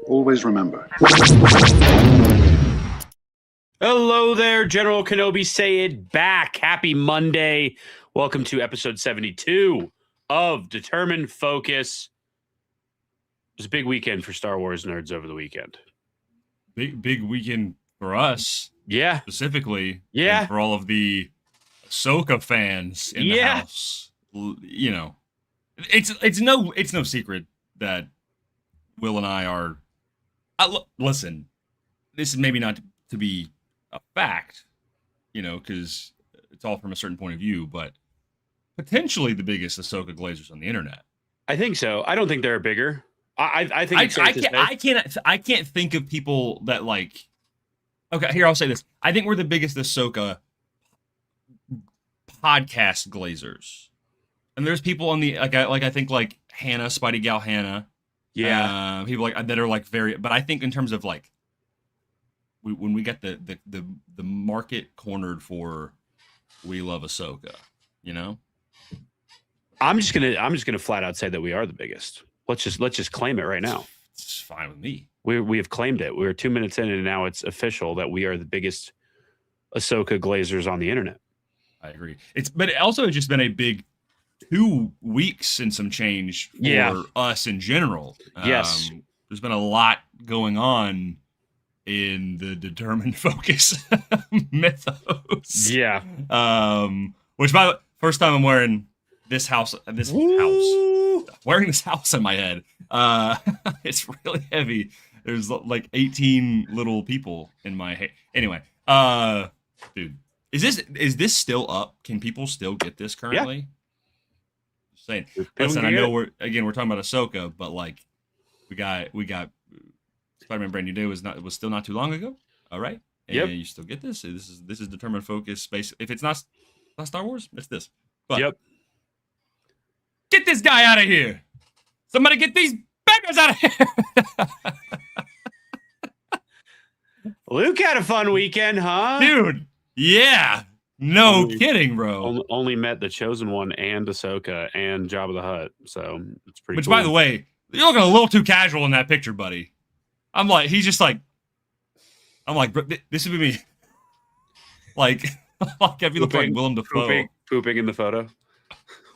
Always remember. Hello there, General Kenobi Sayed back. Happy Monday. Welcome to episode 72 of Determined Focus. It was a big weekend for Star Wars nerds over the weekend. Big weekend for us. Yeah. Specifically. Yeah. And for all of the AHSOKA fans in the house. You know, it's no secret that Will and I are... listen, this is maybe not to be a fact, you know, because it's all from a certain point of view, but potentially the biggest AHSOKA glazers on the internet. I think so. I don't think there are bigger. I think it's I can't think of people that like. Okay, here I'll say this. I think we're the biggest AHSOKA podcast glazers, and there's people on the I think like Hannah, Spidey Gal Hannah. Yeah, people like that are like very. But I think in terms of like, when we get the market cornered for, we love AHSOKA, you know. I'm just gonna flat out say that we are the biggest. Let's just claim it right now. It's fine with me. We have claimed it. We're 2 minutes in, and now it's official that we are the biggest AHSOKA glazers on the internet. I agree. But it also has just been a big 2 weeks and some change for us in general. Yes. There's been a lot going on in the Determined Focus mythos. Yeah. Which, by the way, first time I'm wearing this house, wearing this house in my head. It's really heavy. There's like 18 little people in my head. Anyway, dude, is this still up? Can people still get this currently? Yeah. Just saying. Listen, I know we're talking about AHSOKA, but like we got Spider-Man Brand New Day was still not too long ago. All right. And you still get this. This is Determined Focus space. If it's not Star Wars, it's this. But get this guy out of here. Somebody get these beggars out of here. Luke had a fun weekend, huh? Dude, yeah. No kidding, bro. Only met the Chosen One and Ahsoka and Jabba the Hutt, so it's pretty Which, cool. by the way, you're looking a little too casual in that picture, buddy. I'm like, bro, this would be me. Like if you look like Willem Dafoe. Pooping in the photo.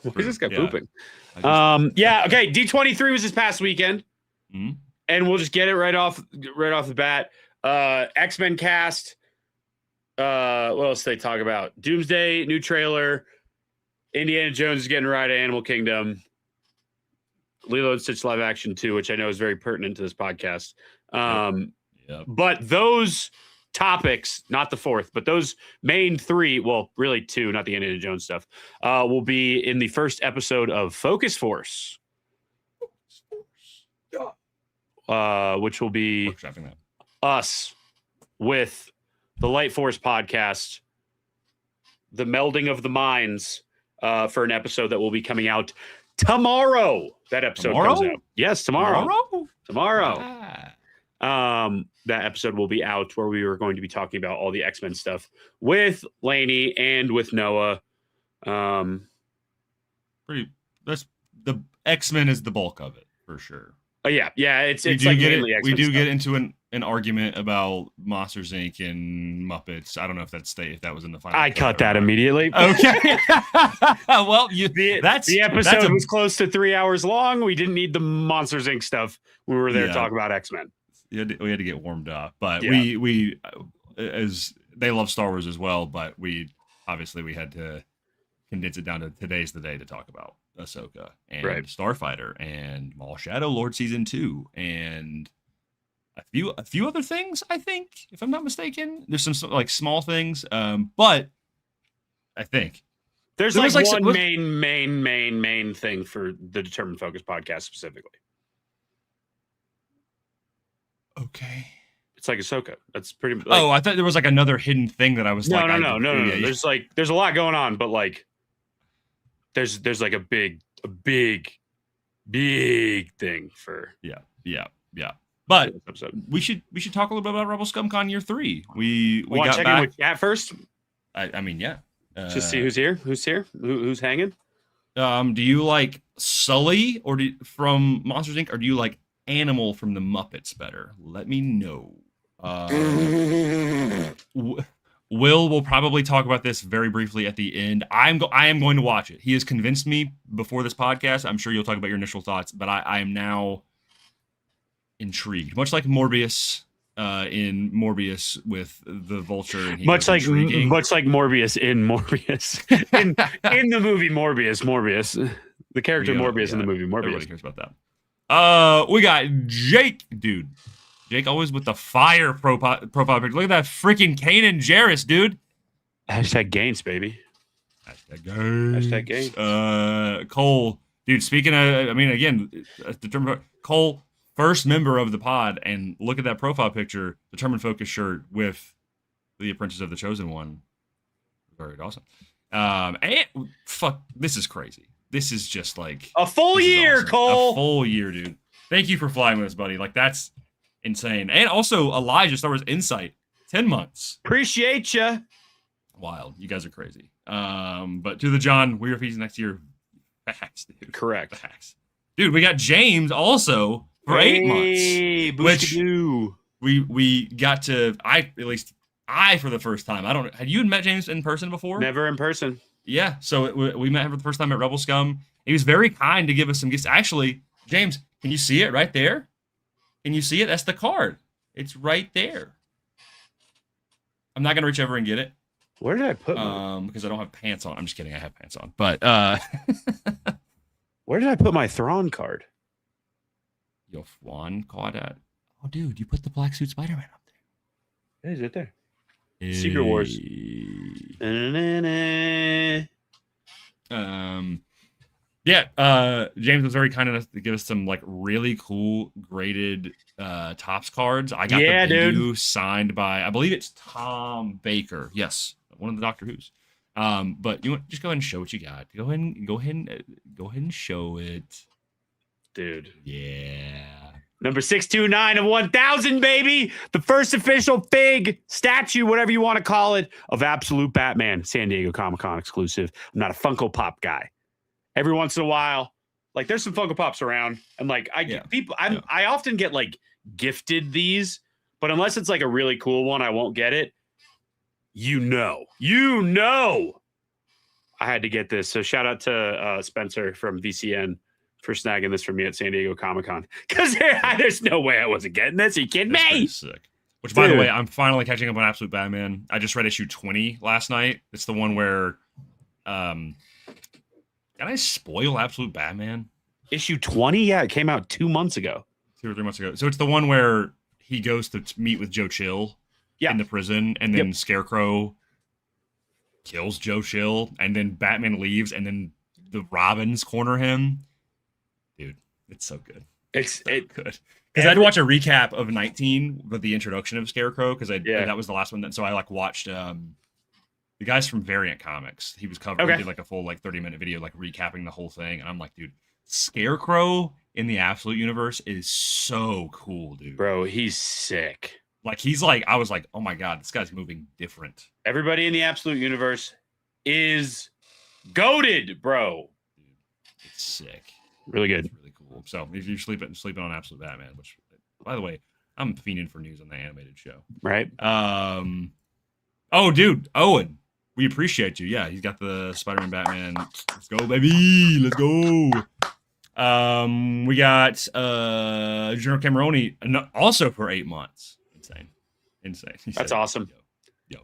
Why is this guy pooping? Okay. D23 was this past weekend. Mm-hmm. And we'll just get it right off the bat. X-Men cast. What else did they talk about? Doomsday, new trailer. Indiana Jones is getting a ride at Animal Kingdom. Lilo and Stitch live action 2, which I know is very pertinent to this podcast. But those topics, not the fourth, but those main 3, well, really 2, not the Indiana Jones stuff, will be in the first episode of Focus Force. Which will be us with the Light Force podcast, the melding of the minds, for an episode that will be coming out tomorrow. That episode comes out. Yes, tomorrow. That episode will be out where we are going to be talking about all the X-Men stuff with Lainey and with Noah. That's the X-Men is the bulk of it for sure. Yeah. It's we like we do get into an argument about Monsters Inc. and Muppets. I don't know if that was in the final. I cut that immediately. Okay. Well, the episode was close to 3 hours long. We didn't need the Monsters Inc. stuff. We were there to talk about X-Men. We had to get warmed up, but we as they love Star Wars as well, but we had to condense it down to today's the day to talk about. Ahsoka and Right. Starfighter and Maul Shadow Lord Season 2 and a few other things, I think, if I'm not mistaken. There's some like small things, but I think There's there like was, one main thing for the Determined Focus podcast specifically. okay. It's like Ahsoka. That's pretty. Like, Oh, I thought there was like another hidden thing that I was no. Yeah. There's a lot going on, but like, there's like a big thing for Yeah. But this episode. we should talk a little bit about Rebel ScumCon Year 3. We Want got to check back. in with chat first? I mean, yeah. Just see who's here, who's hanging. Do you like Sully from Monsters Inc. or do you like Animal from the Muppets better? Let me know. Will probably talk about this very briefly at the end. I am going to watch it. He has convinced me before this podcast. I'm sure you'll talk about your initial thoughts, but I am now intrigued, much like Morbius in Morbius with the Vulture. And Much like Morbius in Morbius in the movie Morbius, the character Morbius in the movie Morbius. Everybody cares about that. We got Jake, dude. Jake always with the fire profile picture. Look at that freaking Kanan Jarrus, dude. Hashtag gains, baby. Hashtag gains. Cole, dude. Speaking of, I mean, again, Cole, first member of the pod, and look at that profile picture, Determined Focus shirt with the Apprentice of the Chosen One. Very awesome. And fuck, this is crazy. This is just like a full year, awesome. Cole. A full year, dude. Thank you for flying with us, buddy. Like, that's insane. And also, Elijah, Star Wars Insight, 10 months. Appreciate you. Wild. You guys are crazy. But to the John, we are featuring next year. Facts, dude. Correct. Facts. Dude, we got James also for 8 months. Which we got to, I for the first time. I don't, had you met James in person before? Never in person. Yeah. So we met him for the first time at Rebel Scum. He was very kind to give us some gifts. Actually, James, can you see it right there? Can you see it? That's the card. It's right there. I'm not going to reach over and get it. Where did I put my... Because I don't have pants on. I'm just kidding. I have pants on. But where did I put my Thrawn card? Yo, Juan caught at. Oh, dude, you put the black suit Spider-Man up there. Yeah, he's right there. Secret Wars. James was very kind enough to give us some like really cool graded Topps cards. I got the Bendu signed by, I believe it's Tom Baker. Yes, one of the Doctor Who's. But you want just go ahead and show what you got. Go ahead and show it, dude. Yeah. Number 629 of 1000, baby. The first official fig statue, whatever you want to call it, of Absolute Batman. San Diego Comic-Con exclusive. I'm not a Funko Pop guy. Every once in a while, like there's some Funko Pops around, and like I often get like gifted these, but unless it's like a really cool one, I won't get it. You know, I had to get this. So shout out to Spencer from VCN for snagging this for me at San Diego Comic-Con, because there's no way I wasn't getting this. Are you kidding me? Sick. Which, by the way, I'm finally catching up on Absolute Batman. I just read issue 20 last night. It's the one where, can I spoil Absolute Batman? Issue 20? Yeah, it came out 2 months ago. 2 or 3 months ago. So it's the one where he goes to meet with Joe Chill in the prison, and then Scarecrow kills Joe Chill, and then Batman leaves, and then the Robins corner him. Dude, it's so good. It's good. Because I had to watch a recap of 19 with the introduction of Scarecrow, because that was the last one. So I like watched the guys from Variant Comics. He was covering, did like a full like 30-minute video like recapping the whole thing, and I'm like, dude, Scarecrow in the Absolute Universe is so cool, dude. Bro, he's sick. Like he's like, I was like, oh my god, this guy's moving different. Everybody in the Absolute Universe is goated, bro. Dude, it's sick. Really good. It's really cool. So if you're sleeping on Absolute Batman, which, by the way, I'm fiending for news on the animated show. Right. Oh, dude, Owen, we appreciate you. Yeah, he's got the Spider-Man Batman. Let's go, baby. Let's go. We got General Cameroni also for 8 months. Insane. That's awesome. Yo.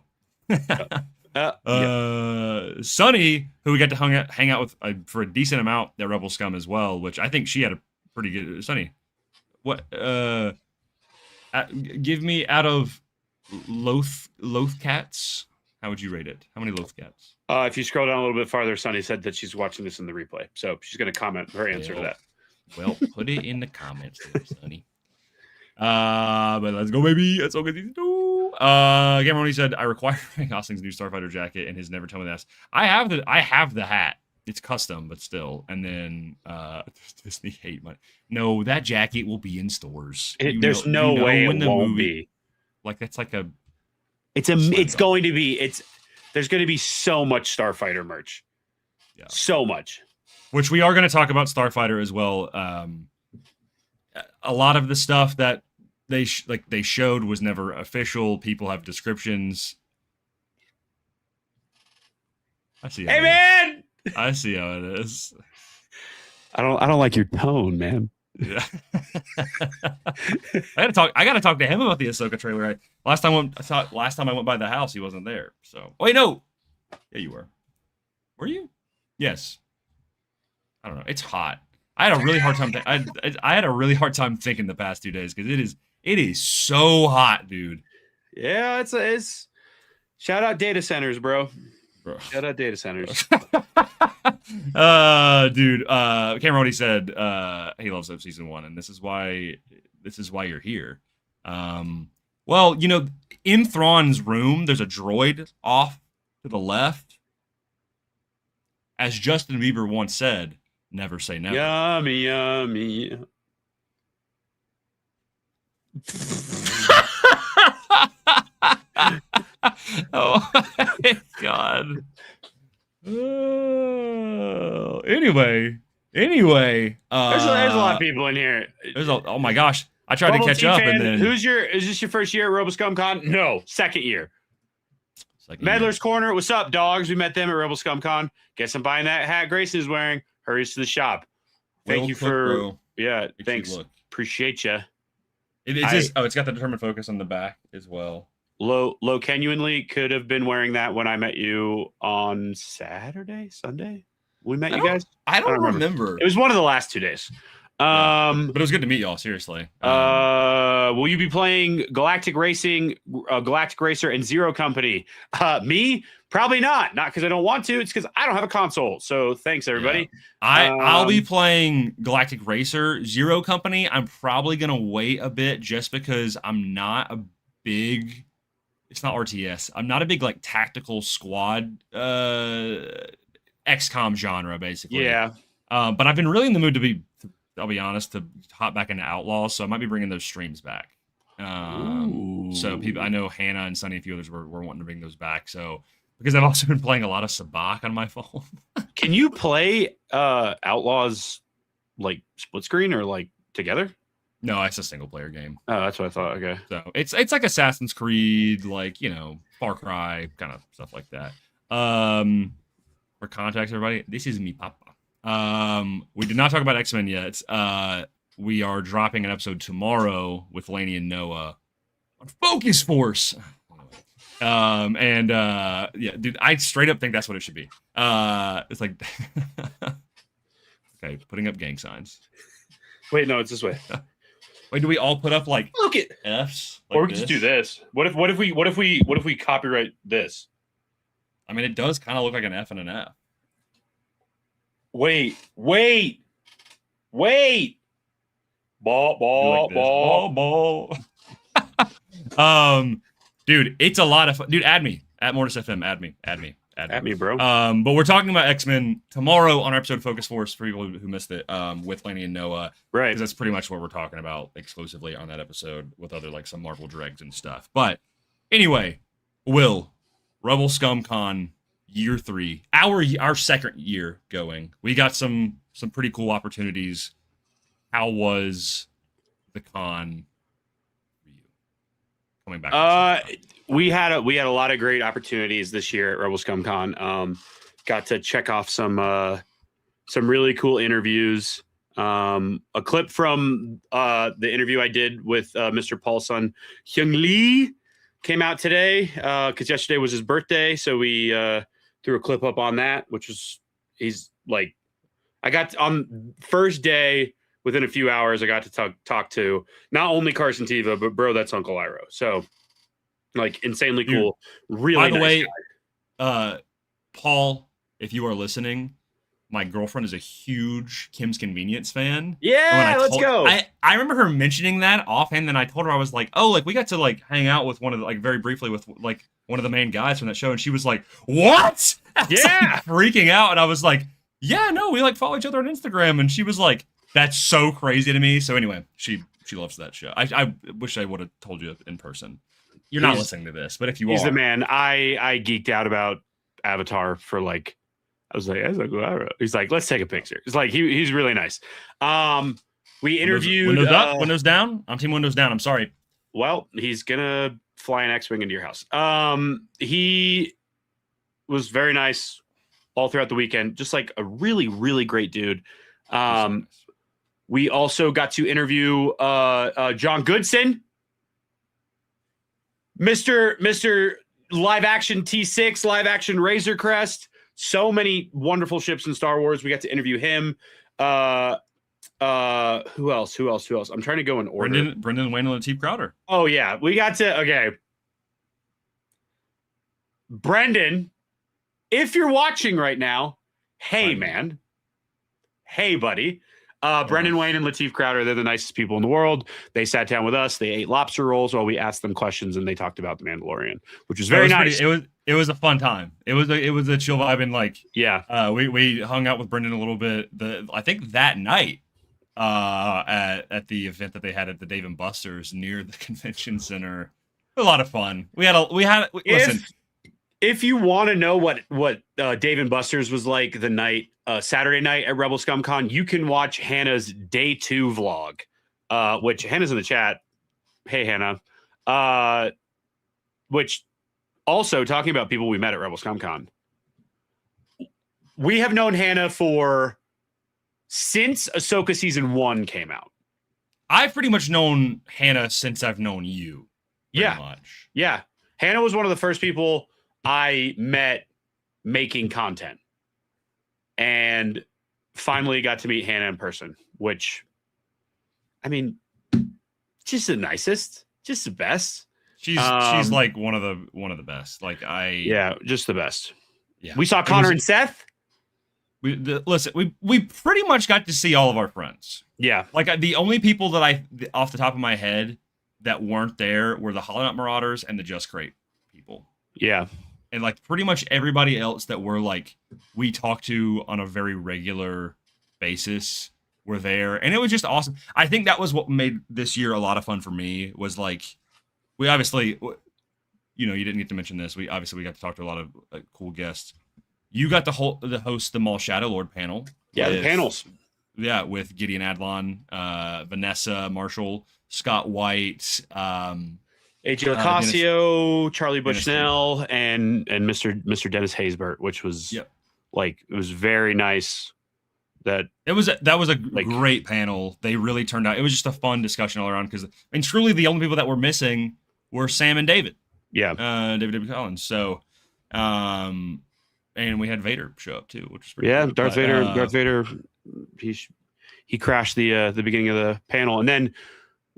Sunny, who we got to hang out with for a decent amount at Rebel Scum as well, which I think she had a pretty good. Sunny, what? Give me out of Loath Cats. How would you rate it? How many Loath Cats? If you scroll down a little bit farther, Sunny said that she's watching this in the replay, so she's going to comment her answer to that. Well, put it in the comments there, Sunny. But let's go, baby. Let's go get these two. Gameroni said, I require Gosling's new Starfighter jacket and his Never Tell Me That. I have the hat. It's custom, but still. And then Disney hate money. No, that jacket will be in stores. There's no way it won't be. Like that's like a. It's going to be. There's going to be so much Starfighter merch. Yeah. So much. Which we are going to talk about Starfighter as well. A lot of the stuff that they showed was never official. People have descriptions. I see. Hey, man! I see how it is. I don't like your tone, man. Yeah. I gotta talk to him about the Ahsoka trailer. Last time I went by the house, he wasn't there. So wait, no. Yeah, you were. Were you? Yes. I don't know. It's hot. I had a really hard time. I had a really hard time thinking the past 2 days because it is so hot, dude. Yeah, it's shout out data centers, bro. Shout out data centers. Dude. Cameron already said he loves up season 1, and this is why you're here. Well, in Thrawn's room, there's a droid off to the left. As Justin Bieber once said, never say never. Yummy, yummy. Oh my God. Anyway. There's a lot of people in here. Oh my gosh. I tried to catch up and then is this your first year at RoboscumCon? No, second year. Meddler's Corner, what's up, dogs? We met them at RoboscumCon. Guess I'm buying that hat Grayson is wearing. Hurries to the shop. Thank you for thanks. Appreciate you. It's got the determined focus on the back as well. Low genuinely could have been wearing that when I met you on Sunday. We met you guys. I don't remember. It was one of the last 2 days. But it was good to meet y'all. Seriously. Will you be playing Galactic Racer, and Zero Company? Me? Probably not. Not because I don't want to. It's because I don't have a console. So thanks, everybody. Yeah. I'll be playing Galactic Racer. Zero Company, I'm probably gonna wait a bit just because I'm not a big. It's not RTS. I'm not a big like tactical squad XCOM genre basically. Yeah. But I've been really in the mood I'll be honest, to hop back into Outlaws, so I might be bringing those streams back. So people, I know Hannah and Sunny and a few others were wanting to bring those back. So because I've also been playing a lot of Sabacc on my phone. Can you play Outlaws like split screen or like together? No, it's a single player game. Oh, that's what I thought. Okay. So it's like Assassin's Creed, like, Far Cry, kind of stuff like that. For context, everybody, this is me, Papa. We did not talk about X-Men yet. We are dropping an episode tomorrow with Lainey and Noah on Focus Force. Yeah, dude, I straight up think that's what it should be. It's like, okay, putting up gang signs. Wait, no, it's this way. Wait, do we all put up like look at F's? Like or we can just do this. What if we copyright this? I mean, it does kind of look like an F and an F. Wait. Ball. Dude, it's a lot of fun. Dude, add me at Mortis FM. Add me, bro. But we're talking about X-Men tomorrow on our episode of Focus Force for people who missed it. With Lainey and Noah, right? Because that's pretty much what we're talking about exclusively on that episode, with other like some Marvel dregs and stuff. But anyway, Rebel Scum Con year 3, our second year going. We got some pretty cool opportunities. How was the con for you? Coming back. We had a lot of great opportunities this year at Rebel Scum Con. Got to check off some really cool interviews. A clip from the interview I did with Mr. Paul's son Hyung Lee. came out today because yesterday was his birthday. So we threw a clip up on that, which was, he's like, I got on first day within a few hours, I got to talk to not only Carson Teva, but bro, that's Uncle Iro. So like insanely cool. Really By the nice way, guy. Paul, if you are listening, my girlfriend is a huge Kim's Convenience fan. Yeah, let's go. I remember her mentioning that offhand, and I told her, I was like, oh, like we got to like hang out with one of the, like very briefly with like one of the main guys from that show, and she was like, what? Yeah. Like, freaking out, and I was like, yeah, no, we like follow each other on Instagram, and she was like, that's so crazy to me. So anyway, she loves that show. I wish I would have told you in person. You're not listening to this, but if you he's are, the man. I geeked out about Avatar for like, I was like, he's like, let's take a picture. It's like he's really nice. We interviewed Windows up, Windows down. I'm team Windows down. I'm sorry. Well, he's gonna fly an X-wing into your house. He was very nice all throughout the weekend. Just like a really, really great dude. We also got to interview John Goodson, Mr. Live Action T6, Live Action Razor Crest. So many wonderful ships in Star Wars. We got to interview him. Who else? I'm trying to go in order. Brendan Wayne and Lateef Crowder. Oh yeah, we got to. Okay, Brendan, if you're watching right now, hey man, hey buddy. Brendan Wayne and Lateef Crowder, they're the nicest people in the world. They sat down with us. They ate lobster rolls while we asked them questions, and they talked about The Mandalorian, which was very nice. It was a fun time. It was a chill vibe, and like we hung out with Brendan a little bit. I think that night at the event that they had at the Dave and Buster's near the convention center. A lot of fun. Listen. If you want to know what Dave and Buster's was like the night Saturday night at Rebel Scum Con, you can watch Hannah's day 2 vlog, which Hannah's in the chat. Hey Hannah. Which also talking about people we met at Rebel Scum Con. We have known Hannah since AHSOKA season 1 came out. I've pretty much known Hannah since I've known you. Much. Yeah. Hannah was one of the first people I met making content, and finally got to meet Hannah in person, which, I mean, just the nicest, just the best. She's like one of the best. Like just the best. Yeah, we saw Connor and Seth. We pretty much got to see all of our friends. Yeah, like the only people that off the top of my head that weren't there were the Hollow Marauders and the Just Crate people. Yeah. And like pretty much everybody else that we talk to on a very regular basis were there. And it was just awesome. I think that was what made this year a lot of fun for me, was like, we obviously, you didn't get to mention this. We got to talk to a lot of cool guests. You got to host the Maul Shadow Lord panel. Yeah, the panels. Yeah, with Gideon Adlon, Vanessa Marshall, Scott White, AJ Ocasio, Charlie Bushnell, and Mr. Dennis Haysbert, which was it was very nice. That was a great panel. They really turned out. It was just a fun discussion all around, because truly the only people that were missing were Sam and David. Yeah, David W. Collins. So, and we had Vader show up too, which was pretty cool. Darth Vader. He crashed the beginning of the panel, and then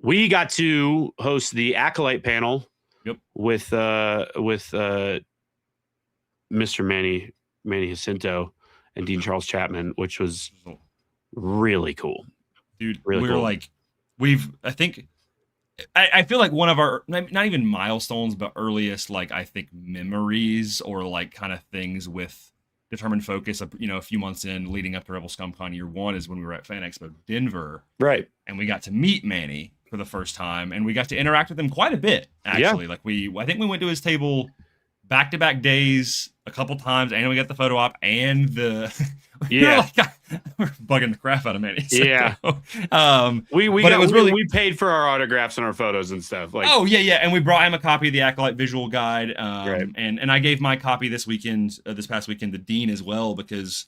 we got to host the Acolyte panel with Mr. Manny Jacinto and Dean Charles Chapman, which was really cool. Dude, really cool. I feel like one of our, not even milestones, but earliest, I think memories or kind of things with Determined Focus, a few months in leading up to Rebel ScumCon year 1 is when we were at Fan Expo Denver. Right. And we got to meet Manny for the first time, and we got to interact with him quite a bit, actually. Yeah. I think we went to his table back-to-back days a couple times, and we got the photo op and the we're bugging the crap out of Manny. So, we paid for our autographs and our photos and stuff. And we brought him a copy of the Acolyte visual guide, and I gave my copy this past weekend to Dean as well, because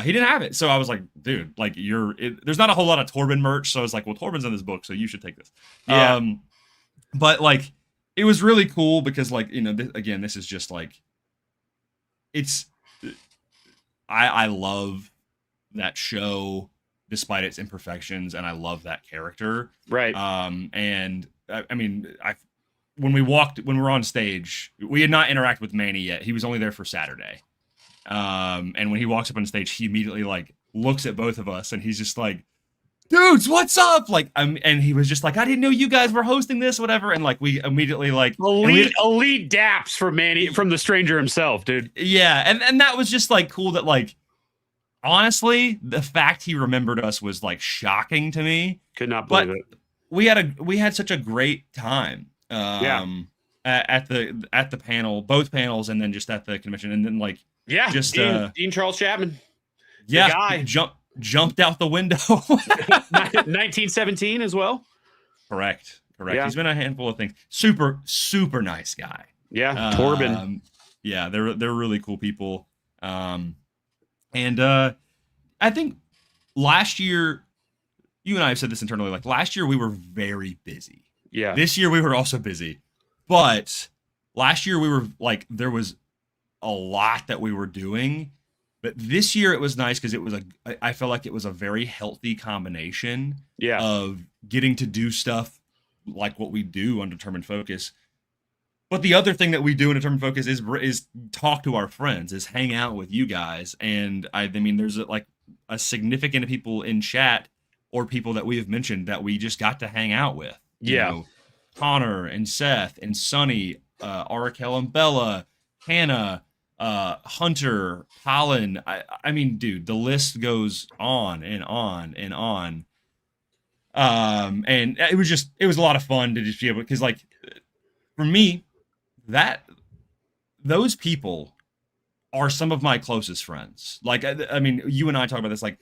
he didn't have it. So I was like, dude, there's not a whole lot of Torben merch, so I was like, well, Torben's in this book, so you should take this. But it was really cool because like, again, this is just like, it's, I love that show despite its imperfections, and I love that character. Right. And I mean, when we were on stage, we had not interacted with Manny yet. He was only there for Saturday. And when he walks up on stage, he immediately like looks at both of us and he's just like, dudes, what's up? Like, and he was just like, I didn't know you guys were hosting this, whatever. And like, we immediately like elite daps from Manny, from the stranger himself, dude. Yeah. And that was just like cool that like, honestly, the fact he remembered us was like shocking to me. Could not believe it. We had such a great time. At the panel, both panels, and then just at the convention, and then like just Dean Charles Chapman, the guy jumped out the window. 1917 as well. Correct. Yeah. He's been a handful of things. Super nice guy. Yeah, Torben. Yeah, they're really cool people. And I think last year, you and I have said this internally. Like last year, we were very busy. Yeah. This year we were also busy, but last year we were like, there was a lot that we were doing, but this year it was nice because I felt like it was a very healthy combination of getting to do stuff like what we do on Determined Focus. But the other thing that we do in Determined Focus is talk to our friends, is hang out with you guys. And I mean, there's like a significant people in chat or people that we have mentioned that we just got to hang out with. You know, Connor and Seth and Sonny, Arakel and Bella, Hannah, Hunter, Colin. I mean, dude, the list goes on and on and on. And it was a lot of fun to just be able, because like for me, those people are some of my closest friends. Like, I mean, you and I talk about this, like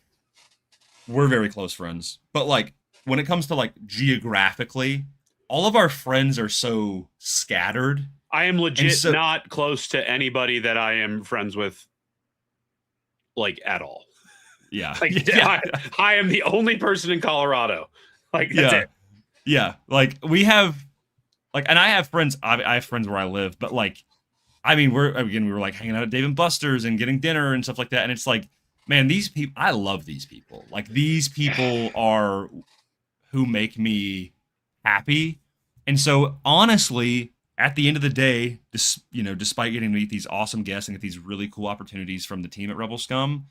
we're very close friends, but like, when it comes to like geographically, all of our friends are so scattered. I am legit not close to anybody that I am friends with, like at all. Yeah. Like I am the only person in Colorado. Like that's it. Yeah. Like we have like, and I have friends, I have friends where I live, but like, I mean, we were like hanging out at Dave and Buster's and getting dinner and stuff like that. And it's like, man, these people, I love these people. Like these people are who make me happy. And so honestly, at the end of the day, despite getting to meet these awesome guests and get these really cool opportunities from the team at Rebel Scum,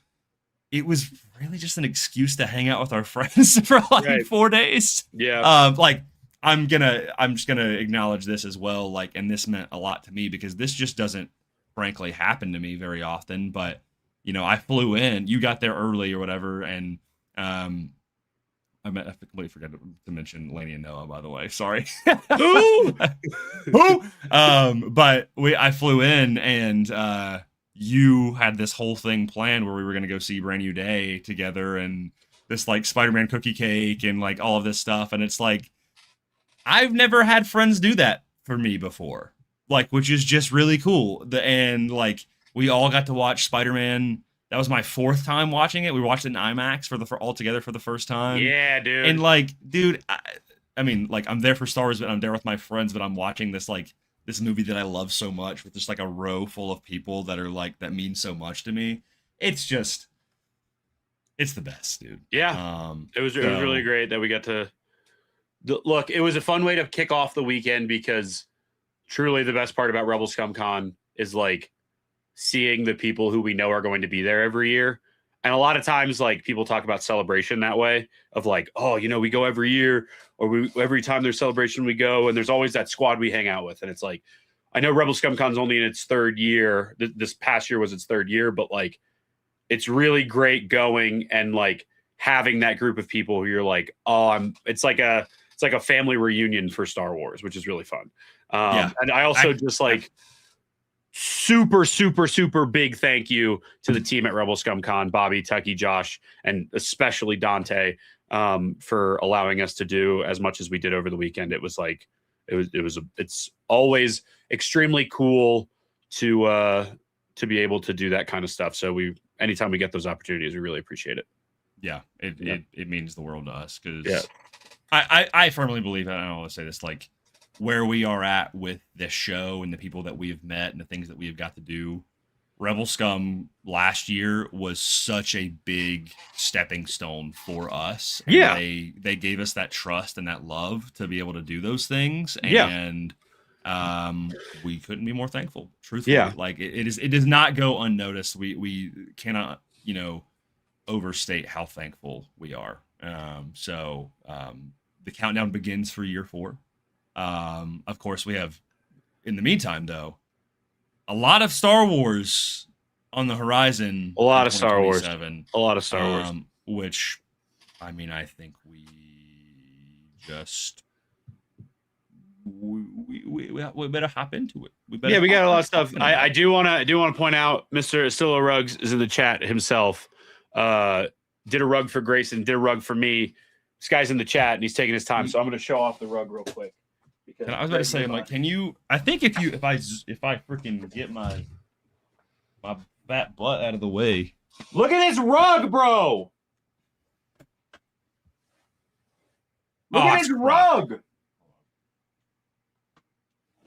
it was really just an excuse to hang out with our friends for like 4 days. Yeah. Like I'm just gonna acknowledge this as well. Like, and this meant a lot to me because this just doesn't frankly happen to me very often. But I flew in, you got there early or whatever, and I completely forgot to mention Laney and Noah, by the way. Sorry. Who? But I flew in and you had this whole thing planned where we were going to go see Brand New Day together and this like Spider-Man cookie cake and like all of this stuff. And it's like, I've never had friends do that for me before, like, which is just really cool. And like, we all got to watch Spider-Man. That was my 4th time watching it. We watched it in IMAX all together for the first time. Yeah, dude. And like, dude, I mean, like, I'm there for Star Wars, but I'm there with my friends, but I'm watching this movie that I love so much with just like a row full of people that are like, that mean so much to me. It's the best, dude. Yeah. It was really great that we got to look. It was a fun way to kick off the weekend because truly the best part about Rebel Scum Con is like seeing the people who we know are going to be there every year. And a lot of times, like, people talk about celebration that way of like, oh, we go every year, or every time there's celebration we go, and there's always that squad we hang out with. And it's like, I know Rebel Scum Con's only in its 3rd year. This past year was its 3rd year, but like, it's really great going and like having that group of people who you're like, oh, it's like a family reunion for Star Wars, which is really fun. And I also super, super, super big thank you to the team at Rebel Scum Con, Bobby, Tucky, Josh, and especially Dante, for allowing us to do as much as we did over the weekend. It was like, it's always extremely cool to be able to do that kind of stuff. So anytime we get those opportunities, we really appreciate it. Yeah. It means the world to us. Cause I firmly believe, and I don't want to say this, like, where we are at with this show and the people that we have met and the things that we have got to do. Rebel Scum last year was such a big stepping stone for us. And Yeah. They gave us that trust and that love to be able to do those things. Yeah. And we couldn't be more thankful, truthfully. Yeah. Like it does not go unnoticed. We cannot, overstate how thankful we are. So the countdown begins for year 4. Of course, we have, in the meantime, though, a lot of Star Wars on the horizon. A lot of Star Wars. A lot of Star Wars. Which, I mean, I think we just we better hop into it. We got a lot of stuff. I do want to point out, Mr. Silo Ruggs is in the chat himself. Did a rug for Grayson, did a rug for me. This guy's in the chat and he's taking his time, so I'm going to show off the rug real quick. And I was about to say, I'm like, can you? I think if I freaking get my fat butt out of the way. Look at this rug, bro. Look at his rug.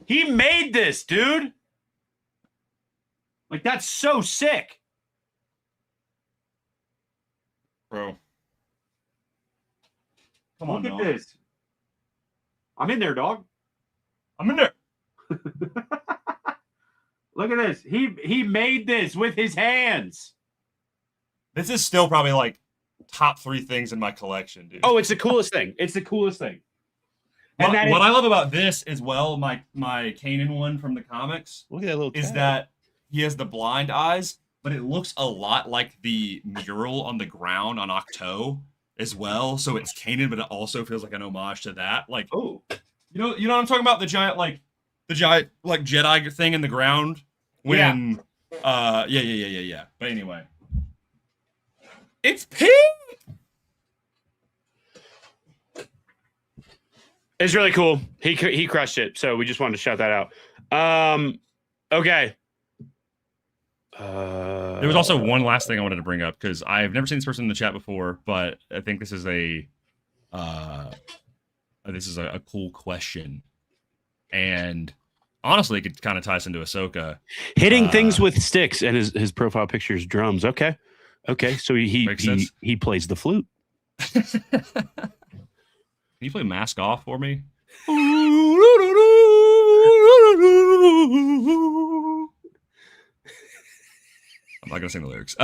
He made this, dude. Like, that's so sick. Bro. Come on, look at this. I'm in there, dog. I'm in there. Look at this. He made this with his hands. This is still probably like top 3 things in my collection, dude. Oh, it's the coolest thing. It's the coolest thing. And what I love about this as well, my Kanan one from the comics, look at that little is that he has the blind eyes, but it looks a lot like the mural on the ground on Octo as well. So it's Kanan, but it also feels like an homage to that. Like, oh, you know what I'm talking about? The giant Jedi thing in the ground. When yeah. But anyway, it's pink. It's really cool. He crushed it. So we just wanted to shout that out. Okay. There was also one last thing I wanted to bring up because I've never seen this person in the chat before, but I think this is a cool question, and honestly, it could kind of tie us into Ahsoka. Hitting things with sticks, and his profile picture is drums. Okay. So he plays the flute. Can you play Mask Off for me? I'm not gonna sing the lyrics.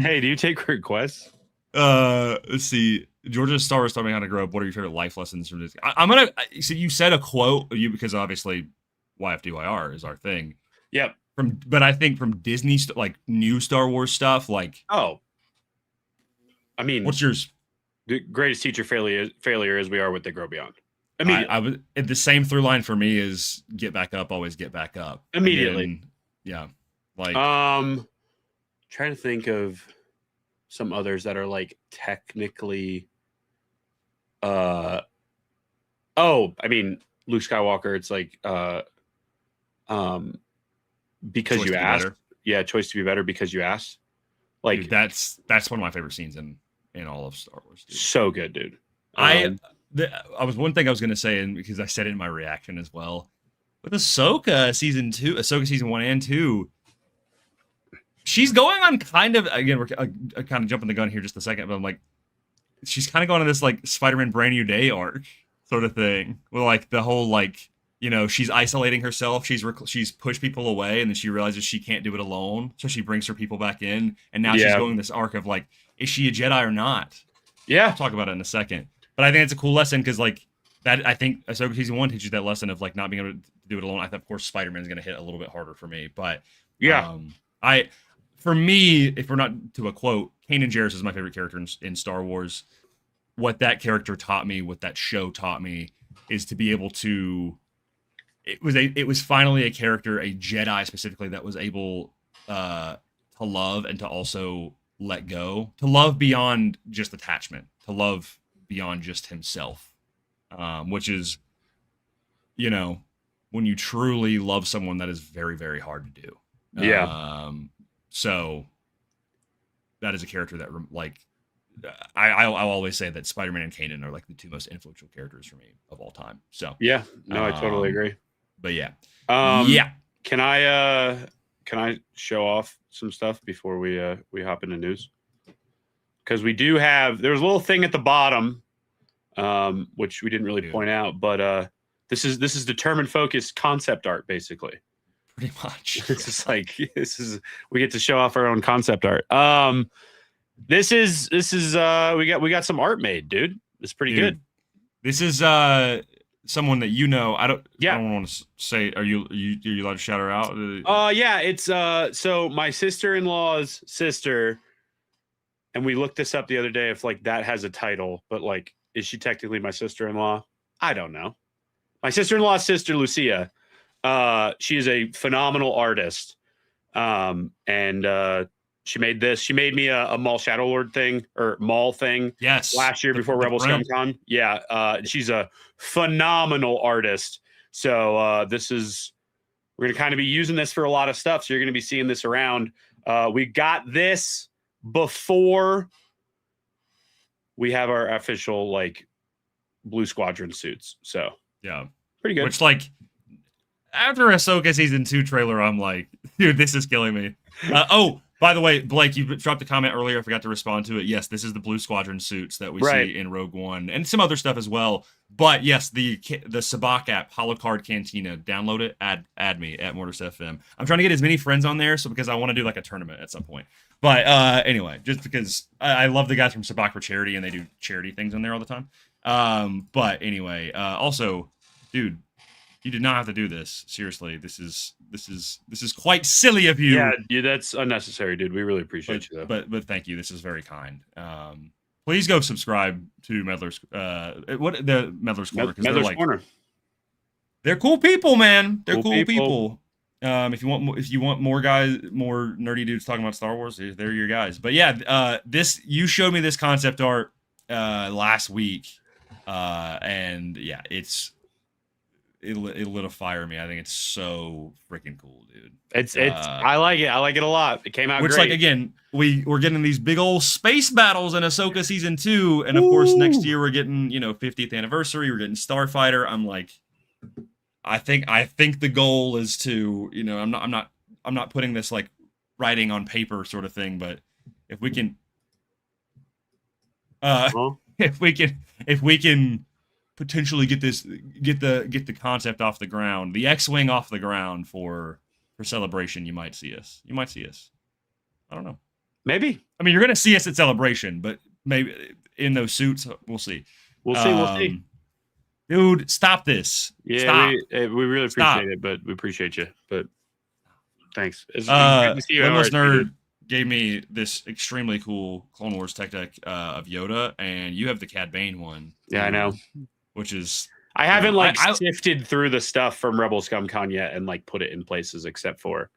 Hey, do you take requests? Let's see. Georgia's Star Wars taught me how to grow up. What are your favorite life lessons from this? I'm gonna. So you said a quote, because obviously YFDYR is our thing. Yep. But I think from Disney, like new Star Wars stuff, like I mean, what's yours? The greatest teacher failure as we are with the Grow Beyond. Immediately. I was the same through line for me is get back up, always get back up. Immediately. Then, yeah. Like trying to think of some others that are like technically I mean Luke Skywalker, it's like because choice you asked. Better. Yeah, choice to be better because you asked. Like, dude, that's one of my favorite scenes in all of Star Wars, dude. So good, dude. One thing I was gonna say, and because I said it in my reaction as well, with Ahsoka season 1 and 2, she's going on kind of, again, we're kind of jumping the gun here just a second, but I'm like, she's kind of going on this like Spider-Man Brand New Day arc sort of thing, with like the whole like, she's isolating herself, she's pushed people away, and then she realizes she can't do it alone, so she brings her people back in, and now she's going this arc of like, is she a Jedi or not? Yeah, I'll talk about it in a second. But I think it's a cool lesson because like that, I think Ahsoka season 1 teaches that lesson of like not being able to do it alone. I think of course Spider-Man is going to hit a little bit harder for me, but for me, if we're not to a quote, Kanan Jarrus is my favorite character in Star Wars. What that character taught me, what that show taught me, is to be able to. It was finally a character, a Jedi specifically, that was able to love and to also let go, to love beyond just attachment, to love beyond just himself, which is, when you truly love someone, that is very, very hard to do. So that is a character that I'll always say that Spider-Man and Kanan are like the two most influential characters for me of all time. So yeah, no, I totally agree. But yeah, Can I show off some stuff before we hop into news? Because we do have there's a little thing at the bottom, which we didn't really point out, but this is determined focus concept art basically. Pretty much. We get to show off our own concept art. This is we got some art made, dude. It's pretty good. This is someone that you know. I don't want to say. Are you allowed to shout her out? Yeah, it's so my sister-in-law's sister, and we looked this up the other day if like that has a title, but like, is she technically my sister-in-law? I don't know. My sister-in-law's sister, Lucia. She is a phenomenal artist. And she made this. She made me a Maul Shadow Lord thing or Maul thing. Yes. Last year before Rebel Scum Con. Yeah. She's a phenomenal artist. So we're going to kind of be using this for a lot of stuff. So you're going to be seeing this around. We got this before we have our official like Blue Squadron suits. So yeah, pretty good. Which like after Ahsoka season 2 trailer, I'm like, dude, this is killing me. By the way, Blake, you dropped a comment earlier. I forgot to respond to it. Yes, this is the Blue Squadron suits that we see in Rogue One and some other stuff as well. But yes, the Sabacc app, Holocard Cantina, download it, add me at Mortis FM. I'm trying to get as many friends on there, so because I want to do like a tournament at some point. But anyway, just because I love the guys from Sabacc for charity and they do charity things on there all the time. But anyway, also, dude, you did not have to do this. Seriously, this is quite silly of you. Yeah, that's unnecessary, dude. We really appreciate you, though. But thank you. This is very kind. Please go subscribe to Meddler's. What the Meddler's Corner? Meddler's Corner. They're cool people, man. They're cool people. If you want more nerdy dudes talking about Star Wars, they're your guys. But yeah, you showed me this concept art last week, and yeah, it lit a fire in me. I think it's so freaking cool, dude. I like it. I like it a lot. It came out great. Like again, we're getting these big old space battles in Ahsoka season 2, and of course next year we're getting 50th anniversary. We're getting Starfighter. I'm like, I think the goal is to I'm not putting this like writing on paper sort of thing, but if we can, if we can potentially get the concept off the ground, the X-wing off the ground for Celebration, you might see us. I don't know. Maybe. I mean, you're gonna see us at Celebration, but maybe in those suits, we'll see. We'll see. Dude, stop this. Yeah, stop. We really appreciate it, but we appreciate you. But thanks. It's good to see you. Windless Nerd gave me this extremely cool Clone Wars tech deck of Yoda, and you have the Cad Bane one. Yeah, I know. Which is I haven't sifted through the stuff from Rebel Scum Con yet and like put it in places except for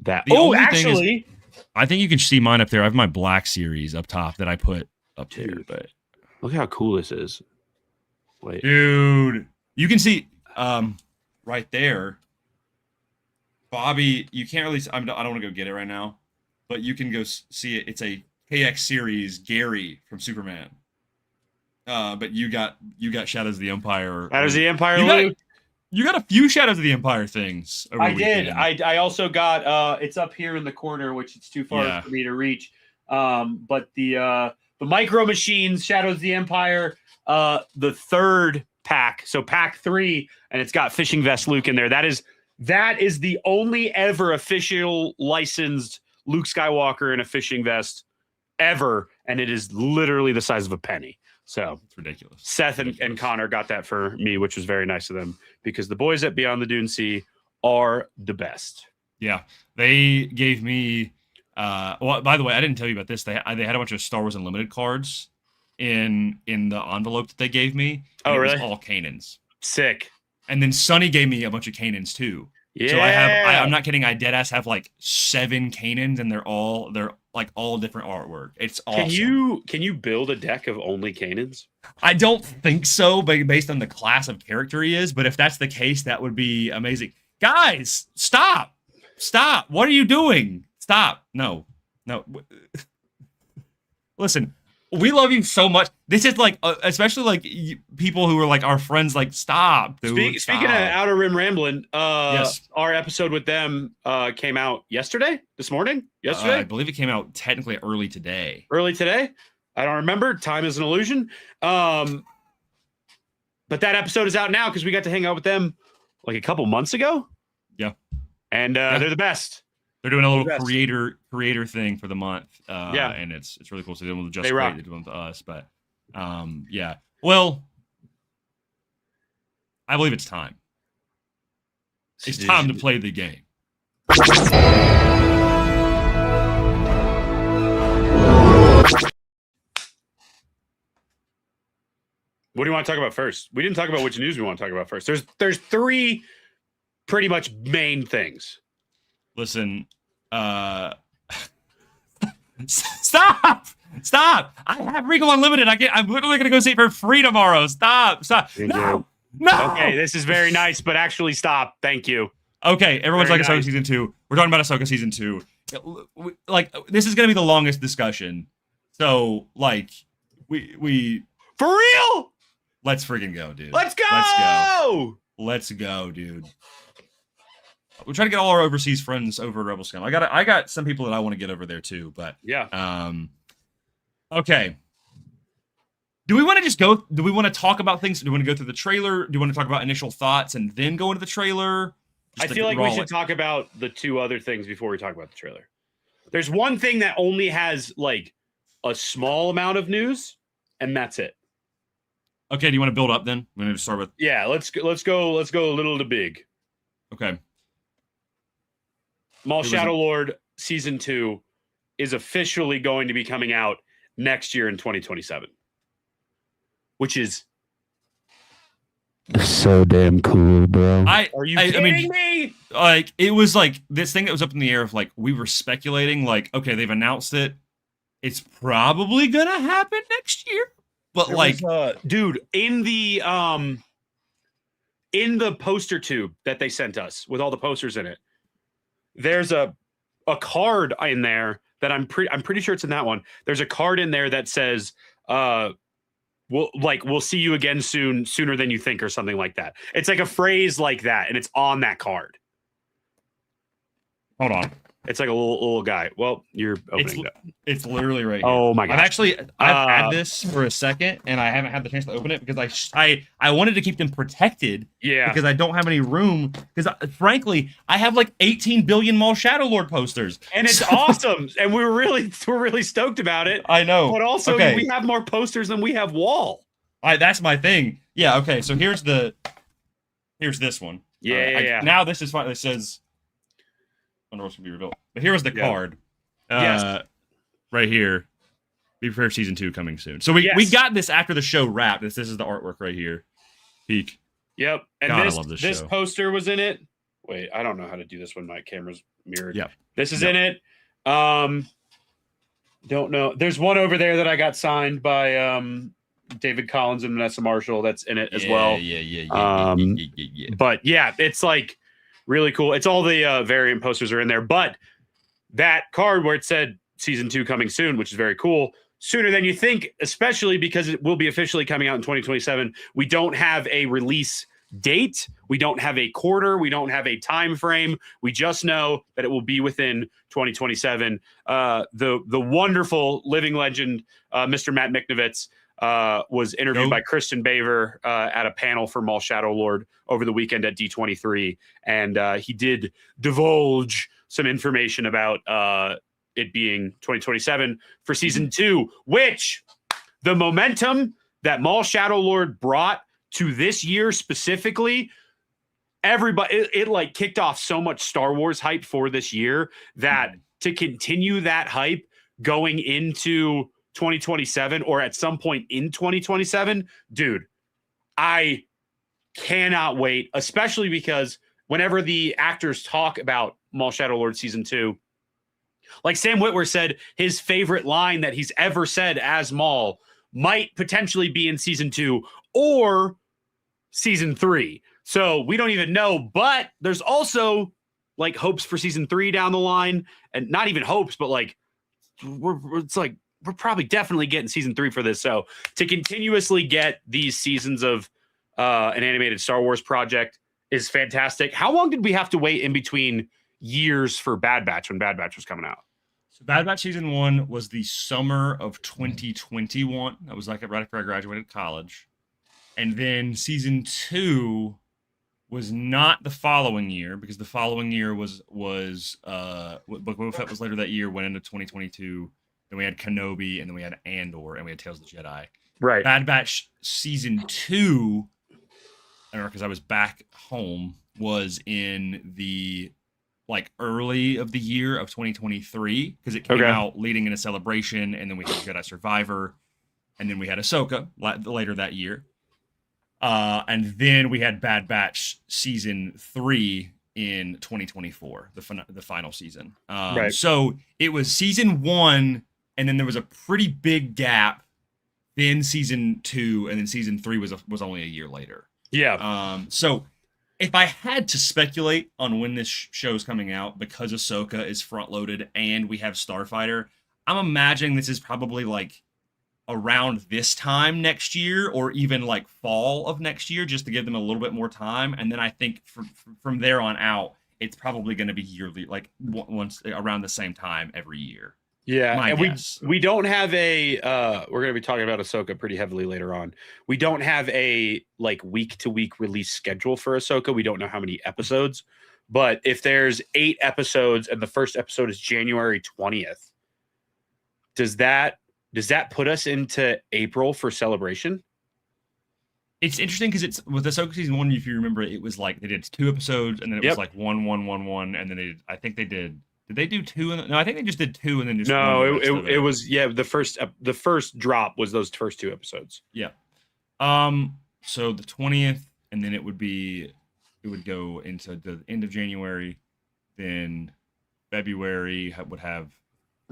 that. Actually, I think you can see mine up there. I have my Black Series up top that I put up there. But look how cool this is. Wait, dude, you can see right there. Bobby, you can't really. I don't want to go get it right now, but you can go see it. It's a KX Series Gary from Superman. But you got Shadows of the Empire. Shadows of the Empire. You got a few Shadows of the Empire things. I did. I also got. It's up here in the corner, which it's too far for me to reach. But the Micro Machines, Shadows of the Empire, the third pack. So pack 3, and it's got Fishing Vest Luke in there. That is the only ever official licensed Luke Skywalker in a fishing vest ever, and it is literally the size of a penny. So it's ridiculous. Seth and Connor got that for me, which was very nice of them because the boys at Beyond the Dune Sea are the best. Yeah, they gave me. Well, by the way, I didn't tell you about this. They had a bunch of Star Wars Unlimited cards in the envelope that they gave me. Oh, really? It was all Kanans. Sick. And then Sonny gave me a bunch of Kanans too. Yeah. So I'm not kidding. I deadass have like 7 Kanans, and they're all different artwork. It's awesome. Can you build a deck of only Kanans? I don't think so, but based on the class of character he is. But if that's the case, that would be amazing. Guys, stop! What are you doing? Stop! No. Listen, We love you so much. This is like, especially like people who are like our friends. Like, stop, dude. Speaking of Outer Rim Rambling, yes, our episode with them came out this morning. I believe it came out technically early today. Early today. I don't remember. Time is an illusion. But that episode is out now because we got to hang out with them like a couple months ago. Yeah, and they're the best. They're doing a little creator thing for the month. Yeah, and it's really cool. So they don't just create it with us, but yeah. Well, I believe it's time. It's time to play the game. What do you want to talk about first? We didn't talk about which news we want to talk about first. There's three pretty much main things. Listen, stop! I have Regal Unlimited. I'm literally gonna go see it for free tomorrow. Stop! No! Okay, this is very nice, but actually stop. Thank you. Okay, everyone's very like nice. Ahsoka season 2. We're talking about Ahsoka season 2. Like, this is gonna be the longest discussion. So, like, we for real. Let's freaking go, dude. Let's go. Let's go, dude. We're trying to get all our overseas friends over at Rebel Scum. I got some people that I want to get over there too, but yeah. Okay. Do we want to just go? Do we want to talk about things? Do we want to go through the trailer? Do you want to talk about initial thoughts and then go into the trailer? I feel like we should talk about the two other things before we talk about the trailer. There's one thing that only has like a small amount of news, and that's it. Okay, do you want to build up then? We're going to start with let's go a little to big. Okay. Maul Shadow Lord season 2 is officially going to be coming out next year in 2027, which is so damn cool, bro. Are you kidding me? Like, it was like this thing that was up in the air of like we were speculating, like, okay, they've announced it. It's probably gonna happen next year. But there like was, dude, in the poster tube that they sent us with all the posters in it, there's a card in there that I'm pretty sure it's in that one. There's a card in there that says we'll see you again sooner than you think, or something like that. It's like a phrase like that, and it's on that card. Hold on. It's like a little guy. Well, you're opening it. It's literally right here. Oh my god! I've had this for a second, and I haven't had the chance to open it because I wanted to keep them protected. Yeah. Because I don't have any room. Because frankly, I have like 18 billion Maul Shadow Lord posters, and it's awesome. And we're really stoked about it. I know. But also, we have more posters than we have wall. That's my thing. Yeah. Okay. So here's this one. Yeah. Now this is fine. It says. I don't know what's gonna be revealed. But here was the card. Yes. Right here. Be prepared, season 2 coming soon. So we got this after the show wrapped. This is the artwork right here. Peek. Yep. And God, I love this show. Poster was in it. Wait, I don't know how to do this when my camera's mirrored. Yeah. This is in it. Don't know. There's one over there that I got signed by David Collins and Vanessa Marshall that's in it as well. Yeah. But yeah, it's like really cool. It's all the variant posters are in there, but that card where it said season 2 coming soon, which is very cool, sooner than you think, especially because it will be officially coming out in 2027. We don't have a release date. We don't have a quarter. We don't have a time frame. We just know that it will be within 2027. The wonderful living legend, Mr. Matt Miknovitz, was interviewed by Kristen Baver at a panel for Maul Shadow Lord over the weekend at D23, and he did divulge some information about it being 2027 for season 2, which the momentum that Maul Shadow Lord brought to this year specifically, everybody, it like kicked off so much Star Wars hype for this year that to continue that hype going into 2027 or at some point in 2027, dude, I cannot wait, especially because whenever the actors talk about Maul Shadow Lord season 2, like Sam Witwer said, his favorite line that he's ever said as Maul might potentially be in season 2 or season 3. So we don't even know, but there's also like hopes for season 3 down the line, and not even hopes, but like it's like we're probably definitely getting season 3 for this. So to continuously get these seasons of an animated Star Wars project is fantastic. How long did we have to wait in between years for Bad Batch when Bad Batch was coming out? So Bad Batch season 1 was the summer of 2021. That was like right after I graduated college. And then season 2 was not the following year, because the following year was Book of Boba Fett was later that year, went into 2022. Then we had Kenobi, and then we had Andor, and we had Tales of the Jedi. Right. Bad Batch season 2, I don't know, because I was back home, was in the like early of the year of 2023, because it came out leading into Celebration, and then we had Jedi Survivor, and then we had Ahsoka later that year. And then we had Bad Batch season 3 in 2024, the final season. Right. So it was season 1, and then there was a pretty big gap. Then season 2, and then season 3 was only a year later. Yeah. So if I had to speculate on when this show's coming out, because Ahsoka is front loaded and we have Starfighter, I'm imagining this is probably like around this time next year, or even like fall of next year, just to give them a little bit more time. And then I think from there on out, it's probably going to be yearly, like once around the same time every year. Yeah, My and guess. we don't have a we're going to be talking about Ahsoka pretty heavily later on. We don't have a like week to week release schedule for Ahsoka. We don't know how many episodes, but if there's 8 episodes and the first episode is January 20th, does that put us into April for Celebration? It's interesting because it's with Ahsoka season 1. If you remember, it was like they did 2 episodes, and then it was like 1, 1, 1, 1, and then I think they did. Did they do 2? No, I think they just did 2, and then just no. It was the first drop was those first 2 episodes. Yeah. So the 20th, and then it would go into the end of January, then February would have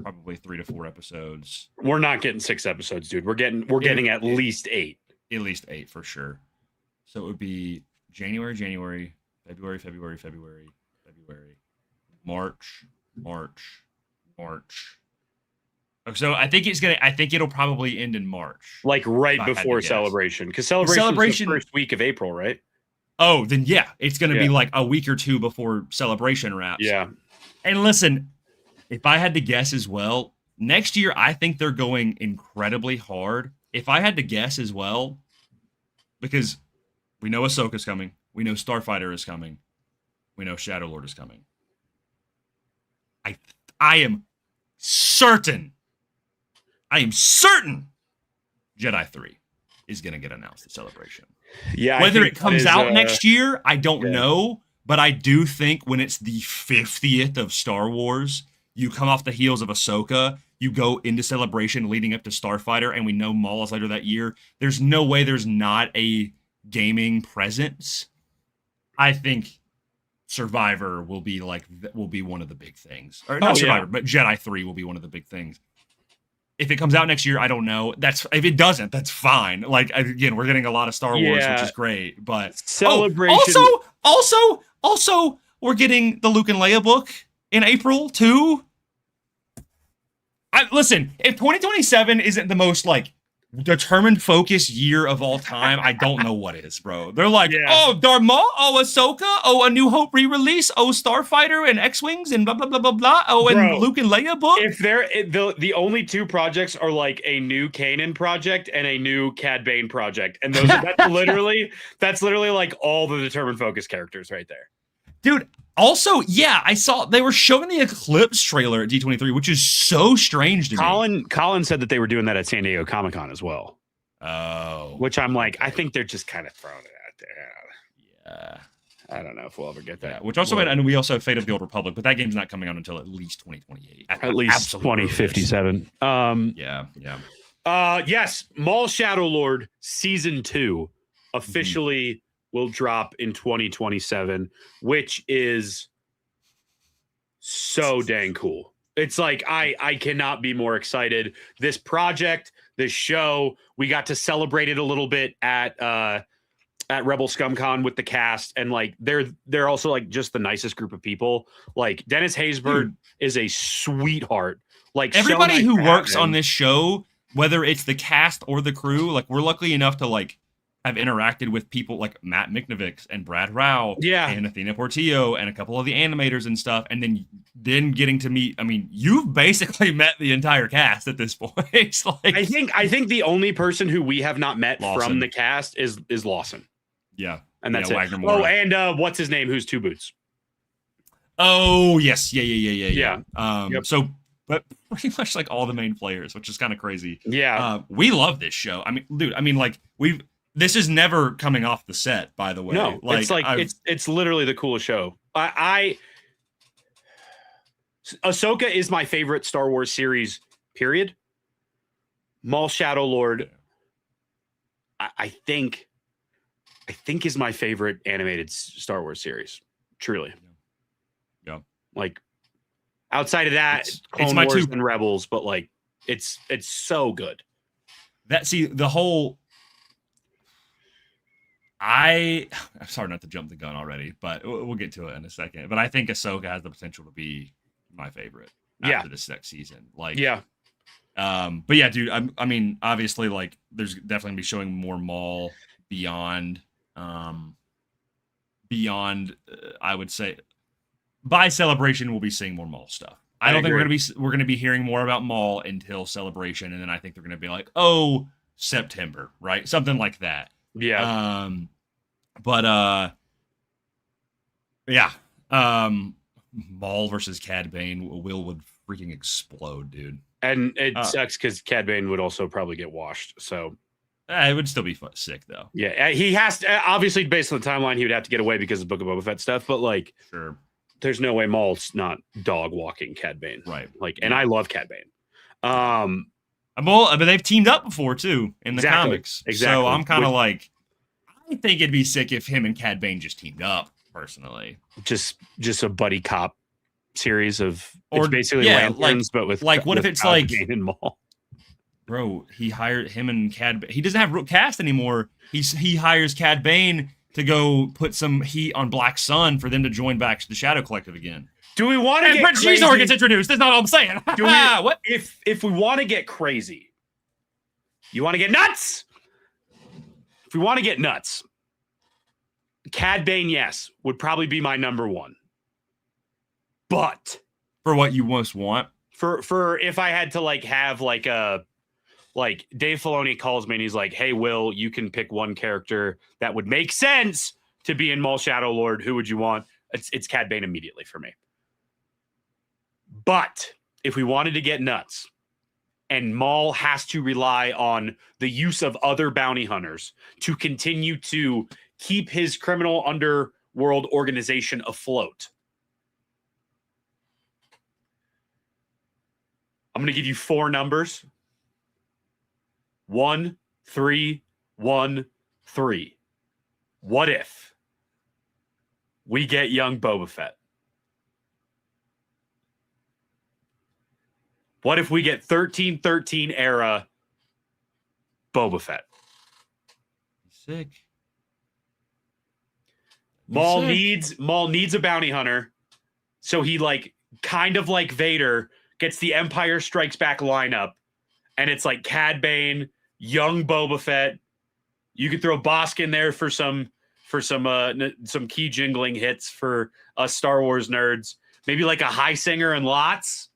probably 3 to 4 episodes. We're not getting 6 episodes, dude. We're getting at least 8. At least 8 for sure. So it would be January, February, March. So I think it'll probably end in March. Like right before Celebration. Because Celebration is the first week of April, right? Oh, then yeah. It's gonna be like a week or 2 before Celebration wraps. Yeah. And listen, if I had to guess as well, next year I think they're going incredibly hard. If I had to guess as well, because we know Ahsoka's coming, we know Starfighter is coming, we know Shadow Lord is coming. I am certain Jedi 3 is going to get announced at Celebration. Yeah. Whether it comes out next year, I don't know. But I do think when it's the 50th of Star Wars, you come off the heels of Ahsoka, you go into Celebration leading up to Starfighter, and we know Maul is later that year. There's no way there's not a gaming presence. I think Survivor will be one of the big things. Or not Survivor, but Jedi 3 will be one of the big things. If it comes out next year, I don't know. If it doesn't, that's fine. Like, again, we're getting a lot of Star Wars, which is great. But Celebration. Also, we're getting the Luke and Leia book in April too. Listen, if 2027 isn't the most like determined focus year of all time, I don't know what is, bro. They're like, oh, Darth Maul, oh, Ahsoka, oh, A New Hope re-release, oh, Starfighter and X-Wings and blah, blah, blah, blah, blah, oh, and bro, Luke and Leia book. If the only 2 projects are like a new Kanan project and a new Cad Bane project, and that's literally like all the determined focus characters right there. Dude, also, yeah, I saw they were showing the Eclipse trailer at D23, which is so strange to me. Colin said that they were doing that at San Diego Comic-Con as well. Oh. Which I'm like, I think they're just kind of throwing it out there. Yeah. I don't know if we'll ever get that. Yeah, which also, and we also have Fate of the Old Republic, but that game's not coming out until at least 2028. At least 2057. Yeah. Yes, Maul Shadow Lord Season 2 officially will drop in 2027, which is so dang cool. It's like I cannot be more excited. This project, this show, we got to celebrate it a little bit at Rebel ScumCon with the cast, and like they're also like just the nicest group of people. Like Dennis Haysbert is a sweetheart. Like so everybody nice who to works have on him. this show, whether it's the cast or the crew, like we're lucky enough to like have interacted with people like Matt Miknovic and Brad Rao Yeah. and Athena Portillo and a couple of the animators and stuff, and then getting to meet. I mean, you've basically met the entire cast at this point. Like, I think the only person who we have not met Lawson. from the cast is Lawson, yeah, and that's yeah, it. Wagner Moura. Oh, and what's his name? Who's Two Boots? Oh yes, yeah. Yep. So, but pretty much like all the main players, which is kind of crazy. Yeah. We love this show. I mean, dude. I mean, like this is never coming off the set. By the way, No, it's like it's literally the coolest show. Ahsoka is my favorite Star Wars series. Period. Maul Shadow Lord. I think is my favorite animated Star Wars series. Truly. Yeah. Like outside of that, It's Clone my Wars two- and Rebels, but like it's so good. The whole. I'm sorry not to jump the gun already, but we'll get to it in a second. But I think Ahsoka has the potential to be my favorite after this next season. Like, Yeah. But yeah, dude. I mean, obviously, like, there's definitely gonna be showing more Maul beyond. I would say, by Celebration, we'll be seeing more Maul stuff. I don't think we're gonna be hearing more about Maul until Celebration, and then I think they're gonna be like, oh, September, right? Something like that. Yeah. Yeah. Maul versus Cad Bane, Will would freaking explode, dude. And it sucks because Cad Bane would also probably get washed. So It would still be sick though. yeah, he has to obviously based on the timeline, he would have to get away because of Book of Boba Fett stuff. But like, Sure. there's no way Maul's not dog walking Cad Bane, Right. Like, and I love Cad Bane. But they've teamed up before too in the Exactly. comics. Exactly. So I'm kind of like, I think it'd be sick if him and Cad Bane just teamed up. Personally, just a buddy cop series of Or- it's basically yeah, lanterns, but with like, what if with it's like- Bane and Maul? bro, he hired him and Cad. He doesn't have real cast anymore. He hires Cad Bane to go put some heat on Black Sun for them to join back to the Shadow Collective again. Do we want to And get Prince crazy? Xizor gets introduced. That's not all I'm saying. Do we- What? If we want to get crazy, you want to get nuts. If we want to get nuts, Cad Bane, yes, would probably be my number one. But For what you most want. for if I had to like have like Dave Filoni calls me and he's like, "Hey, Will, you can pick one character that would make sense to be in Maul Shadow Lord. Who would you want?" It's Cad Bane immediately for me. But if we wanted to get nuts, and Maul has to rely on the use of other bounty hunters to continue to keep his criminal underworld organization afloat. I'm going to give you 4 numbers. 1, 3, 1, 3. What if we get young Boba Fett? What if we get 1313 era Boba Fett? Sick. Maul needs a bounty hunter. So he like kind of like Vader gets the Empire Strikes Back lineup, and it's like Cad Bane, young Boba Fett. You could throw Bosk in there for some key jingling hits for us Star Wars nerds. Maybe like a high singer and lots.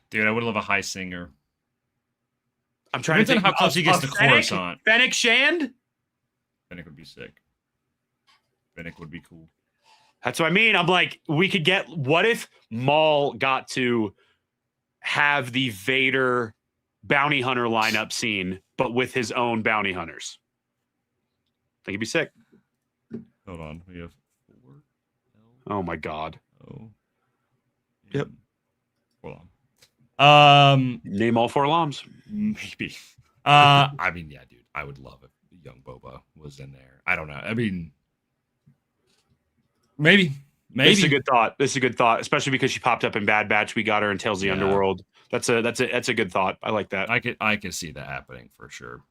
Dude, I would love a high singer. I'm trying to think how close he gets to Fennec? Coruscant. Fennec Shand? Fennec would be sick. Fennec would be cool. That's what I mean. I'm like, we could get. What if Maul got to have the Vader bounty hunter lineup scene, but with his own bounty hunters? I think it'd be sick. Hold on. We have 4. Oh my god. Oh. Yep. Hold on. Name all 4 Lams. Maybe. I mean, yeah, dude. I would love if young Boba was in there. I don't know. I mean, maybe. This is a good thought. This is a good thought, especially because she popped up in Bad Batch. We got her in Tales of the Underworld. That's a good thought. I like that. I could see that happening for sure.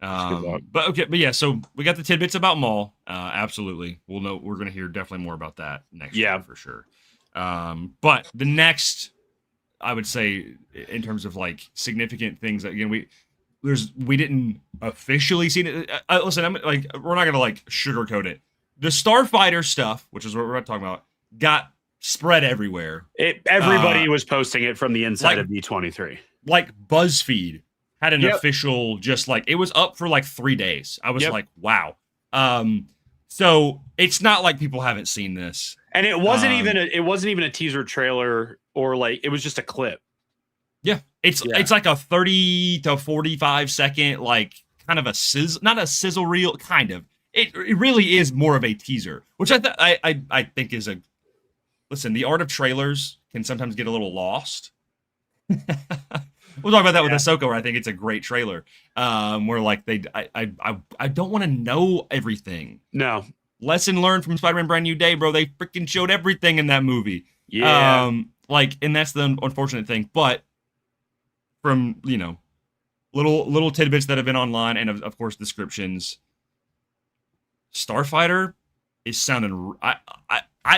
Good thought. But yeah, so we got the tidbits about Maul. Absolutely. We're going to hear definitely more about that next year for sure. But the next I would say in terms of like significant things. Again, we didn't officially see it. Listen, we're not gonna like sugarcoat it. The Starfighter stuff, which is what we're talking about, got spread everywhere. Everybody was posting it from the inside of D23. Like BuzzFeed had an official, just like it was up for like 3 days. I was like, wow. So it's not like people haven't seen this. And it wasn't even a teaser trailer or like it was just a clip. Yeah. It's like a 30 to 45 second, like kind of a not a sizzle reel, kind of. It really is more of a teaser, which I think is listen, the art of trailers can sometimes get a little lost. We'll talk about that with AHSOKA, where I think it's a great trailer. Where like I don't want to know everything. No. Lesson learned from Spider-Man Brand New Day, bro. They freaking showed everything in that movie. Yeah. And that's the unfortunate thing. But from, little tidbits that have been online and of course descriptions, Starfighter is sounding.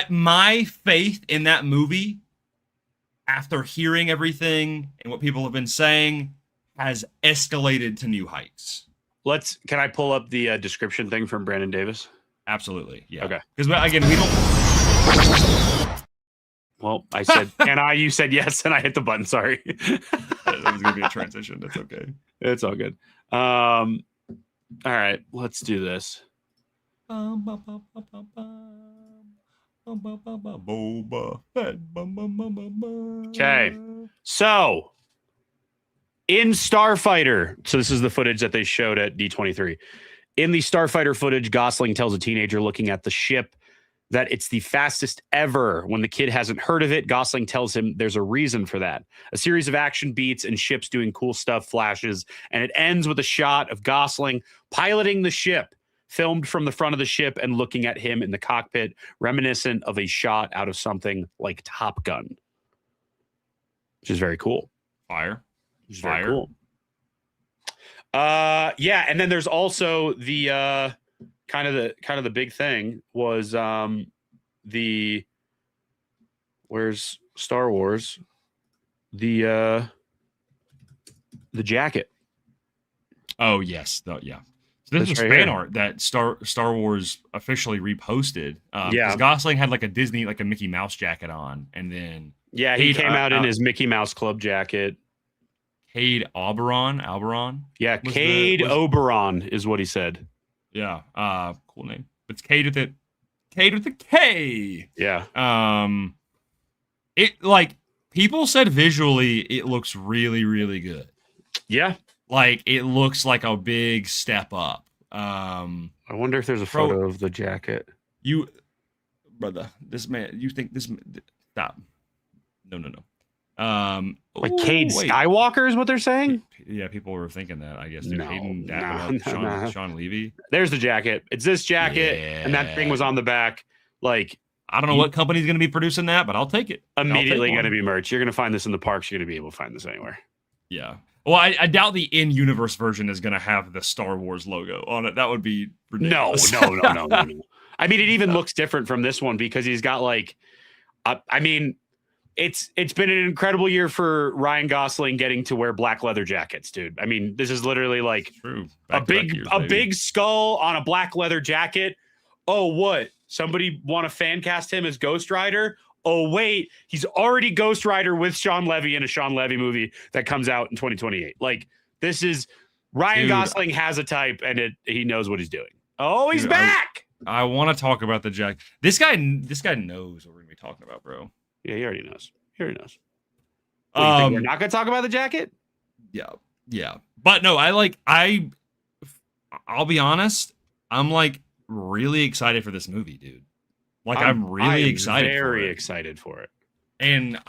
My faith in that movie, after hearing everything and what people have been saying, has escalated to new heights. Can I pull up the description thing from Brandon Davis? Absolutely. Yeah. Okay. Because again, we don't. Well, I said, you said yes, and I hit the button. Sorry. That was going to be a transition. That's okay. It's all good. All right, let's do this. Okay, so in Starfighter, so this is the footage that they showed at D23. In the Starfighter footage, Gosling tells a teenager looking at the ship that it's the fastest ever. When the kid hasn't heard of it, Gosling tells him there's a reason for that. A series of action beats and ships doing cool stuff flashes, and it ends with a shot of Gosling piloting the ship, filmed from the front of the ship and looking at him in the cockpit, reminiscent of a shot out of something like Top Gun, which is very cool. Fire. Very cool. Yeah, and then there's also the kind of the big thing was where's Star Wars? The jacket. Oh yes, yeah. So this is right fan here. art that Star Wars officially reposted. Yeah, because Gosling had like a Mickey Mouse jacket on, and then he came out in his Mickey Mouse Club jacket. Cade Oberon. Yeah, Cade Oberon is what he said. Yeah, cool name. It's Cade with a K. Yeah. It like people said visually it looks really, really good. Yeah. Like it looks like a big step up. I wonder if there's a photo of the jacket. Brother, this man, you think this? Stop. No. Like Cade Skywalker is what they're saying? Yeah, people were thinking that, I guess. Dude, No, Hayden no. Sean Levy. There's the jacket. It's this jacket, and that thing was on the back. Like, I don't know what company's going to be producing that, but I'll take it. Immediately going to be merch. You're going to find this in the parks. You're going to be able to find this anywhere. Yeah. Well, I doubt the in-universe version is going to have the Star Wars logo on it. That would be ridiculous. No. I mean, it even looks different from this one because he's got like, it's been an incredible year for Ryan Gosling getting to wear black leather jackets, dude. I mean, this is literally like a big skull on a black leather jacket. Oh, what? Somebody want to fan cast him as Ghost Rider? Oh, wait, he's already Ghost Rider with Sean Levy in a Sean Levy movie that comes out in 2028. Like, this is Ryan Gosling has a type, and he knows what he's doing. Oh, he's back. I want to talk about the jacket. This guy knows what we're gonna be talking about, bro. Yeah, he already knows. What, you think we're not gonna talk about the jacket? Yeah. But no, I'll be honest. I'm like really excited for this movie, dude. Like I'm really excited. Very excited for it. And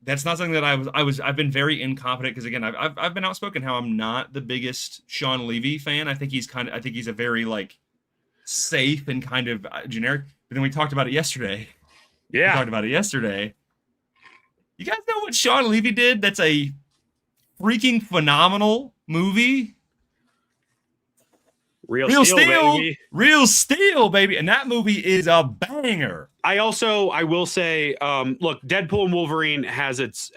that's not something that I've been very incompetent because again, I've been outspoken how I'm not the biggest Sean Levy fan. I think he's a very like safe and kind of generic. But then we talked about it yesterday. Yeah. We talked about it yesterday. You guys know what Sean Levy did? That's a freaking phenomenal movie. Real Steel, baby. Real Steel, baby. And that movie is a banger. I will say, look, Deadpool and Wolverine has its.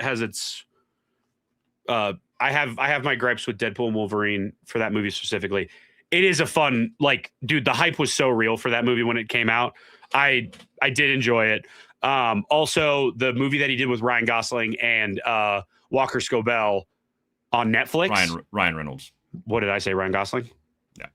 I have my gripes with Deadpool and Wolverine for that movie specifically. It is a fun, like, dude, the hype was so real for that movie when it came out. I did enjoy it. Also, the movie that he did with Ryan Gosling and Walker Scobell on Netflix. Ryan Reynolds. What did I say? Ryan Gosling? Yeah.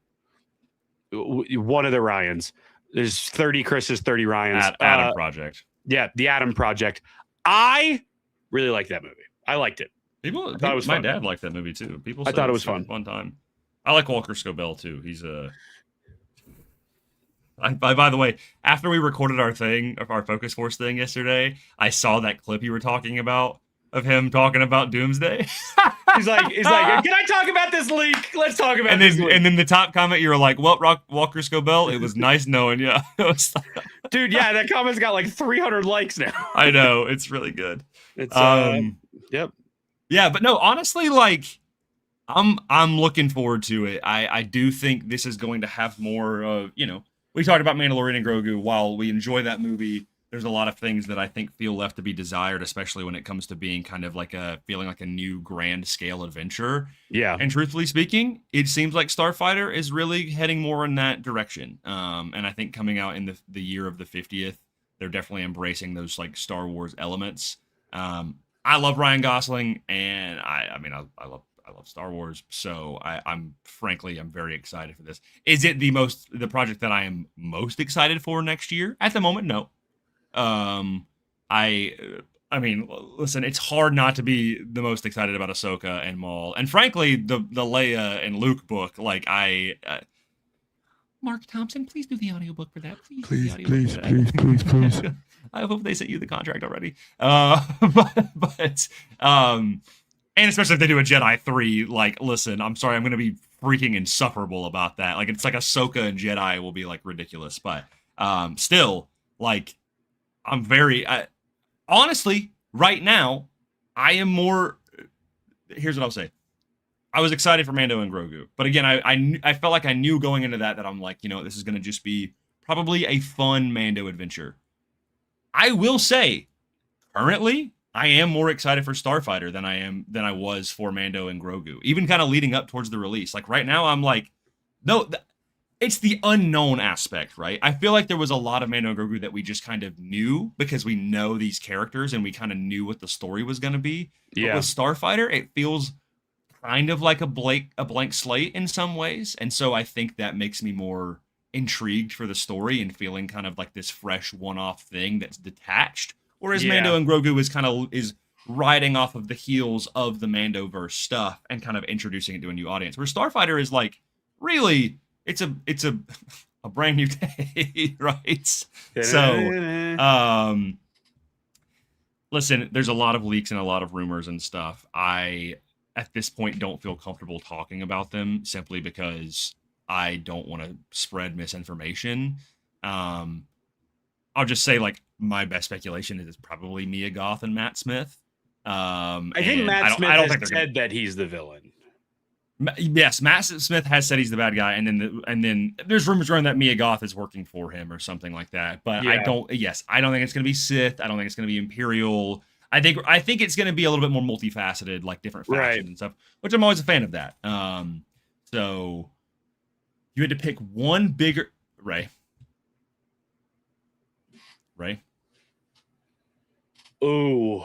One of the Ryans. There's 30 Chris's, 30 Ryans. Adam Project. Yeah, the Adam Project. I really liked that movie. I liked it. People thought it was my fun. dad liked that movie too. People I said thought it was fun. Fun time. I like Walker Scobell too. He's a. By the way, after we recorded our Focus Force thing yesterday, I saw that clip you were talking about of him talking about Doomsday. he's like, can I talk about this leak? Let's talk about this leak. And then the top comment, you were like, well, Walker Scobell, it was nice knowing you. Dude, yeah, that comment's got like 300 likes now. I know. It's really good. It's, yep. Yeah, but no, honestly, like, I'm looking forward to it. I do think this is going to have more of, we talked about Mandalorian and Grogu. While we enjoy that movie, there's a lot of things that I think feel left to be desired, especially when it comes to being kind of like feeling like a new grand scale adventure. Yeah. And truthfully speaking, it seems like Starfighter is really heading more in that direction. And I think coming out in the year of the 50th, they're definitely embracing those like Star Wars elements. I love Ryan Gosling, and I love Star Wars, so I'm very excited for this. Is it the project that I am most excited for next year? At the moment, no. I mean, listen, it's hard not to be the most excited about Ahsoka and Maul, and frankly, the Leia and Luke book. Like Mark Thompson, please do the audiobook for that. Please. I hope they sent you the contract already. And especially if they do a Jedi 3, like, listen, I'm sorry, I'm going to be freaking insufferable about that. Like, it's like Ahsoka and Jedi will be, like, ridiculous. But still, like, I'm very... honestly, right now, I am more... Here's what I'll say. I was excited for Mando and Grogu. But again, I felt like I knew going into that I'm like, this is going to just be probably a fun Mando adventure. I will say, currently... I am more excited for Starfighter than I was for Mando and Grogu. Even kind of leading up towards the release. Like right now, I'm like, no, it's the unknown aspect, right? I feel like there was a lot of Mando and Grogu that we just kind of knew because we know these characters and we kind of knew what the story was going to be. Yeah. But with Starfighter, it feels kind of like a blank slate in some ways, and so I think that makes me more intrigued for the story and feeling kind of like this fresh one-off thing that's detached. Whereas Mando and Grogu is riding off of the heels of the Mandoverse stuff and kind of introducing it to a new audience. Where Starfighter is like, really, it's a brand new day, right? So, listen, there's a lot of leaks and a lot of rumors and stuff. I, at this point, don't feel comfortable talking about them simply because I don't want to spread misinformation. I'll just say, like, my best speculation is it's probably Mia Goth and Matt Smith. I think Matt Smith has said that he's the villain. Yes, Matt Smith has said he's the bad guy, and then there's rumors around that Mia Goth is working for him or something like that. But I don't think it's going to be Sith. I don't think it's going to be Imperial. I think it's going to be a little bit more multifaceted, like different factions and stuff, which I'm always a fan of that. So you had to pick one bigger Ray. Ooh.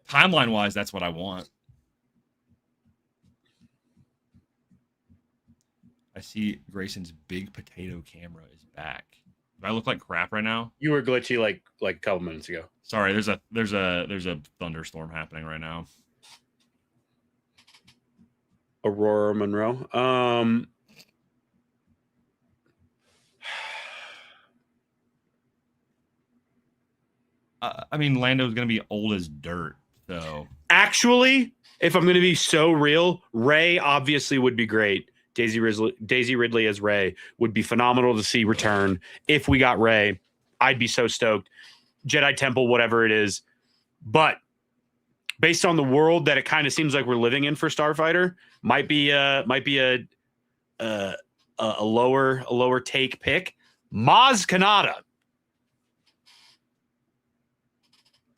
Timeline-wise, that's what I want. I see Grayson's big potato camera is back. Do I look like crap right now? You were glitchy like a couple minutes ago. Sorry, there's a thunderstorm happening right now. Aurora Monroe. I mean, Lando's going to be old as dirt, so... Actually, if I'm going to be so real, Rey obviously would be great. Daisy Ridley as Rey would be phenomenal to see return. If we got Rey, I'd be so stoked. Jedi Temple, whatever it is. But based on the world that it kind of seems like we're living in for Starfighter, might be a lower take pick. Maz Kanata.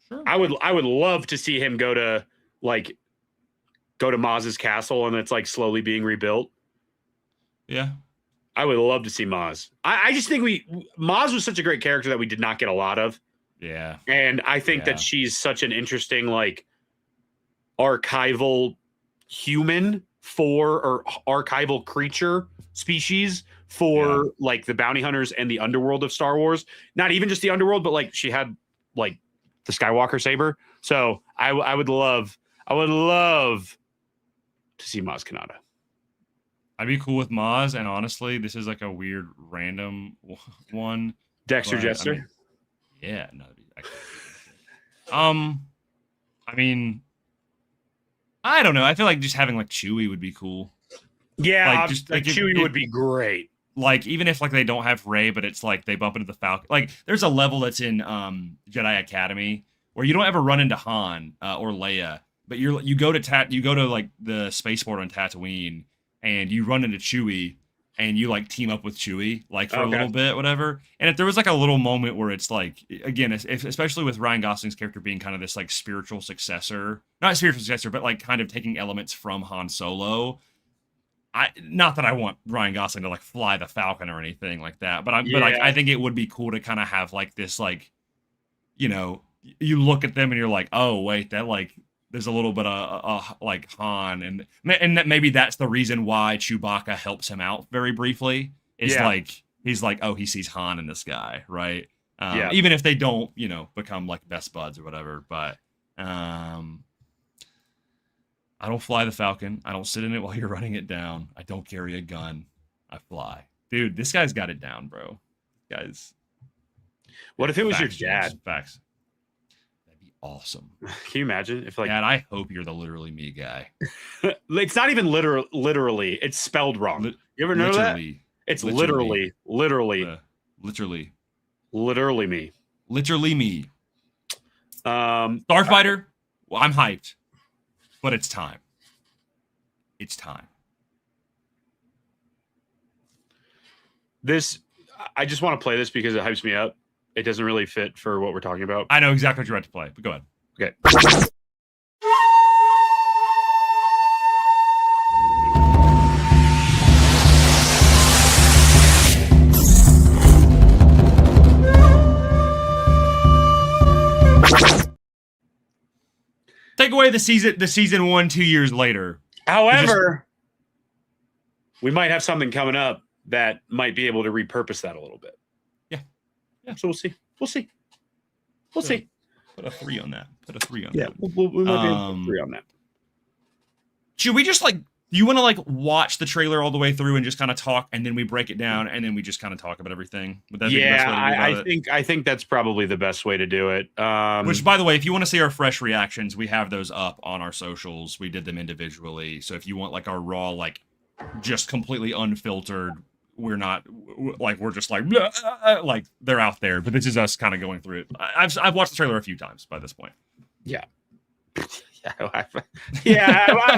Sure. I would love to see him go to Maz's castle and it's like slowly being rebuilt. Yeah. I would love to see Maz. I just think Maz was such a great character that we did not get a lot of. Yeah. And I think that she's such an interesting, like, archival human or archival creature species for like the bounty hunters and the underworld of Star Wars. Not even just the underworld, but like she had like the Skywalker saber. So I would love to see Maz Kanata. I'd be cool with Maz, and honestly, this is like a weird random one. Dexter Jester. I mean, yeah, no. I mean, I don't know. I feel like just having like Chewie would be cool. Yeah, like Chewie would be great. Like even if like they don't have Rey, but it's like they bump into the Falcon. Like there's a level that's in Jedi Academy where you don't ever run into Han or Leia, but you go to like the spaceport on Tatooine, and you run into Chewie, and you like team up with Chewie like for a little bit, whatever. And if there was like a little moment where it's like, again, especially with Ryan Gosling's character being kind of this like spiritual successor, not spiritual successor, but like kind of taking elements from Han Solo. Not that I want Ryan Gosling to like fly the Falcon or anything like that, but I think it would be cool to kind of have like this, like, you know, you look at them and you're like, oh wait, that like there's a little bit of like Han, and that maybe that's the reason why Chewbacca helps him out very briefly. Is like he's like, oh, he sees Han in this guy, right? Even if they don't, you know, become like best buds or whatever, but I don't fly the Falcon. I don't sit in it while you're running it down. I don't carry a gun. I fly. Dude, this guy's got it down, bro. Guys. What if it was facts, your dad? James, facts. That'd be awesome. Can you imagine if like Dad, I hope you're the literally me guy. It's not even literally. It's spelled wrong. You ever know that? It's literally me. Literally me. Literally me. Starfighter, well, I'm hyped. But it's time. It's time. I just want to play this because it hypes me up. It doesn't really fit for what we're talking about. I know exactly what you're about to play, but go ahead. Okay. Take away the season 1 2 years later. However, we might have something coming up that might be able to repurpose that a little bit. Yeah. So we'll see. We'll see. Put a 3 on that. Yeah, we might be able to put a 3 on that. Should we just like? You want to like watch the trailer all the way through and just kind of talk, and then we break it down, and then we just kind of talk about everything? Would that be the best way to do it? I think that's probably the best way to do it. Which, by the way, if you want to see our fresh reactions, we have those up on our socials. We did them individually, so if you want like our raw, like just completely unfiltered, we're not like we're just like like they're out there. But this is us kind of going through it. I've watched the trailer a few times by this point. Yeah. I've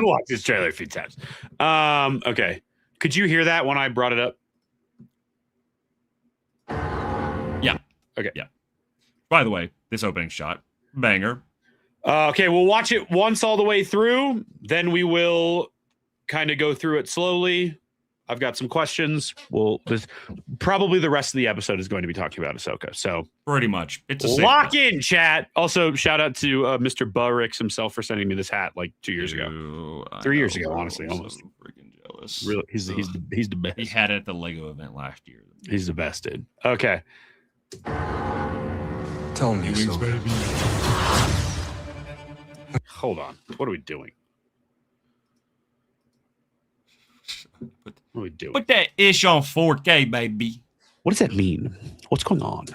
watched this trailer a few times. Okay. Could you hear that when I brought it up? Yeah. Okay. Yeah. By the way, this opening shot, banger. Okay, we'll watch it once all the way through. Then we will kind of go through it slowly. I've got some questions. Probably the rest of the episode is going to be talking about Ahsoka. So pretty much, it's a lock in, chat. Also, shout out to Mr. Burrix himself for sending me this hat like 2 years ago, 3 years ago, honestly, almost. So freaking jealous. Really, he's the best. He had it at the Lego event last year. He's the best, dude. Okay. Tell me, Hold on. What are we doing? What are we doing? Put that ish on 4K, baby. What does that mean? What's going on?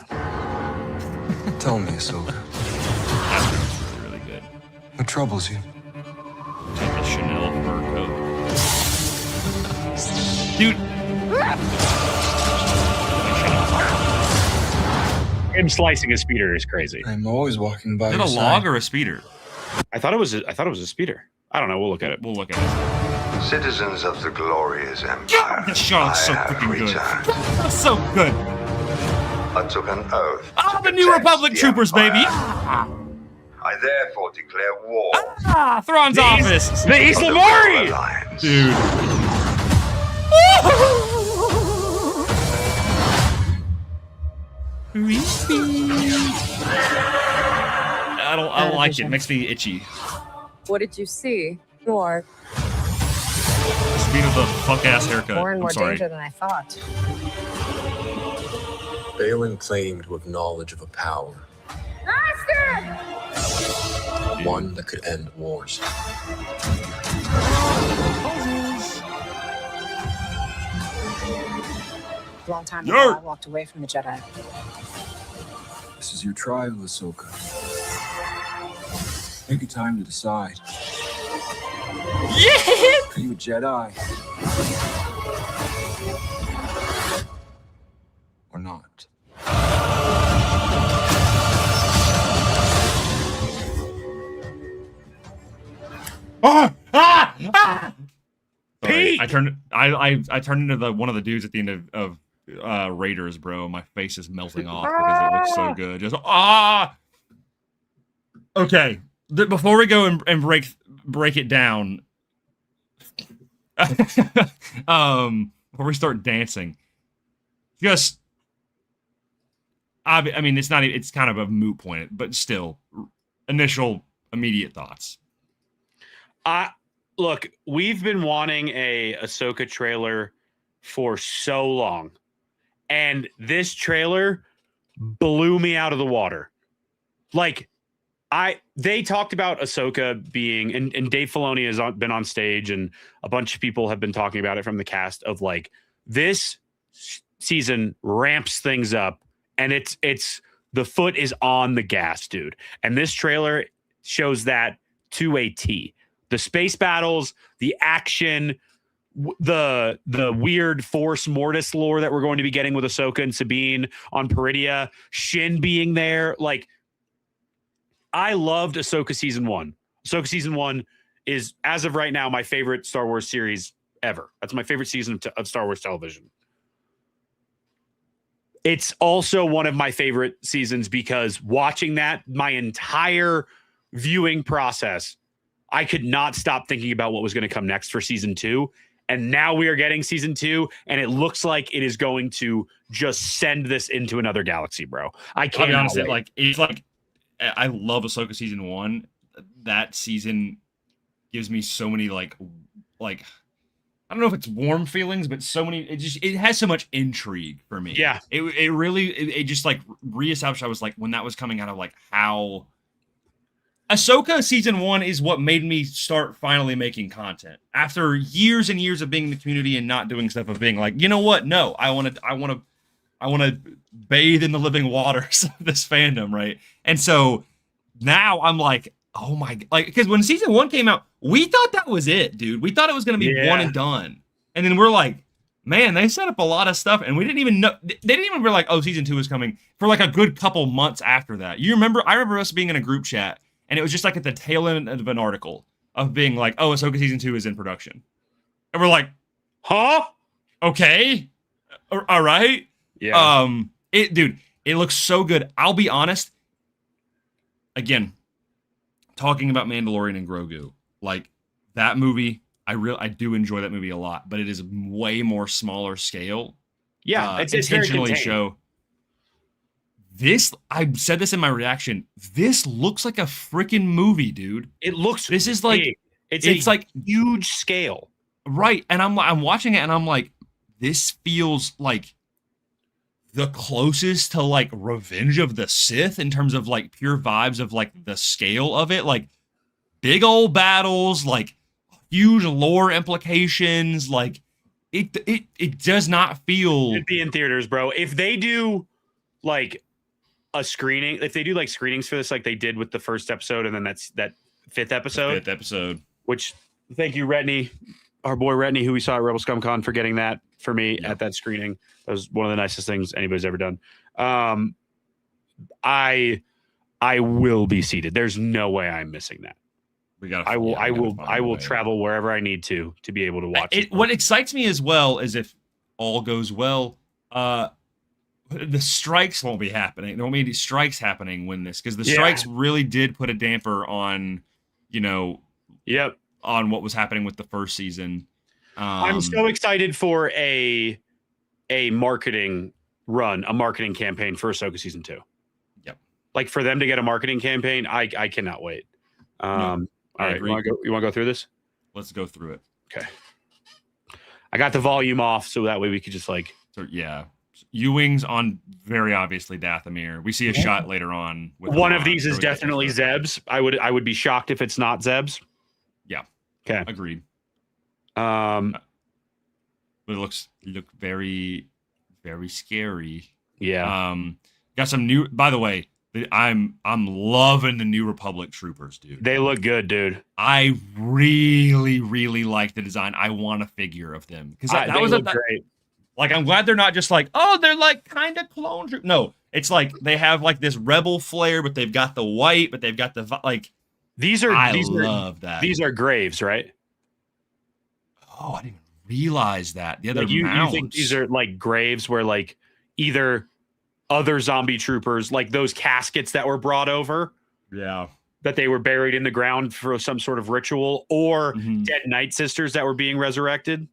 Tell me, Ahsoka. That's really, really good. What troubles you? Take the Chanel fur coat. Dude. Him slicing a speeder is crazy. I'm always walking by. Is it a log or a speeder? I thought it was a speeder. I don't know. We'll look at it. We'll look at it. Citizens of the glorious empire, This shot's so I have freaking good. returned. That's so good. I took an oath. Oh, to the New protect Republic the troopers, empire. baby. I therefore declare war. Thrawn's office, The East on the Lamari! Rebel Alliance. dude. I don't like it. It makes me itchy. What did you see? More. Speed of the fuck ass haircut. More and more I'm sorry. danger than I thought. Balin claimed to have knowledge of a power. One that could end wars. A long time Yer. ago, I walked away from the Jedi. This is your trial, Ahsoka. Take your time to decide. Yeah. Are you a Jedi? Or not? Sorry, Pete! I turned into one of the dudes at the end of Raiders, bro. My face is melting off because it looks so good. Just Okay, before we go and break it down, before we start dancing, just I mean, it's kind of a moot point, but still, initial immediate thoughts. Look, we've been wanting a Ahsoka trailer for so long, and this trailer blew me out of the water. Like, they talked about Ahsoka being, and Dave Filoni has been on stage, and a bunch of people have been talking about it from the cast of like, this season ramps things up, and it's the foot is on the gas, dude. And this trailer shows that to a T. The space battles, the action, the weird Force Mortis lore that we're going to be getting with Ahsoka and Sabine on Peridia, Shin being there. Like, I loved Ahsoka Season 1. Ahsoka Season 1 is, as of right now, my favorite Star Wars series ever. That's my favorite season of Star Wars television. It's also one of my favorite seasons because watching that, my entire viewing process, I could not stop thinking about what was going to come next for season 2. And now we are getting season 2, and it looks like it is going to just send this into another galaxy, bro. I can't be honest, it's like I love Ahsoka Season 1. That season gives me so many like I don't know if it's warm feelings, but so many, it has so much intrigue for me. Yeah. It really just like reestablished. I was like, when that was coming out of like how Ahsoka Season 1 is what made me start finally making content after years and years of being in the community and not doing stuff, of being like, you know what? No, I want to bathe in the living waters of this fandom. Right. And so now I'm like, oh my, like, because when Season 1 came out, we thought that was it, dude. We thought it was going to be one and done. And then we're like, man, they set up a lot of stuff, and we didn't even know. They didn't even be like, oh, Season 2 is coming for like a good couple months after that. I remember us being in a group chat, and it was just like at the tail end of an article of being like, oh, Ahsoka Season 2 is in production. And we're like, huh? Okay. All right. Yeah. It looks so good. I'll be honest. Again, talking about Mandalorian and Grogu, like that movie, I do enjoy that movie a lot, but it is way more smaller scale. Yeah. It's intentionally very contained. show. This, I said this in my reaction. This looks like a freaking movie, dude. It looks. This is like big. It's like huge scale, right? And I'm watching it, and I'm like, this feels like the closest to like Revenge of the Sith in terms of like pure vibes of like the scale of it, like big old battles, like huge lore implications. Like it does not feel. It'd be in theaters, bro. If they do like a screening, if they do like screenings for this, like they did with the first episode, and then that fifth episode, which thank you, Retney, our boy Retney, who we saw at Rebel Scum Con, for getting that for me at that screening. That was one of the nicest things anybody's ever done. I will be seated. There's no way I'm missing that. I will travel wherever I need to be able to watch it. What excites me as well is if all goes well, the strikes won't be happening. There won't be any strikes happening when this, because the Yeah. strikes really did put a damper on, Yep. on what was happening with the first season. I'm so excited for a marketing run, a marketing campaign for Ahsoka season 2. Yep. Like for them to get a marketing campaign, I cannot wait. All right, agree. you want to go through this? Let's go through it. Okay. I got the volume off so that way we could just like. So yeah, Ewing's on very obviously Dathomir. We see a shot later on. With One of Han. these is definitely Zeb's. I would be shocked if it's not Zeb's. Yeah. Okay. Agreed. Um. But it look very, very scary. Yeah. Got some new. By the way, I'm loving the New Republic troopers, dude. They look good, dude. I really, really like the design. I want a figure of them because that was great. Like, I'm glad they're not just like, oh, they're like kind of clone troop. No, it's like they have like this rebel flair, but they've got the white, but they've got the like. I love that. These are graves, right? Oh, I didn't even realize that. The other like you think these are like graves where like either other zombie troopers, like those caskets that were brought over, yeah, that they were buried in the ground for some sort of ritual, or dead Night Sisters that were being resurrected.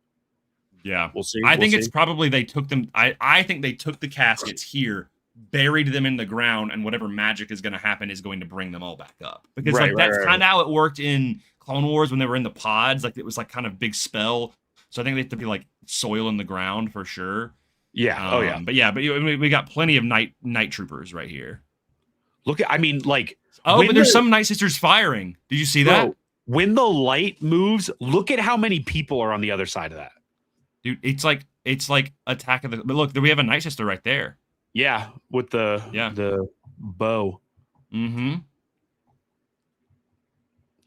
Yeah, we'll see. I think it's probably they took them. I think they took the caskets here, buried them in the ground, and whatever magic is going to happen is going to bring them all back up. Because that's kind of how it worked in Clone Wars when they were in the pods. Like it was like kind of big spell. So I think they have to be like soil in the ground for sure. Yeah. But we got plenty of night troopers right here. Look at, but there's some Night Sisters firing. Did you see that? When the light moves, look at how many people are on the other side of that. Dude, it's like Attack of the. But look, we have a Night Sister right there. Yeah, with the bow. Mm-hmm.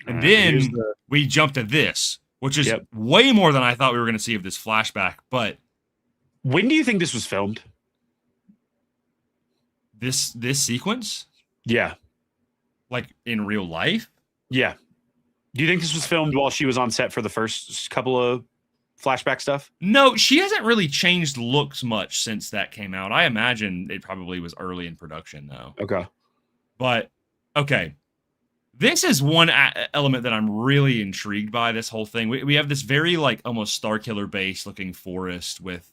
And then we jump to this, which is way more than I thought we were going to see of this flashback. But when do you think this was filmed? This sequence? Yeah. Like in real life? Yeah. Do you think this was filmed while she was on set for the first couple of flashback stuff? No, she hasn't really changed looks much since that came out. I imagine it probably was early in production, though. Okay. But, okay. This is one element that I'm really intrigued by this whole thing. We have this very like almost Starkiller base looking forest with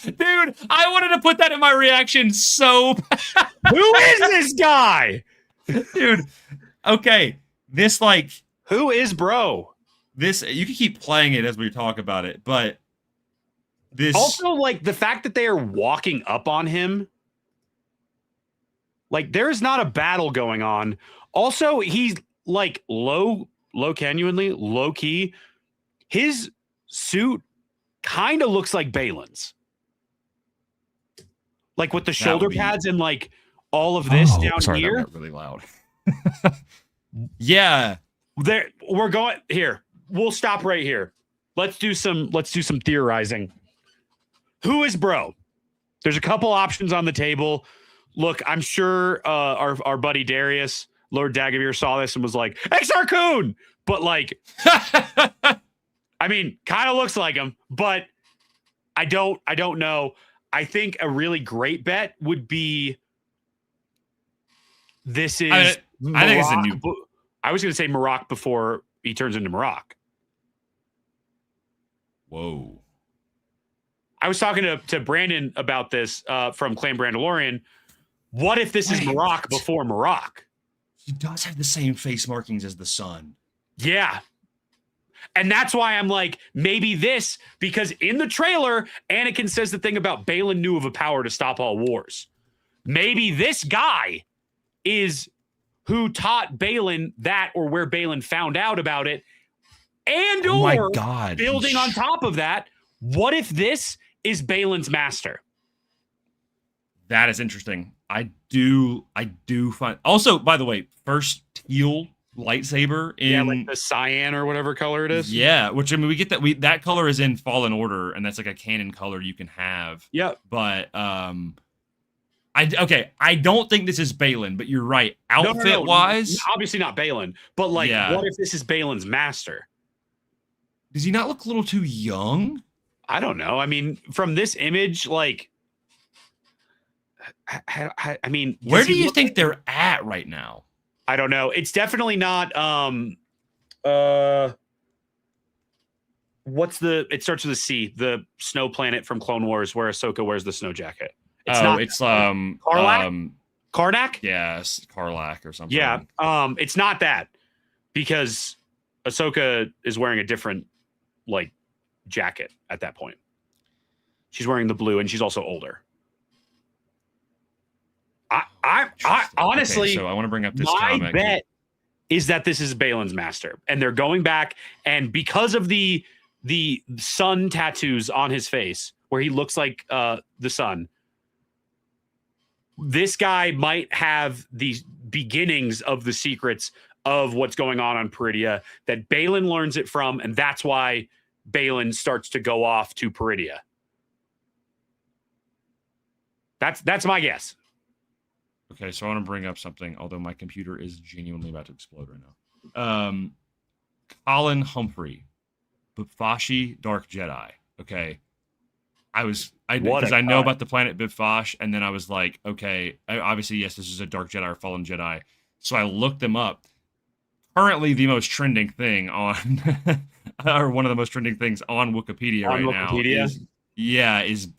Dude, I wanted to put that in my reaction so Who is this guy? Dude, okay. This like who is bro? This you can keep playing it as we talk about it, but this also like the fact that they are walking up on him. Like there's not a battle going on. Also, he's like low key. His suit kind of looks like Balin's. Like with the shoulder pads and like all of this down here. That got really loud. Yeah. We're going here. We'll stop right here. Let's do some theorizing. Who is bro? There's a couple options on the table. Look, I'm sure our buddy Darius, Lord Dagobir, saw this and was like, Exar Kun! But like, I mean, kind of looks like him, but I don't know. I think a really great bet would be this is I think it's a new. I was going to say Marok before he turns into Marok. Whoa. I was talking to Brandon about this from Clan Brandalorian. What if this is Marok before Marok? He does have the same face markings as the sun. Yeah. And that's why I'm like, maybe this, because in the trailer, Anakin says the thing about Balin knew of a power to stop all wars. Maybe this guy is who taught Balin that, or where Balin found out about it. And building on top of that, what if this is Balin's master? That is interesting. I do find. Also, by the way, first teal lightsaber in like the cyan or whatever color it is. Yeah, which I mean, we get that that color is in Fallen Order, and that's like a canon color you can have. Yep. But I don't think this is Balin, but you're right. Outfit wise, obviously not Balin, but like, what if this is Balin's master? Does he not look a little too young? I don't know. I mean, from this image, like, I mean, where do you think they're at right now? I don't know. It's definitely not. It starts with a C. The snow planet from Clone Wars, where Ahsoka wears the snow jacket. It's Karnak. Karnak. Yes, Karlak or something. Yeah. It's not that, because Ahsoka is wearing a different like jacket at that point. She's wearing the blue, and she's also older. I honestly, okay, so I want to bring up this my comic. bet is that this is Balin's master, and they're going back, and because of the sun tattoos on his face, where he looks like the sun, this guy might have the beginnings of the secrets of what's going on Peridia that Balin learns it from, and that's why Balin starts to go off to Peridia. That's my guess. Okay, so I want to bring up something, although my computer is genuinely about to explode right now. Colin Humphrey, Biffashi Dark Jedi. Okay. Because I know about the planet Biffash, and then I was like, okay, obviously, yes, this is a Dark Jedi or Fallen Jedi. So I looked them up. Currently, the most trending thing on, or one of the most trending things on Wikipedia now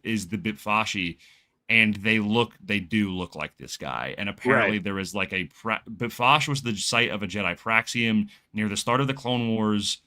is the Biffashi. And they do look like this guy. And apparently there was like Biffash was the site of a Jedi Praxium near the start of the Clone Wars.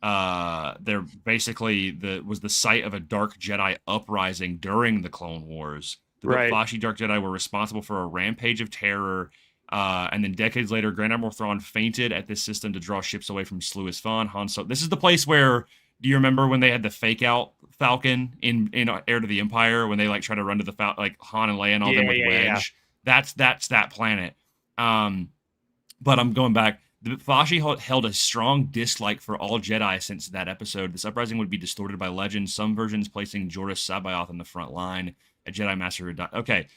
There basically was the site of a Dark Jedi uprising during the Clone Wars. The Biffashi Dark Jedi were responsible for a rampage of terror. And then decades later, Grand Admiral Thrawn fainted at this system to draw ships away from Sluis Fan, Han Solo. This is the place where, do you remember when they had the fake out Falcon in Heir to the Empire, when they like try to run to the like Han and Leia and all them with Wedge? Yeah. That's that planet. But I'm going back. The Biffashi held a strong dislike for all Jedi since that episode. This uprising would be distorted by legend, some versions placing Jorah Sabaoth in the front line, a Jedi Master who died. Okay.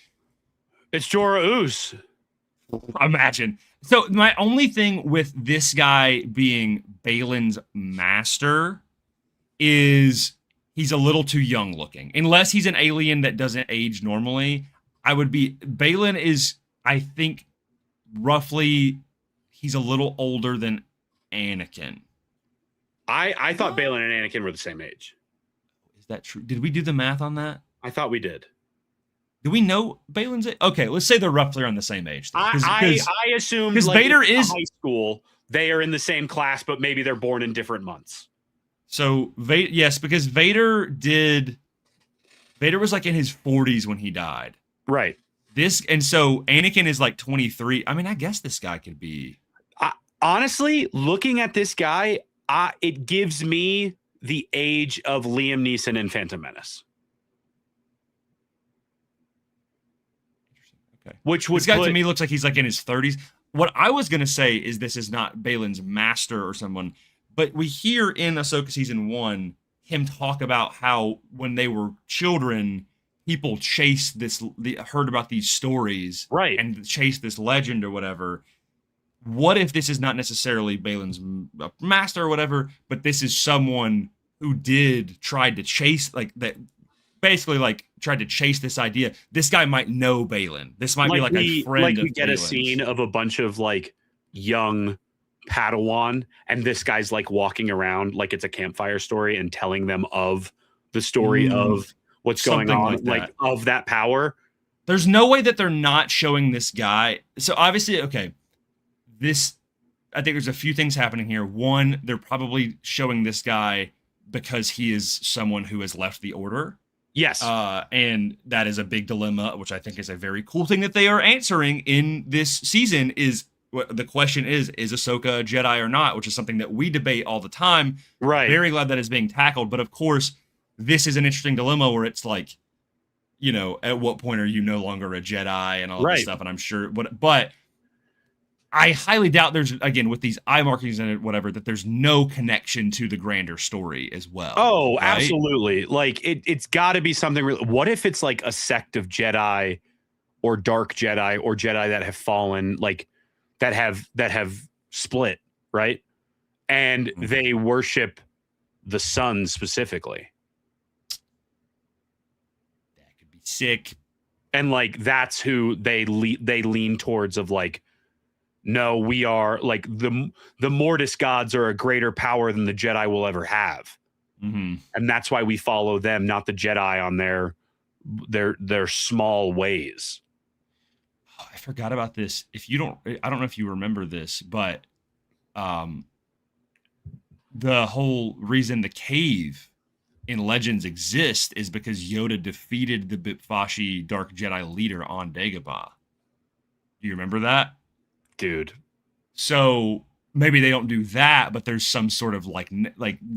It's Jorah Oos. Imagine. So my only thing with this guy being Balin's master is he's a little too young looking. Unless he's an alien that doesn't age normally, Balin is, I think, roughly, he's a little older than Anakin. I thought Balin and Anakin were the same age. Is that true? Did we do the math on that? I thought we did. Do we know Balin's age? Okay, let's say they're roughly on the same age. I assume because Vader is high school. They are in the same class, but maybe they're born in different months. So, yes, because Vader was like in his 40s when he died. Right. And so Anakin is like 23. I mean, I guess this guy could be. Honestly, looking at this guy, it gives me the age of Liam Neeson in Phantom Menace. Okay. Which would this guy to me looks like he's like in his 30s. What I was going to say is this is not Balin's master or someone. But we hear in Ahsoka Season 1 him talk about how when they were children, people heard about these stories, right, and chased this legend or whatever. What if this is not necessarily Balin's master or whatever, but this is someone who tried to chase, like that, basically like tried to chase this idea. This guy might know Balin. This might be like a friend. Like we of get Balin's. A scene of a bunch of like young Padawan, and this guy's like walking around like it's a campfire story and telling them of the story of what's going on, like of that power. There's no way that they're not showing this guy. So obviously, okay, I think there's a few things happening here. One, they're probably showing this guy because he is someone who has left the Order. Yes. And that is a big dilemma, which I think is a very cool thing that they are answering in this season. Is the question is Ahsoka a Jedi or not, which is something that we debate all the time. Right. Very glad that is being tackled. But of course, this is an interesting dilemma where it's like, you know, at what point are you no longer a Jedi and all this stuff? And I'm sure, but I highly doubt there's, again, with these eye markings and whatever, that there's no connection to the grander story as well. Oh, right? Absolutely. Like it's got to be something real. What if it's like a sect of Jedi or dark Jedi or Jedi that have fallen, like that have split, right? And they worship the sun specifically. That could be sick. And like that's who they lean towards of like, no, we are like the Mortis gods are a greater power than the Jedi will ever have. Mm-hmm. And that's why we follow them, not the Jedi on their small ways. Oh, I forgot about this. I don't know if you remember this, but the whole reason the cave in Legends exists is because Yoda defeated the Bitfashi Dark Jedi leader on Dagobah. Do you remember that? Dude. So maybe they don't do that, but there's some sort of like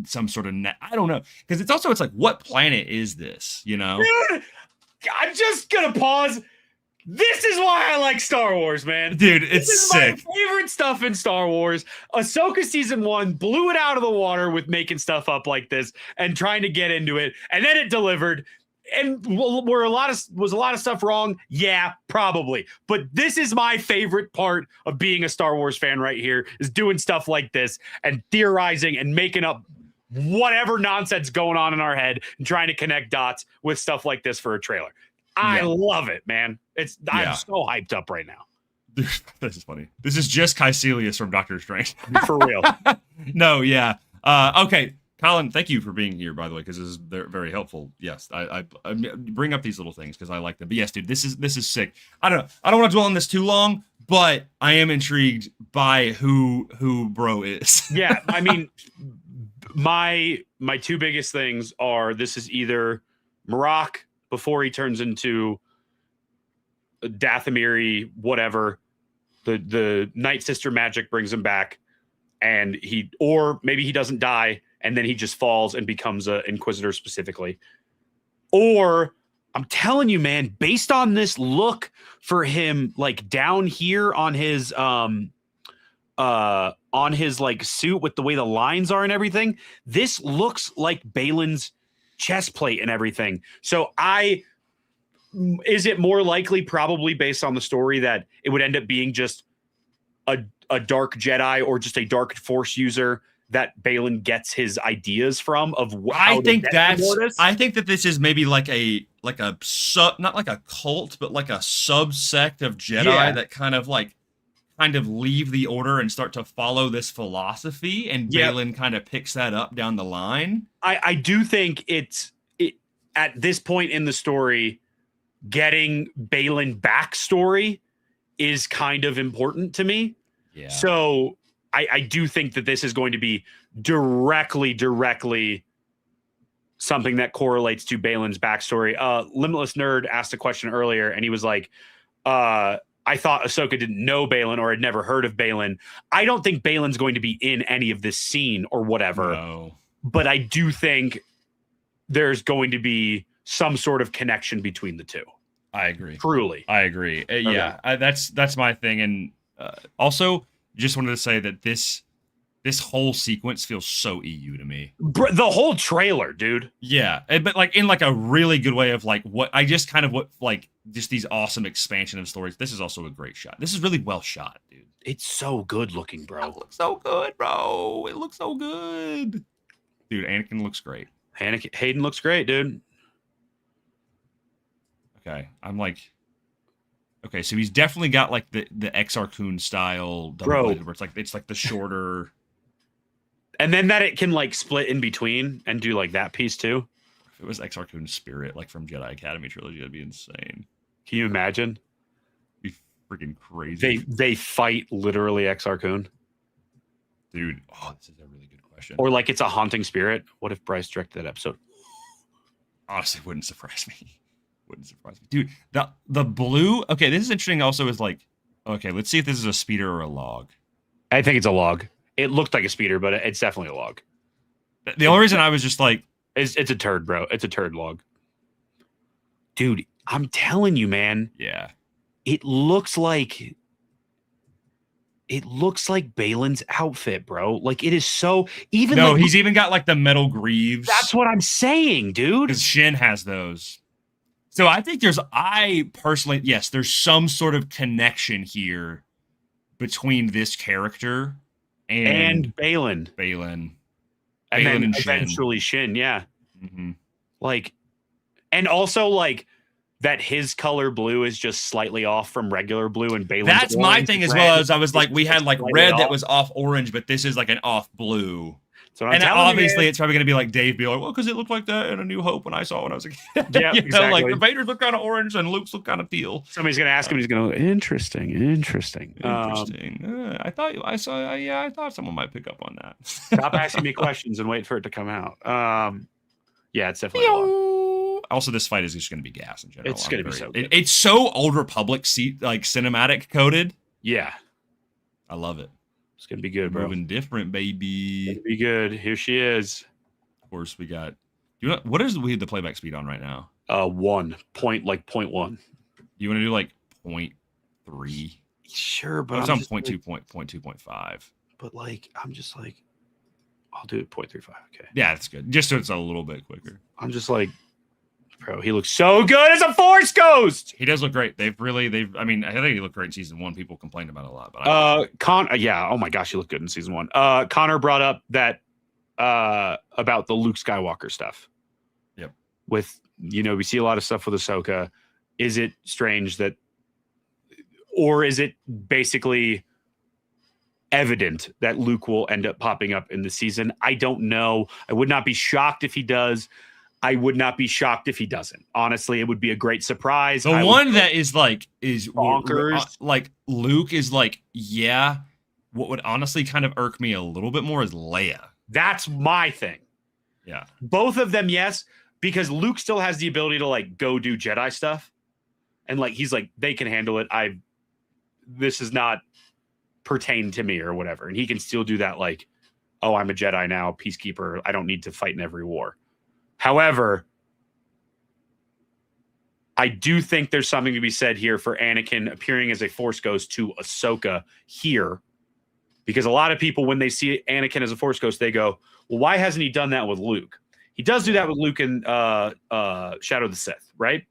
some sort of I don't know, because it's like, what planet is this? You know, dude, I'm just gonna pause. This is why I like Star Wars, man. Dude, it's sick. My favorite stuff in Star Wars. Ahsoka season 1 blew it out of the water with making stuff up like this and trying to get into it, and then it delivered. And was a lot of stuff wrong? Yeah, probably. But this is my favorite part of being a Star Wars fan right here, is doing stuff like this and theorizing and making up whatever nonsense going on in our head and trying to connect dots with stuff like this for a trailer. I love it, man. I'm so hyped up right now. Dude, this is funny. This is just Caecilius from Doctor Strange. For real. No, yeah. Okay. Colin, thank you for being here, by the way, because this is very helpful. Yes, I bring up these little things because I like them. But yes, dude, this is sick. I don't want to dwell on this too long, but I am intrigued by who bro is. Yeah, I mean, my two biggest things are, this is either Marok before he turns into Dathomiri, whatever. The Night Sister magic brings him back, and or maybe he doesn't die, and then he just falls and becomes an Inquisitor specifically. Or, I'm telling you, man, based on this look for him, like down here on his like suit with the way the lines are and everything, this looks like Balin's chest plate and everything. So is it more likely, probably based on the story, that it would end up being just a dark Jedi or just a dark Force user that Balin gets his ideas from I think that this is maybe like a sub, not like a cult, but like a subsect of Jedi that kind of leave the order and start to follow this philosophy, and Balin kind of picks that up down the line. I do think it at this point in the story, getting Balin backstory is kind of important to me. Yeah. So I do think that this is going to be directly something that correlates to Balin's backstory. Limitless Nerd asked a question earlier, and he was like, I thought Ahsoka didn't know Balin or had never heard of Balin. I don't think Balin's going to be in any of this scene or whatever. No. But I do think there's going to be some sort of connection between the two. I agree. Truly. I agree. Okay. Yeah, that's my thing. And also, just wanted to say that this whole sequence feels so EU to me. The whole trailer, dude. Yeah, but like in like a really good way of like just these awesome expansion of stories. This is also a great shot. This is really well shot, dude. It's so good looking, bro. It looks so good, bro. It looks so good. Dude, Anakin looks great. Hayden looks great, dude. Okay, I'm like, okay, so he's definitely got like the Exar Kun style double bladed, where it's like the shorter, and then that it can like split in between and do like that piece too. If it was Exar Kun's spirit, like from Jedi Academy trilogy, that'd be insane. Can you imagine? It'd be freaking crazy. They fight literally Exar Kun. Dude, this is a really good question. Or like it's a haunting spirit. What if Bryce directed that episode? Honestly, wouldn't surprise me. Dude, the blue. Okay, this is interesting. Also, is like, okay, let's see if this is a speeder or a log. I think it's a log. It looked like a speeder, but it's definitely a log. The only reason I was just like, it's a turd, bro. It's a turd log. Dude, I'm telling you, man. Yeah. It looks like Balin's outfit, bro. Like it is so even. No, like, he's even got like the metal greaves. That's what I'm saying, dude. Because Shin has those. So I think there's some sort of connection here between this character and Balin. and Balin then and Shin. eventually Shin. Yeah, Mm-hmm. like, and also like that his color blue is just slightly off from regular blue, and Balin's That's my orange thing and as red well. As I was is like, we just had like slightly red that off. was off orange, but this is like an off blue. So I'm And telling you, obviously, man. it's probably going to be like Dave be like, well, because it looked like that in A New Hope when I saw it when I was a kid. Yeah, You know, like exactly. the Vader's look kind of orange and Luke's look kind of teal. Somebody's gonna ask him. He's gonna go, interesting. Interesting. I thought someone might pick up on that. Stop asking me questions and wait for it to come out. Yeah, it's definitely a lot. Also, this fight is just going to be gas in general. It's gonna be so good. It's so Old Republic like cinematic coded. Yeah, I love it. it's gonna be good, bro. Moving different, baby. It'll be good. Here she is. Of course, we got. What is the playback speed on right now? 1 point, like 0.1. You want to do like 0.3? Sure, but It's I'm on just 0.2, like, 0.5. but like, I'm just like, I'll do it 0.35. Okay. Yeah, that's good. Just so it's a little bit quicker. I'm just like, bro, he looks so good as a Force Ghost. He does look great. I mean, I think he looked great in season 1. People complained about it a lot, but Yeah. Oh my gosh, he looked good in season 1. Connor brought up that about the Luke Skywalker stuff. Yep. With, we see a lot of stuff with Ahsoka. Is it strange that, or is it basically evident that Luke will end up popping up in the season? I don't know. I would not be shocked if he does. I would not be shocked if he doesn't. Honestly, it would be a great surprise. the one that is bonkers. Like Luke is like, yeah. What would honestly kind of irk me a little bit more is Leia. That's my thing. Yeah. Both of them, yes, because Luke still has the ability to like go do Jedi stuff. And like, he's like, they can handle it. This is not pertain to me or whatever. And he can still do that. Like, oh, I'm a Jedi now, peacekeeper. I don't need to fight in every war. However, I do think there's something to be said here for Anakin appearing as a Force Ghost to Ahsoka here. Because a lot of people, when they see Anakin as a Force Ghost, they go, well, why hasn't he done that with Luke? He does do that with Luke in Shadow of the Sith, right?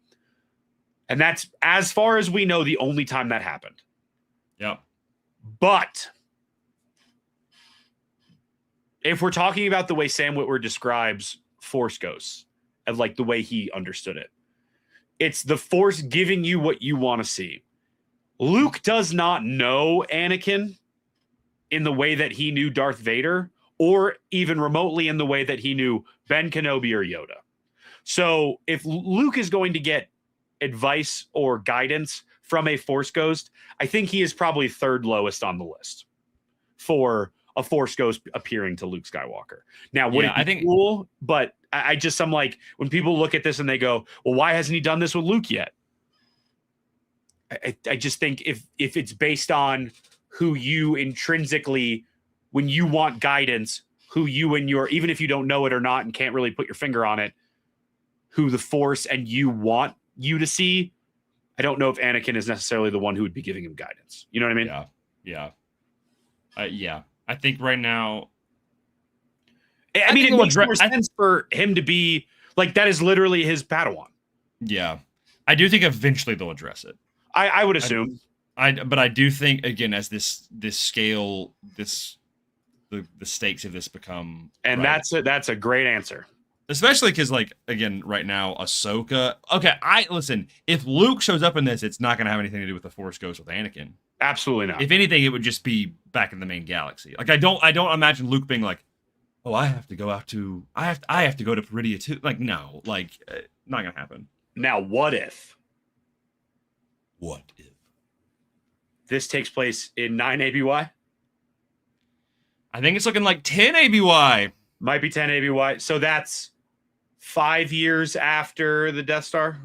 And that's, as far as we know, the only time that happened. Yep. But if we're talking about the way Sam Witwer describes Force Ghosts and like the way he understood it, it's the Force giving you what you want to see. Luke does not know Anakin in the way that he knew Darth Vader, or even remotely in the way that he knew Ben Kenobi or Yoda. So if Luke is going to get advice or guidance from a Force Ghost, I think he is probably third lowest on the list for a Force Ghost appearing to Luke Skywalker. Now, would it be cool? But I'm like, when people look at this and they go, well, why hasn't he done this with Luke yet? I just think if it's based on who you intrinsically, when you want guidance, who you and your, even if you don't know it or not and can't really put your finger on it, who the Force and you want you to see, I don't know if Anakin is necessarily the one who would be giving him guidance. You know what I mean? Yeah. I think right now, I mean, it makes more sense for him to be like, that is literally his Padawan. Yeah. I do think eventually they'll address it. I would assume. But I do think, again, as this scale, the stakes of this become, and right, that's a great answer. Especially because, like, again, right now, Ahsoka. Okay, listen. If Luke shows up in this, it's not going to have anything to do with the Force Ghost with Anakin. Absolutely not. If anything, it would just be back in the main galaxy. Like, I don't imagine Luke being like, oh, I have to go to Peridia too. Like, no, like, not gonna happen. Now, what if this takes place in 9 ABY? I think it's looking like 10 ABY. Might be 10 ABY. So that's 5 years after the Death Star?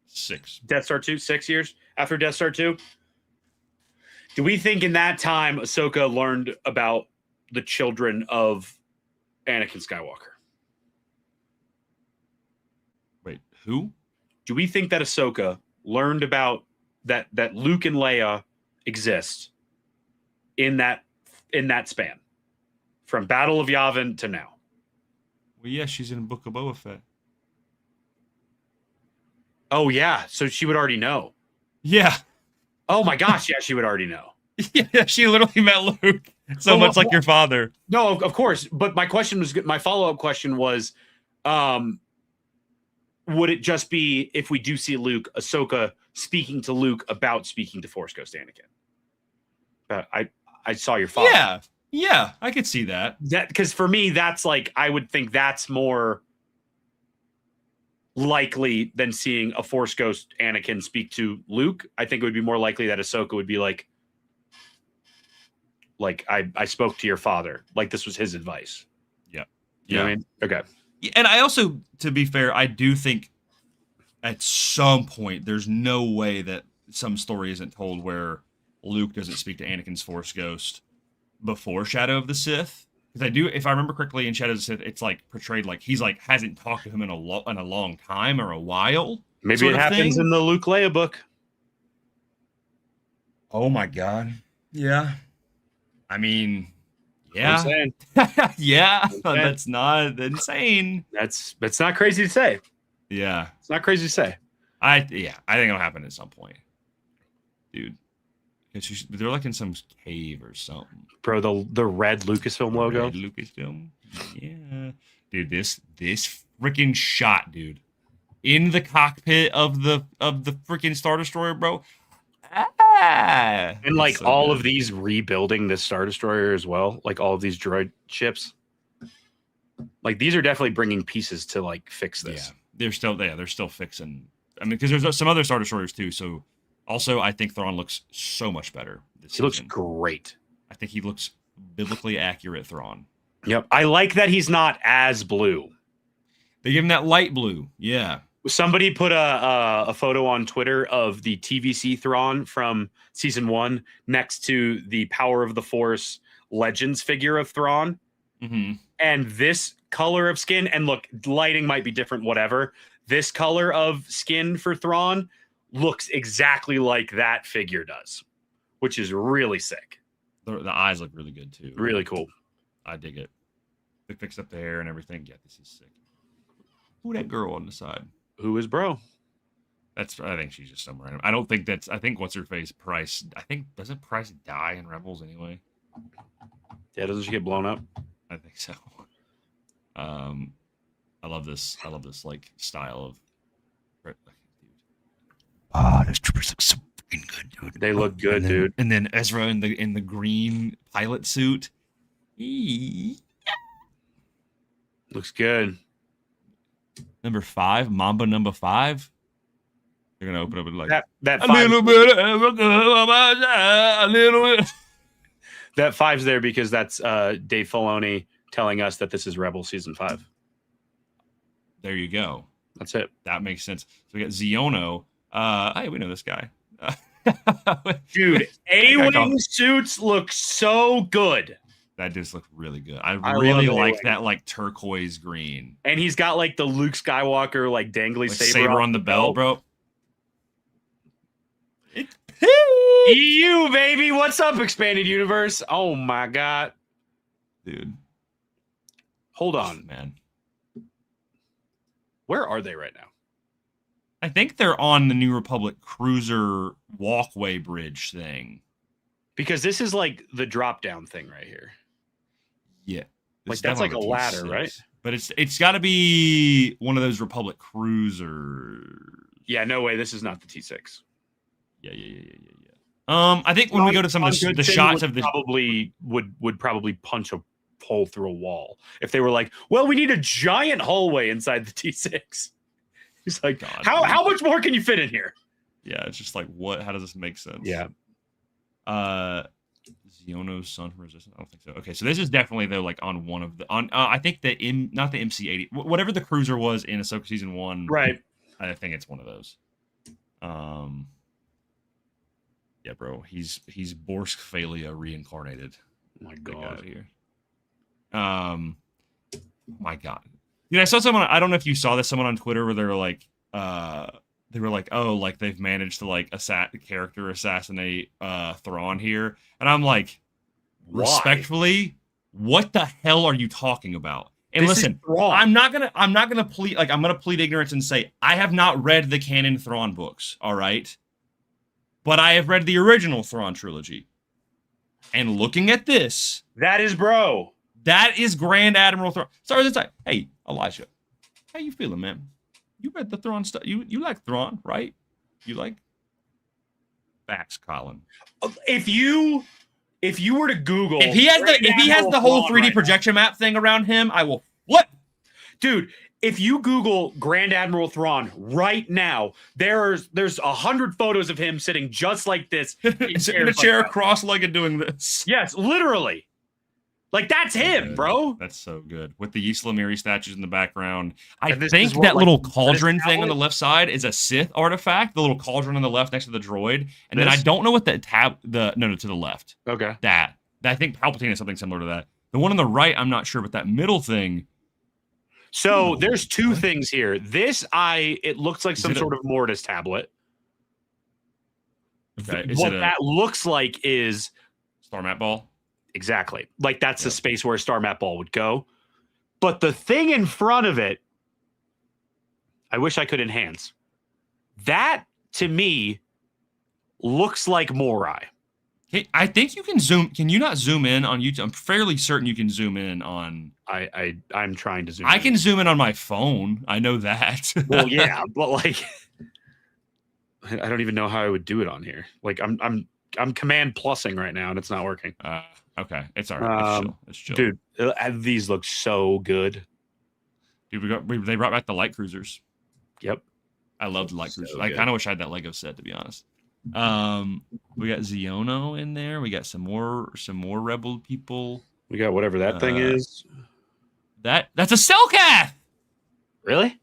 6. Death Star 2, 6 years after Death Star 2? Do we think in that time Ahsoka learned about the children of Anakin Skywalker? Wait, who? Do we think that Ahsoka learned about that Luke and Leia exist in that span? From Battle of Yavin to now. Well, yeah, she's in Book of Boba Fett. Oh, yeah. So she would already know. Yeah. Oh, my gosh. Yeah, she would already know. Yeah, she literally met Luke So much like your father. No, of course. But my follow-up question was, would it just be if we do see Luke, Ahsoka speaking to Luke about speaking to Force Ghost Anakin? I saw your father. Yeah, I could see that. Because for me, that's like, I would think that's more likely than seeing a Force Ghost Anakin speak to Luke. I think it would be more likely that Ahsoka would be like I spoke to your father. Like this was his advice. Yeah. You know what I mean? Okay. And I also, to be fair, I do think at some point there's no way that some story isn't told where Luke doesn't speak to Anakin's Force Ghost before Shadow of the Sith. Because I do, if I remember correctly, in Shadow of the Sith, it's like portrayed like he's like hasn't talked to him in a long time or a while. Maybe it happens in the Luke Leia book. Oh my god. Yeah. I mean, yeah. Yeah. That's not insane. That's not crazy to say. Yeah. It's not crazy to say. I think it'll happen at some point. Dude. They're like in some cave or something. Bro, the red Lucasfilm logo. Red Lucasfilm. Yeah. Dude, this freaking shot, dude. In the cockpit of the freaking Star Destroyer, bro. And like so all of these rebuilding this Star Destroyer as well, like all of these droid ships. Like these are definitely bringing pieces to like fix this. Yeah, they're still fixing. I mean, because there's some other Star Destroyers too. So also, I think Thrawn looks so much better this season. Looks great. I think he looks biblically accurate Thrawn. Yep. I like that he's not as blue. They give him that light blue. Yeah. Somebody put a photo on Twitter of the TVC Thrawn from season 1 next to the Power of the Force Legends figure of Thrawn. Mm-hmm. And this color of skin, and look, lighting might be different, whatever. This color of skin for Thrawn looks exactly like that figure does, which is really sick. The eyes look really good too. Really cool. I dig it. They fixed up the hair and everything. Yeah, this is sick. Who that girl on the side? Who is bro? I think she's just some random. I think what's her face? Price. Doesn't Price die in Rebels anyway? Yeah, doesn't she get blown up? I think so. I love this like style of. Those troopers look so fucking good, dude. They look good, dude. And then Ezra in the green pilot suit. Looks good. Number 5, Mamba number 5. They're gonna open up with like that a five, little bit, a little bit. That 5's there because that's Dave Filoni telling us that this is Rebel season 5. There you go. That's it. That makes sense. So we got Ziono. Hey, we know this guy. Dude, A-Wing suits look so good. That just looked really good. I really like that like turquoise green. And he's got like the Luke Skywalker like dangly like saber on the belt, bro. EU, baby. What's up, expanded universe? Oh my god. Dude. Hold on, man. Where are they right now? I think they're on the New Republic cruiser walkway bridge thing. Because this is like the drop down thing right here. Yeah. Like that's like a ladder, right? But it's got to be one of those Republic cruisers. Yeah, no way. This is not the T6. Yeah. I think when we go to some of the shots of the probably would probably punch a hole through a wall if they were like, well, we need a giant hallway inside the T6. He's like, God, how much more can you fit in here? Yeah, it's just like what? How does this make sense? Yeah. Ziono's Son from Resistance. I don't think so. Okay, so this is definitely though like on one of the I think not the MC-80, whatever the cruiser was in Ahsoka season 1. Right. I think it's one of those. Yeah, bro. He's Borsk Phalia reincarnated. Oh my god. Here. My god. Dude, I saw someone, I don't know if you saw this, someone on Twitter where they were like, oh, like they've managed to like character assassinate Thrawn here. And I'm like, respectfully, what the hell are you talking about? And this listen, I'm not gonna plead, like I'm gonna plead ignorance and say I have not read the canon Thrawn books, all right? But I have read the original Thrawn trilogy. And looking at this, That is bro. that is Grand Admiral Thrawn. Sorry, it's like, hey, Elijah, how you feeling, man? You read the Thrawn stuff. You like Thrawn, right? You like facts, Colin. If you were to Google, If he has the whole 3D projection map thing around him, I will flip. Dude, if you Google Grand Admiral Thrawn right now, there's 100 photos of him sitting just like this in a chair, cross-legged, doing this. Yes, literally. Like, that's him, bro. That's so good. With the Yslamiri statues in the background. I And this think is what, that like, little cauldron this thing on the tablet- left side is a Sith artifact. The little cauldron on the left next to the droid. And then I This? don't know what to the left. Okay. That I think Palpatine is something similar to that. The one on the right, I'm not sure, but that middle thing. So Ooh, there's two what? things here. It looks like some it a- sort of Mortis tablet. Okay, is What it a that looks like is star map ball? exactly like that's the Yep. space where a star map ball would go. But the thing in front of it, I wish I could enhance. That to me looks like Morai. Hey, I think you can zoom. Can you not zoom in on YouTube? I'm fairly certain you can zoom in on. I'm trying to zoom. I in. can zoom in on my phone. I know that. Well, yeah, but like, I don't even know how I would do it on here. Like, I'm command plussing right now, and it's not working. Okay, it's all right. It's chill. Dude, these look so good. Dude, they brought back the light cruisers. Yep. I loved light So cruisers. I good. kind of wish I had that Lego set, to be honest. We got Xiono in there. We got some more rebel people. We got whatever that thing is. That's a Cellcath. Really?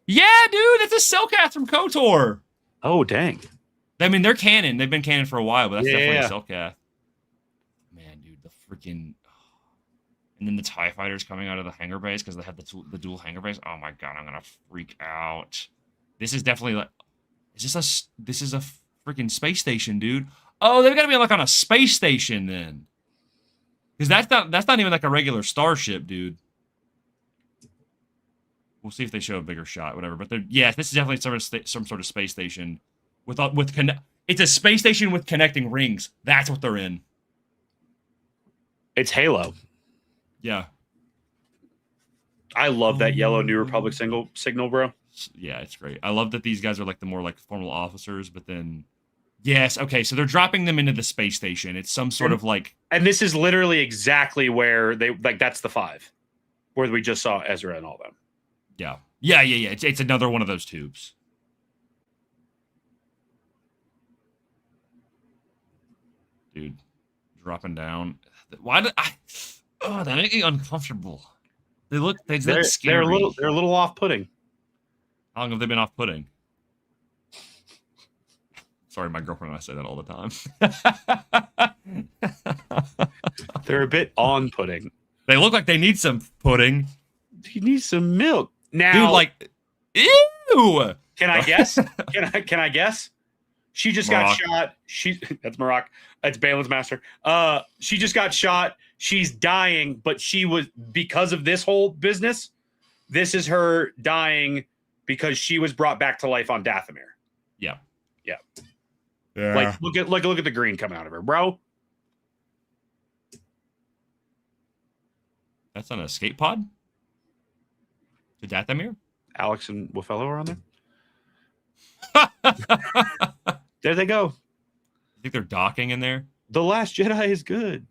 Yeah, dude, that's a Cellcath from KOTOR. Oh, dang. I mean, they're canon. They've been canon for a while, but that's definitely Yeah. a Cellcath. Man, dude, the freaking. And then the TIE fighters coming out of the hangar base because they have the dual hangar base. Oh my god, I'm gonna freak out. This is definitely like. This is a freaking space station, dude. Oh, they've got to be like on a space station then. Because that's not even like a regular starship, dude. We'll see if they show a bigger shot, whatever. But this is definitely some sort of space station it's a space station with connecting rings. That's what they're in. It's Halo. Yeah. I love that yellow New Republic signal, bro. Yeah, it's great. I love that these guys are like the more like formal officers, but then yes, okay, so they're dropping them into the space station. It's some sort of like And this is literally exactly where they like that's the 5. Where we just saw Ezra and all them. yeah. It's another one of those tubes. Dude, dropping down. Why did I? Oh, that makes me uncomfortable. They look scary. They're a little off-putting. How long have they been off-putting? Sorry, my girlfriend and I say that all the time. They're a bit on-putting. They look like they need some pudding. You need some milk. Now, Dude, like, ew! can I guess? Can I guess? She just got Marak. shot. That's Marak. That's Balin's master. She just got shot. She's dying, but she was because of this whole business. This is her dying because she was brought back to life on Dathomir. Yeah. Like look at the green coming out of her, bro. That's on an escape pod? To Dathomir? Alex and Wafello are on there. There they go. I think they're docking in there. The Last Jedi is good.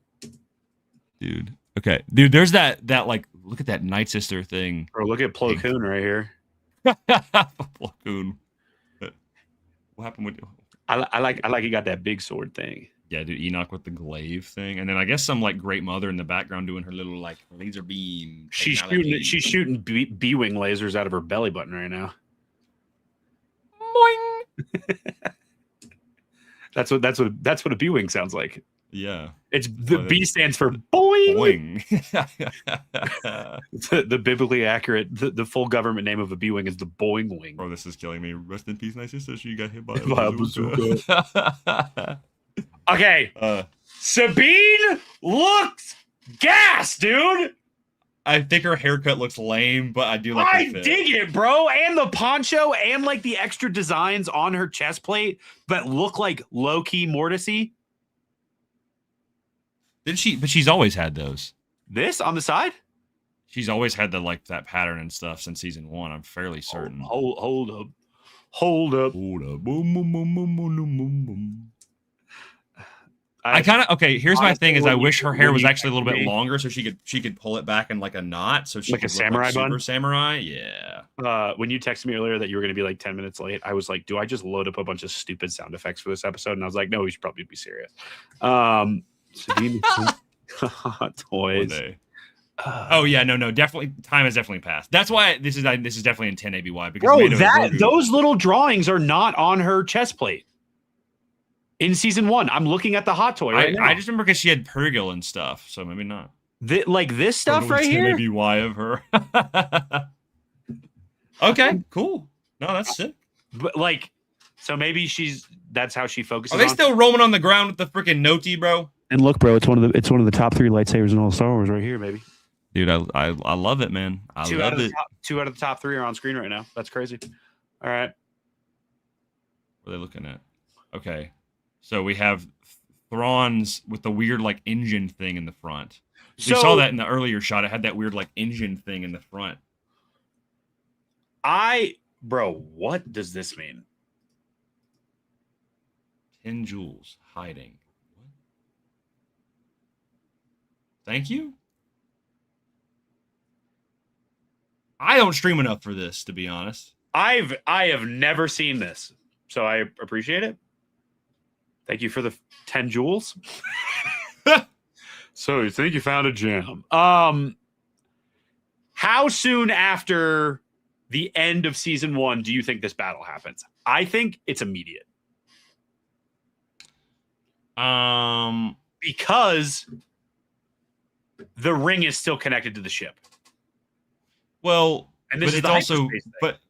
Dude. Okay. Dude, there's that like look at that Night Sister thing. Or look at Plo Koon right here. Plo Koon. What happened with I like he got that big sword thing. Yeah, dude, Enoch with the glaive thing. And then I guess some like great mother in the background doing her little like laser beam. She's technology. shooting B-wing lasers out of her belly button right now. Boing. That's what a B-wing sounds like. Yeah. It's the Boy, B stands for boing. Boing. The biblically accurate, the full government name of a B-wing is the Boing Wing. Bro, this is killing me. Rest in peace, Night Sister. She got hit by By a a bazooka. Okay, Sabine looks gas, dude. I think her haircut looks lame, but I do like I the fit. dig it, bro. And the poncho and like the extra designs on her chest plate that look like low-key Mortisy. Did she? But she's always had those. This on the side? She's always had that pattern and stuff since season 1. I'm fairly certain. Hold up. Hold up. Hold up. Boom, boom, boom, boom, boom, boom, boom, boom. I kind of here's my thing is I wish her hair was actually a little bit longer so she could pull it back in like a knot so she like could a samurai look like super samurai. Yeah. When you texted me earlier that you were going to be like 10 minutes late, I was like, do I just load up a bunch of stupid sound effects for this episode? And I was like, no, we should probably be serious. Toys. Oh yeah, no, definitely time has definitely passed. That's why this is definitely in 10 ABY because bro, those little drawings are not on her chest plate. In season 1, I'm looking at the hot toy right now. I just remember because she had Pergil and stuff, so maybe not. Like this stuff right here? ABY of her. Okay, cool. No, that's sick. But like, so maybe that's how she focuses. Are they still roaming on the ground with the freaking Noti, bro? And look, bro, it's one of the top 3 lightsabers in all Star Wars right here, baby. Dude, I love it, man. Two out of the top 3 are on screen right now. That's crazy. All right. What are they looking at? Okay. So we have Thrawn's with the weird like engine thing in the front. So, we saw that in the earlier shot. It had that weird like engine thing in the front. Bro, what does this mean? 10 jewels hiding. What? Thank you. I don't stream enough for this, to be honest. I have never seen this, so I appreciate it. Thank you for the 10 jewels. So you think you found a gem? How soon after the end of season 1 do you think this battle happens? I think it's immediate. Because the ring is still connected to the ship. Well, and this but it's also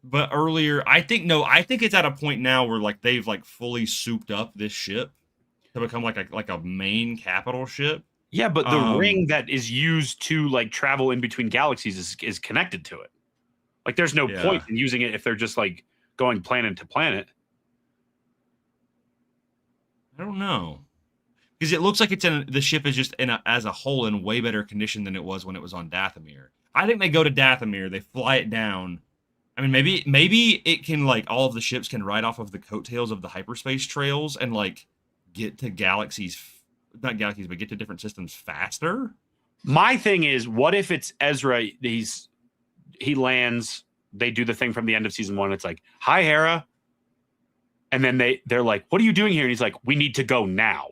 but earlier I think it's at a point now where like they've like fully souped up this ship to become like a main capital ship. Yeah, but the ring that is used to like travel in between galaxies is connected to it. Like there's no point in using it if they're just like going planet to planet. I don't know. Because it looks like the ship is just as a whole in way better condition than it was when it was on Dathomir. I think they go to Dathomir, they fly it down. I mean, maybe it can like all of the ships can ride off of the coattails of the hyperspace trails and like get to not galaxies, but get to different systems faster. My thing is, what if it's Ezra? He lands. They do the thing from the end of season 1. It's like, "Hi, Hera," and then they're like, "What are you doing here?" And he's like, "We need to go now."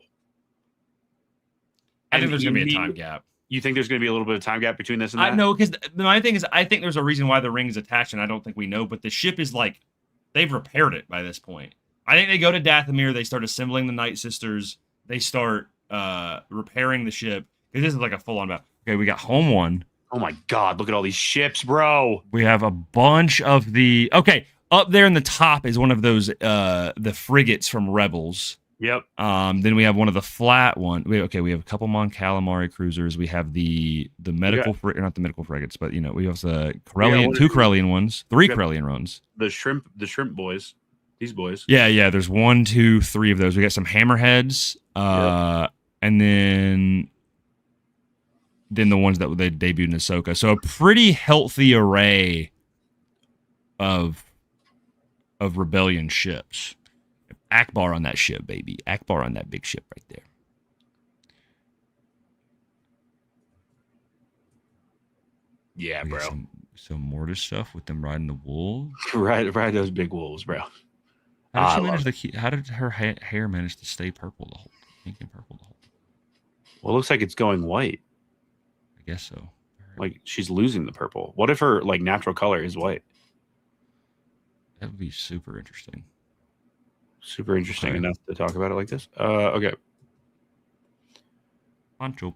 I think there's going to be a time gap. You think there's going to be a little bit of time gap between this and that? I know, because my thing is, I think there's a reason why the ring is attached, and I don't think we know. But the ship is like, they've repaired it by this point. I think they go to Dathomir. They start assembling the Night Sisters. They start repairing the ship. This is like a full-on battle. Okay, we got Home 1. Oh my God! Look at all these ships, bro. We have a bunch of the. Okay, up there in the top is one of those the frigates from Rebels. Yep. Then we have one of the flat one. We have a couple Mon Calamari cruisers. We have the medical not the medical frigates, but we have the Corellian, 2 Corellian ones, 3 Corellian ones. The shrimp boys. These boys. Yeah. There's 1, 2, 3 of those. We got some hammerheads, and then the ones that they debuted in AHSOKA. So a pretty healthy array of rebellion ships. Akbar on that ship, baby. Akbar on that big ship right there. Yeah, bro. Some Mortis stuff with them riding the wolves. Ride those big wolves, bro. How did her hair manage to stay purple the whole pink and purple the whole time? Well, it looks like it's going white. I guess so. Like she's losing the purple. What if her like natural color is white? That would be super interesting. Super interesting enough to talk about it like this. Okay. Pancho.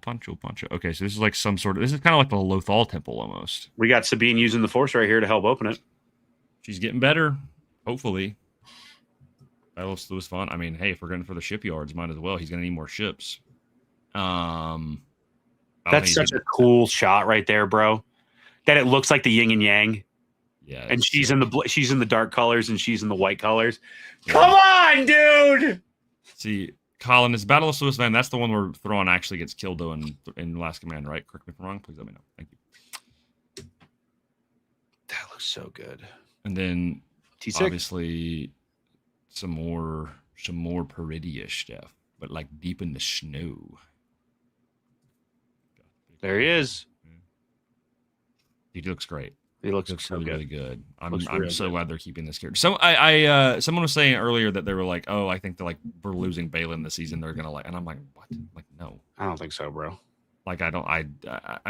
Okay, so this is like this is kind of like the Lothal temple almost. We got Sabine using the Force right here to help open it. She's getting better, hopefully. That was fun. I mean, hey, if we're going for the shipyards, might as well. He's going to need more ships. That's such a cool shot right there, bro. That it looks like the yin and yang. Yeah, and she's in the dark colors and she's in the white colors. Yeah. Come on, dude. See, Colin, this Battle of Swiss Van, that's the one where Thrawn actually gets killed, though, in Last Command, right? Correct me if I'm wrong. Please let me know. Thank you. That looks so good. And then, T6? obviously, some more Peridia stuff, but like deep in the snow. There he is. He looks great. He looks Looks so really, good. really good. I'm real so good. glad they're keeping this character. So someone was saying earlier that they were like, oh, I think we're losing Balin this season. They're gonna and I'm like, what? Like, no. I don't think so, bro. Like, I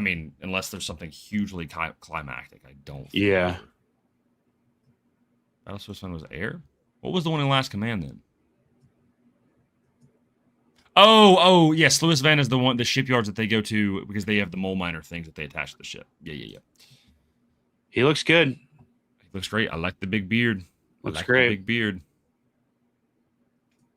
mean, unless there's something hugely climactic, I don't. Yeah. Battle Swiss one was Air. What was the one in Last Command then? Oh, yes. Lewis Van is the shipyards that they go to because they have the mole miner things that they attach to the ship. Yeah. He looks good. He looks great. I like the big beard. Looks I like great. The big beard.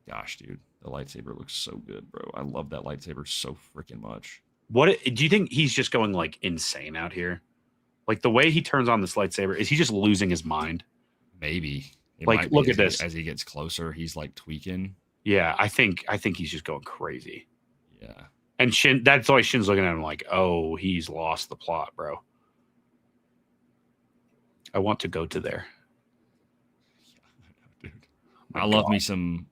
Gosh, dude, the lightsaber looks so good, bro. I love that lightsaber so freaking much. What do you think he's just going like insane out here? Like the way he turns on this lightsaber, is he just losing his mind? Maybe. It Like, might be look at this. As he gets closer, he's like tweaking. Yeah, I think he's just going crazy. Yeah. And Shin, that's why Shin's looking at him like, oh, he's lost the plot, bro. I want to go to there. Dude. My I love God. me some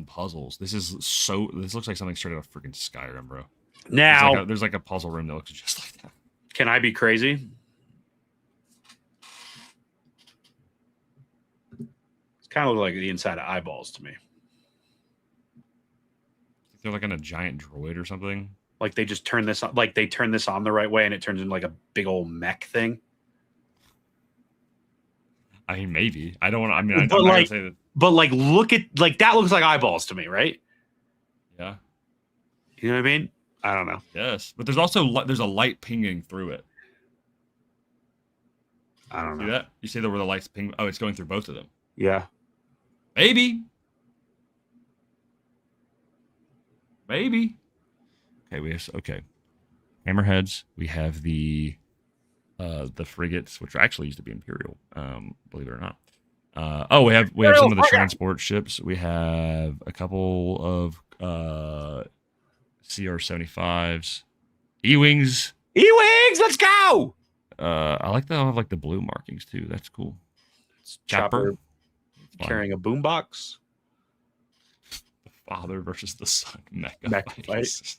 puzzles. This looks like something straight out of freaking Skyrim, bro. Now, There's like a puzzle room that looks just like that. can I be crazy? It's kind of like the inside of eyeballs to me. They're like on a giant droid or something. Like they just turn this on, like they turn this on the right way and it turns into like a big old mech thing. I mean, maybe. I don't want to. I mean, I'm But not gonna like- say that. But like, look at like that looks like eyeballs to me, right? Yeah. You know what I mean? I don't know. Yes, but there's also there's a light pinging through it. I don't See know. that? You see where the lights ping? Oh, it's going through both of them. Yeah. Maybe. Okay. Hammerheads. We have the frigates, which actually used to be Imperial. Believe it or not. We have some of the transport ships. We have a couple of CR-75s, E-wings. E-wings, let's go. I like that. I have like the blue markings too. That's cool. It's Chopper Fine. carrying a boombox. The father versus the son mecha Mecha fight.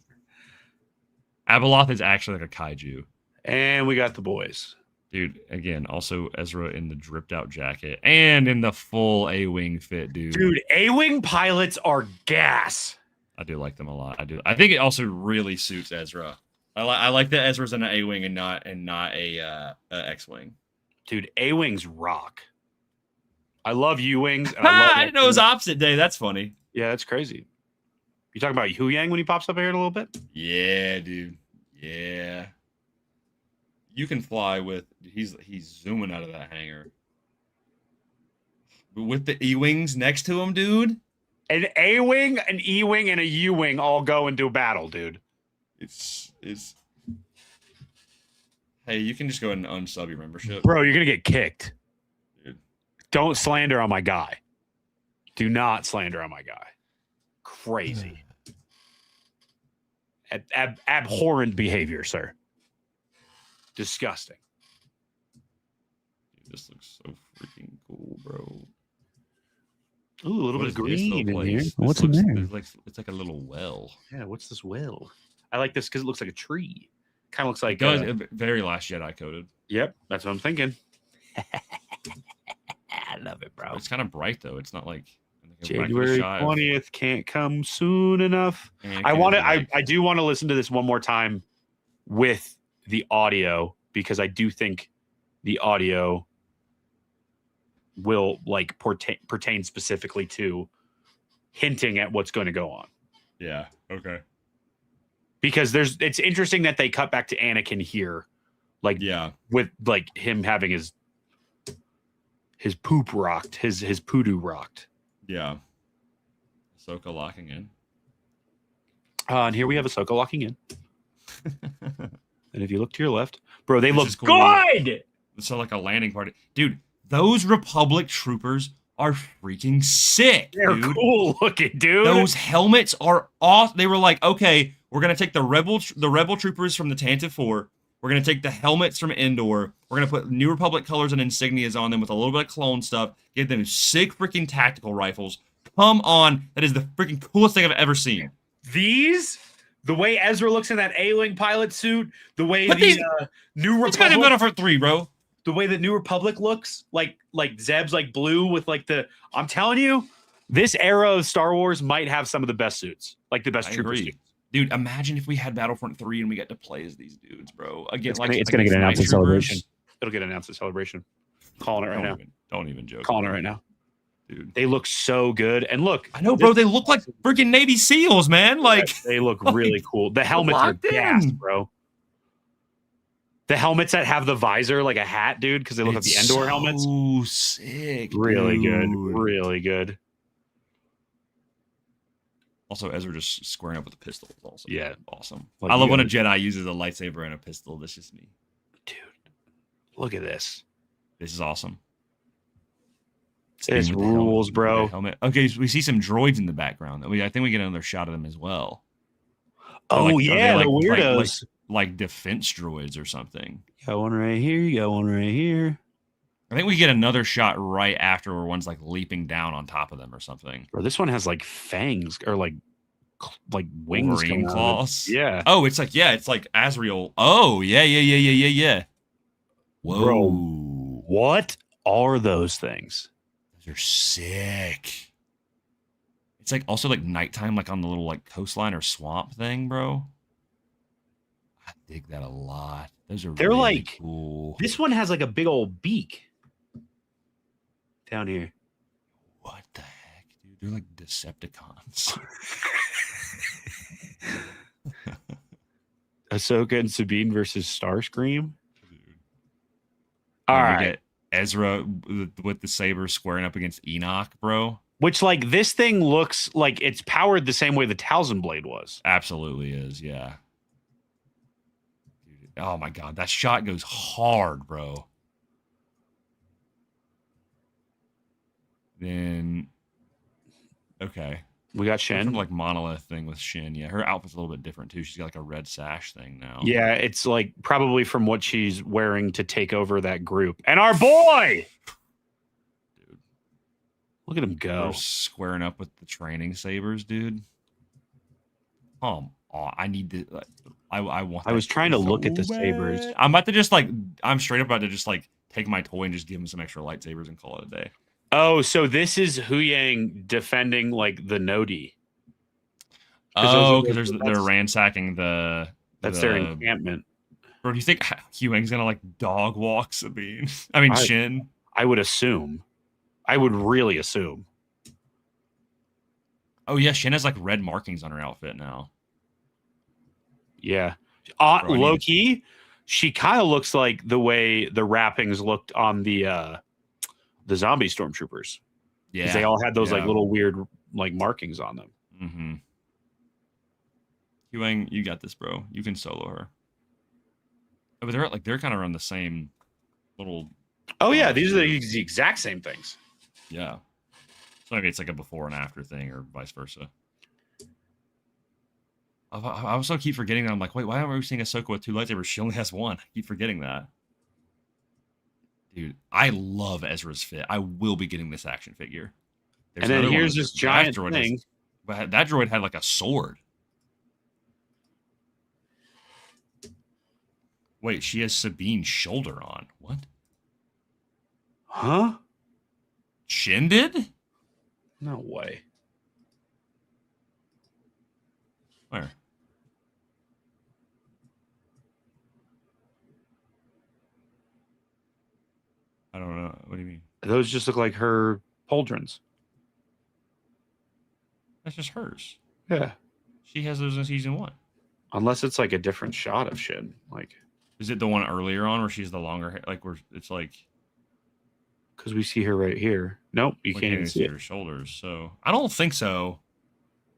Abeloth is actually like a kaiju. And we got the boys. Dude, again, also Ezra in the dripped out jacket and in the full A-wing fit, dude. Dude, A-wing pilots are gas. I do like them a lot. I do. I think it also really suits Ezra. I like that Ezra's in an A-wing and not a X-wing. Dude, A-wings rock. I love U-wings. And I didn't know it was opposite day. That's funny. Yeah, that's crazy. You talking about Hu Yang when he pops up here in a little bit? Yeah, dude. Yeah. You can fly with he's zooming out of that hangar. But with the E-wings next to him, dude. An A-wing, an E-wing, and a U-wing all go and do battle, dude. It's Hey, you can just go ahead and unsub your membership. Bro, you're gonna get kicked. Dude. Don't slander on my guy. Do not slander on my guy. Crazy. Abhorrent behavior, sir. Disgusting. Dude, this looks so freaking cool, bro. Ooh, a little What bit of is this green little in here. place? What's in there? It's like a little well. Yeah, what's this well? I like this because it looks like a tree. Kind of looks like. Very Last Jedi coded. Yep, that's what I'm thinking. I love it, bro. It's kind of bright though. It's not like January 20th can't come soon enough. I do want to listen to this one more time with the audio because I do think the audio will like pertain specifically to hinting at what's going to go on. Yeah. Okay. Because it's interesting that they cut back to Anakin here, like with like him having his poop rocked, his poodoo rocked. Yeah. Ahsoka locking in. And here we have Ahsoka locking in. And if you look to your left, bro, they This look is cool. good. It's like a landing party, dude. Those Republic troopers are freaking sick, They're dude. cool looking, dude. Those helmets are off. They were like, okay, we're gonna take the rebel troopers from the Tantive 4. We're gonna take the helmets from Endor. We're gonna put New Republic colors and insignias on them with a little bit of clone stuff. Give them sick freaking tactical rifles. Come on, that is the freaking coolest thing I've ever seen. The way Ezra looks in that A-wing pilot suit, the way But New It's got Republic, for 3, bro. the way that New Republic looks, like Zeb's like blue with like the. I'm telling you, this era of Star Wars might have some of the best suits, like the best I trooper agree. suits. Dude, imagine if we had Battlefront 3 and we got to play as these dudes, bro. Again, It's gonna get announced Night at Celebration. Troopers. It'll get announced at Celebration. Calling it right now. Don't even joke. Calling it right now. Dude. They look so good, and look, I know, bro. They look like freaking Navy SEALs, man. Like they look really cool. The helmets are locked in. gas, bro. The helmets that have the visor like a hat, dude, because they look like the Endor helmets. Oh, sick. Really good. dude. Really good. Also, Ezra just squaring up with a pistol is also Yeah. awesome. Like, I love you when a gotta- Jedi uses a lightsaber and a pistol. That's just me. Dude, look at this. This is awesome. This Same with the helmet. rules, bro. The helmet. Okay, so we see some droids in the background. I think we get another shot of them as well. Oh, Are they yeah, the weirdos. like defense droids or something. Got one right here. You got one right here. I think we get another shot right after where one's like leaping down on top of them or something. Bro, this one has like fangs or like wings. Wolverine coming out of it. claws. Yeah. Oh, it's like Azrael. Oh, yeah. Whoa. Bro. What are those things? Those are sick. It's like also like nighttime, like on the little like coastline or swamp thing, bro. I dig that a lot. Those are They're really like- cool. This one has like a big old beak down here. What the heck, dude? They're like Decepticons. Ahsoka and Sabine versus Starscream. All All right. right. Get Ezra with the saber squaring up against Enoch, bro. Which, like, this thing looks like it's powered the same way the Talzin blade was. Absolutely is, yeah. Dude, oh my god, that shot goes hard, bro. Then, okay. We got Shin. Shin. Like monolith thing with Shin. Yeah, her outfit's a little bit different too. She's got like a red sash thing now. Yeah, it's like probably from what she's wearing to take over that group. And our boy, dude, look at him go. they're squaring up with the training sabers, dude. Oh, I need to. I want. I was that trying to look so at the sabers. bad. I'm about to just like. I'm straight up about to just like take my toy and just give him some extra lightsabers and call it a day. Oh, so this is Huyang defending like the Nodi. Oh, because they're ransacking the. That's their encampment. Bro, do you think Huyang's gonna like dog walk Sabine? I mean Shin. I would assume. I would really assume. Oh yeah, Shin has like red markings on her outfit now. Yeah. Bro, I need Low to- key, she kind of looks like the way the wrappings looked on the zombie stormtroopers. Yeah, Because they all had those like yeah. little weird like markings on them. Mm-hmm. Huyang, you got this, bro. You can solo her. Oh, but they're kind of around the same little. Oh yeah, these are the exact same things. Yeah. So maybe it's like a before and after thing, or vice versa. I also keep forgetting that. I'm like, wait, why are we seeing Ahsoka with 2 lightsabers? She only has 1. I keep forgetting that. Dude, I love Ezra's fit. I will be getting this action figure. There's And then another one here's of this the giant droid thing. But that droid had like a sword. Wait, she has Sabine's shoulder on. What? Huh? Shin did? No way. Where? I don't know. What do you mean? Those just look like her pauldrons. That's just hers. Yeah. She has those in season 1. Unless it's like a different shot of Shin. Like, Is it the one earlier on where she's the longer hair? Like where it's like because we see her right here. Nope, you we can't even see it. her shoulders. So I don't think so.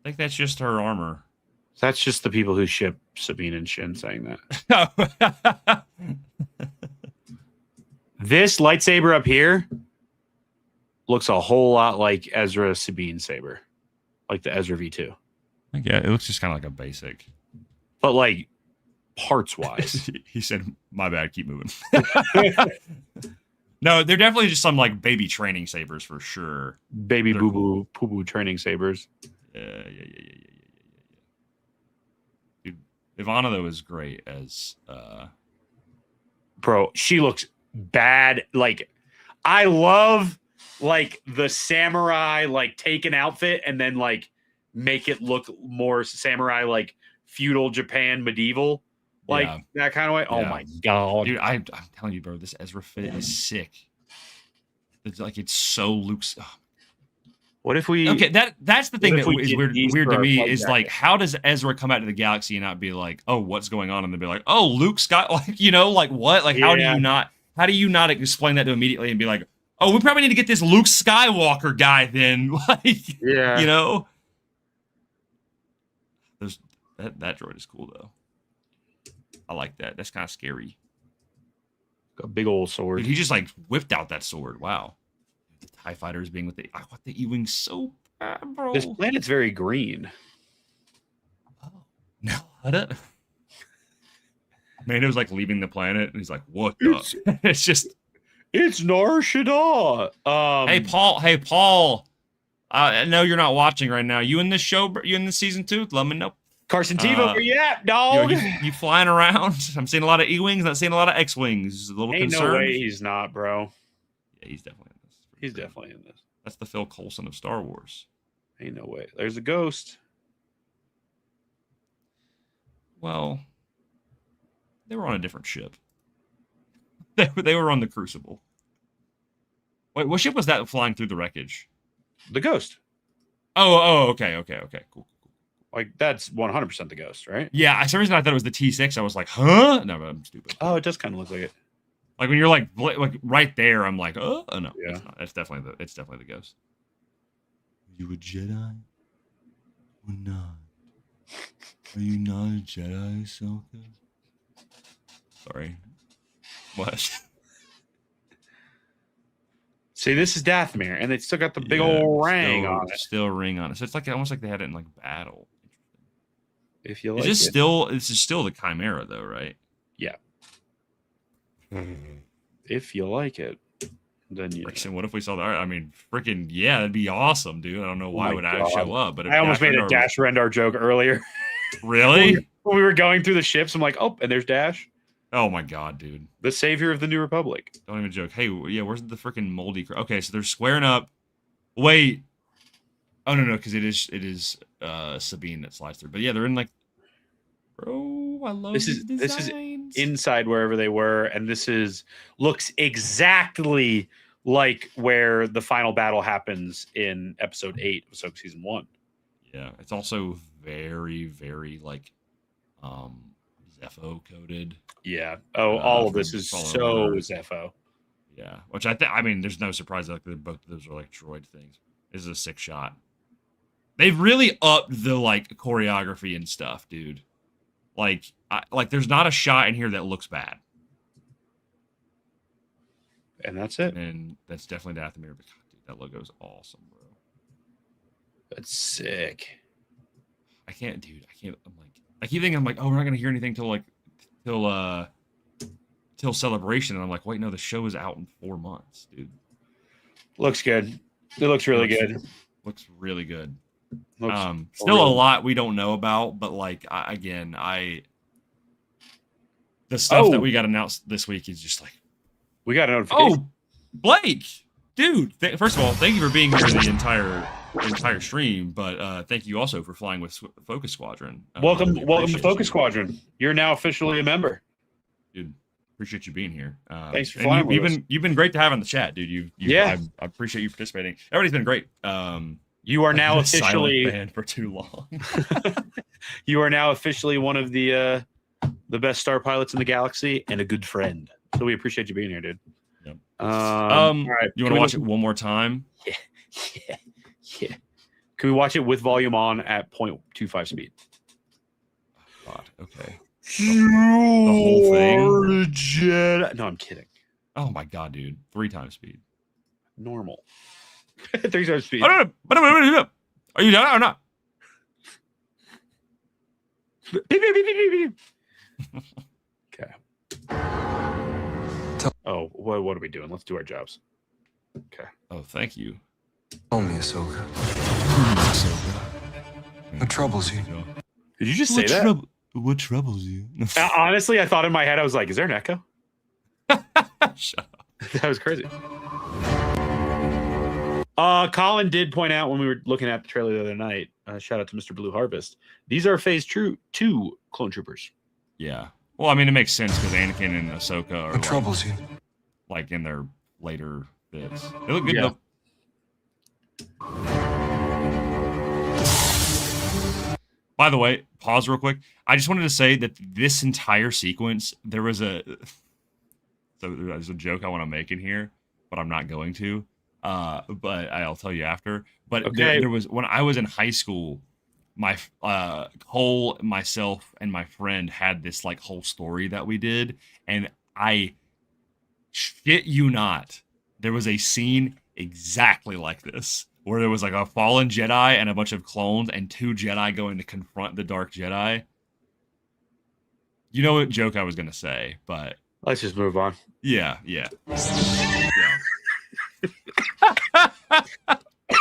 I think that's just her armor. That's just the people who ship Sabine and Shin saying that. This lightsaber up here looks a whole lot like Ezra Sabine saber, like the Ezra V2, Yeah, it looks just kind of like a basic. but like parts wise. He said, "My bad, keep moving." No, they're definitely just some like baby training sabers for sure. Baby They're boo cool. boo poo boo training sabers. Yeah. Dude, Ivana though is great as Bro, she looks bad. Like, I love like the samurai like take an outfit and then like make it look more samurai, like feudal Japan medieval, like Yeah. that kind of way. Oh Yeah. my god, dude. I'm telling you, bro, this Ezra fit is sick. It's like it's so Luke's. Oh. what if we Okay, that's the thing What if that we is did weird these to for our me flight is jacket? like, how does Ezra come out to the galaxy and not be like, oh, what's going on? And then be like, oh, Luke Scott, like, you know, like what? Like, how do Yeah. you not explain that to immediately and be like, oh, we probably need to get this Luke Skywalker guy then, like, Yeah. you know? There's that droid is cool though. I like that. That's kind of scary. a big old sword? Dude, he just like whipped out that sword. Wow. The TIE fighters being with I want the E-Wing so bad, bro. This planet's very green. Oh, no, what up? Mando's like leaving the planet, and he's like, "What the?" It's just, It's Nar Shaddaa. Hey Paul. I know you're not watching right now. You in this show? You in this season 2? Let me know. Carson Teva, where you at, dog? You flying around? I'm seeing a lot of E-Wings. Not seeing a lot of X-Wings. A little Ain't concerned. no way he's not, bro. Yeah, he's definitely in this. He's definitely in this. That's the Phil Coulson of Star Wars. Ain't no way. There's a ghost. Well, they were on a different ship. They were on the Crucible. Wait, what ship was that flying through the wreckage? The ghost. Okay, cool. Like, that's 100% the ghost, right? Yeah, for some reason I thought it was the T6. I was like, huh? No, I'm stupid. Oh, it does kind of look like it. Like when you're like right there, I'm like, oh no, Yeah. it's not. It's definitely the ghost. Are you a Jedi or not? Are you not a Jedi, AHSOKA? Sorry. What? See, this is Dathomir, and they still got the big Yeah, old ring still, on it. Still a ring on it. So it's like almost like they had it in like battle. If you It's like just it. still this is still the Chimera though, right? Yeah. If you like it, then you. And what if we saw that? I mean, freaking yeah, that'd be awesome, dude. I don't know why my it would God. actually show up, but if I almost made a Rendar was- Dash Rendar joke earlier. Really? When we were going through the ships, I'm like, oh, and there's Dash, Oh my god, dude. the savior of the New Republic. Don't even joke. Hey, yeah, where's the freaking moldy? Okay, so they're squaring up. Wait. Oh no, because it is Sabine that slides through. But yeah, they're in like. Bro, I love This is designs. inside wherever they were, and looks exactly like where the final battle happens in episode 8 of Ahsoka season 1. Yeah, it's also very, very like Zepho coded. Yeah. Oh, all of this from is Fallen so Order. Zepho. Yeah, which I mean, there's no surprise that like, both of those are like droid things. This is a sick shot. They've really upped the like choreography and stuff, dude. Like, there's not a shot in here that looks bad, And that's it. and that's definitely Dathomir. But God, dude, that logo is awesome, bro. That's sick. I can't. I keep thinking I'm like, oh, we're not gonna hear anything till Celebration, and I'm like, wait, no, the show is out in 4 months, dude. Looks good. It looks really good. Looks really good. Looks Still a really- lot we don't know about, but like the stuff that we got announced this week is just like, We got a notification. oh, Blake, dude. First of all, thank you for being here the entire stream, but thank you also for flying with Focus Squadron. welcome Really to appreciate Focus you. Squadron. You're now officially a member. Dude. Appreciate you being here. Thanks for and flying with us. you've been great to have in the chat, dude. Yeah. I appreciate you participating. Everybody's been great. You are now I've been silent officially fan for too long. you are now officially one of the best star pilots in the galaxy and a good friend. So we appreciate you being here, dude. Yep. All right. You Can want to we watch it listen- one more time? Yeah. Can we watch it with volume on at 0.25 speed? God, okay. The whole thing? Jedi. No, I'm kidding. Oh my god, dude. 3 times speed. Normal. 3-star speed. Are you done or not? Beep, beep, beep, beep, beep, beep. Okay. Oh, what are we doing? Let's do our jobs. Okay. Oh, thank you. Tell me, Ahsoka. What troubles you? Did you just say that? What troubles you? Honestly, I thought in my head, I was like, is there an echo? Shut up. That was crazy. Colin did point out when we were looking at the trailer the other night, shout out to Mr. Blue Harvest, these are phase 2 clone troopers. Yeah. Well, I mean, it makes sense because Anakin and Ahsoka are What troubles you? like in their later bits. They look good Yeah. though. By the way, pause real quick. I just wanted to say that this entire sequence, there's a joke I want to make in here, but I'm not going to. But I'll tell you after. But Okay. there was, when I was in high school, my Cole, myself, and my friend had this like whole story that we did, and I shit you not, there was a scene exactly like this, where there was like a fallen Jedi and a bunch of clones and 2 Jedi going to confront the Dark Jedi. You know what joke I was gonna say, but Let's just move on. yeah.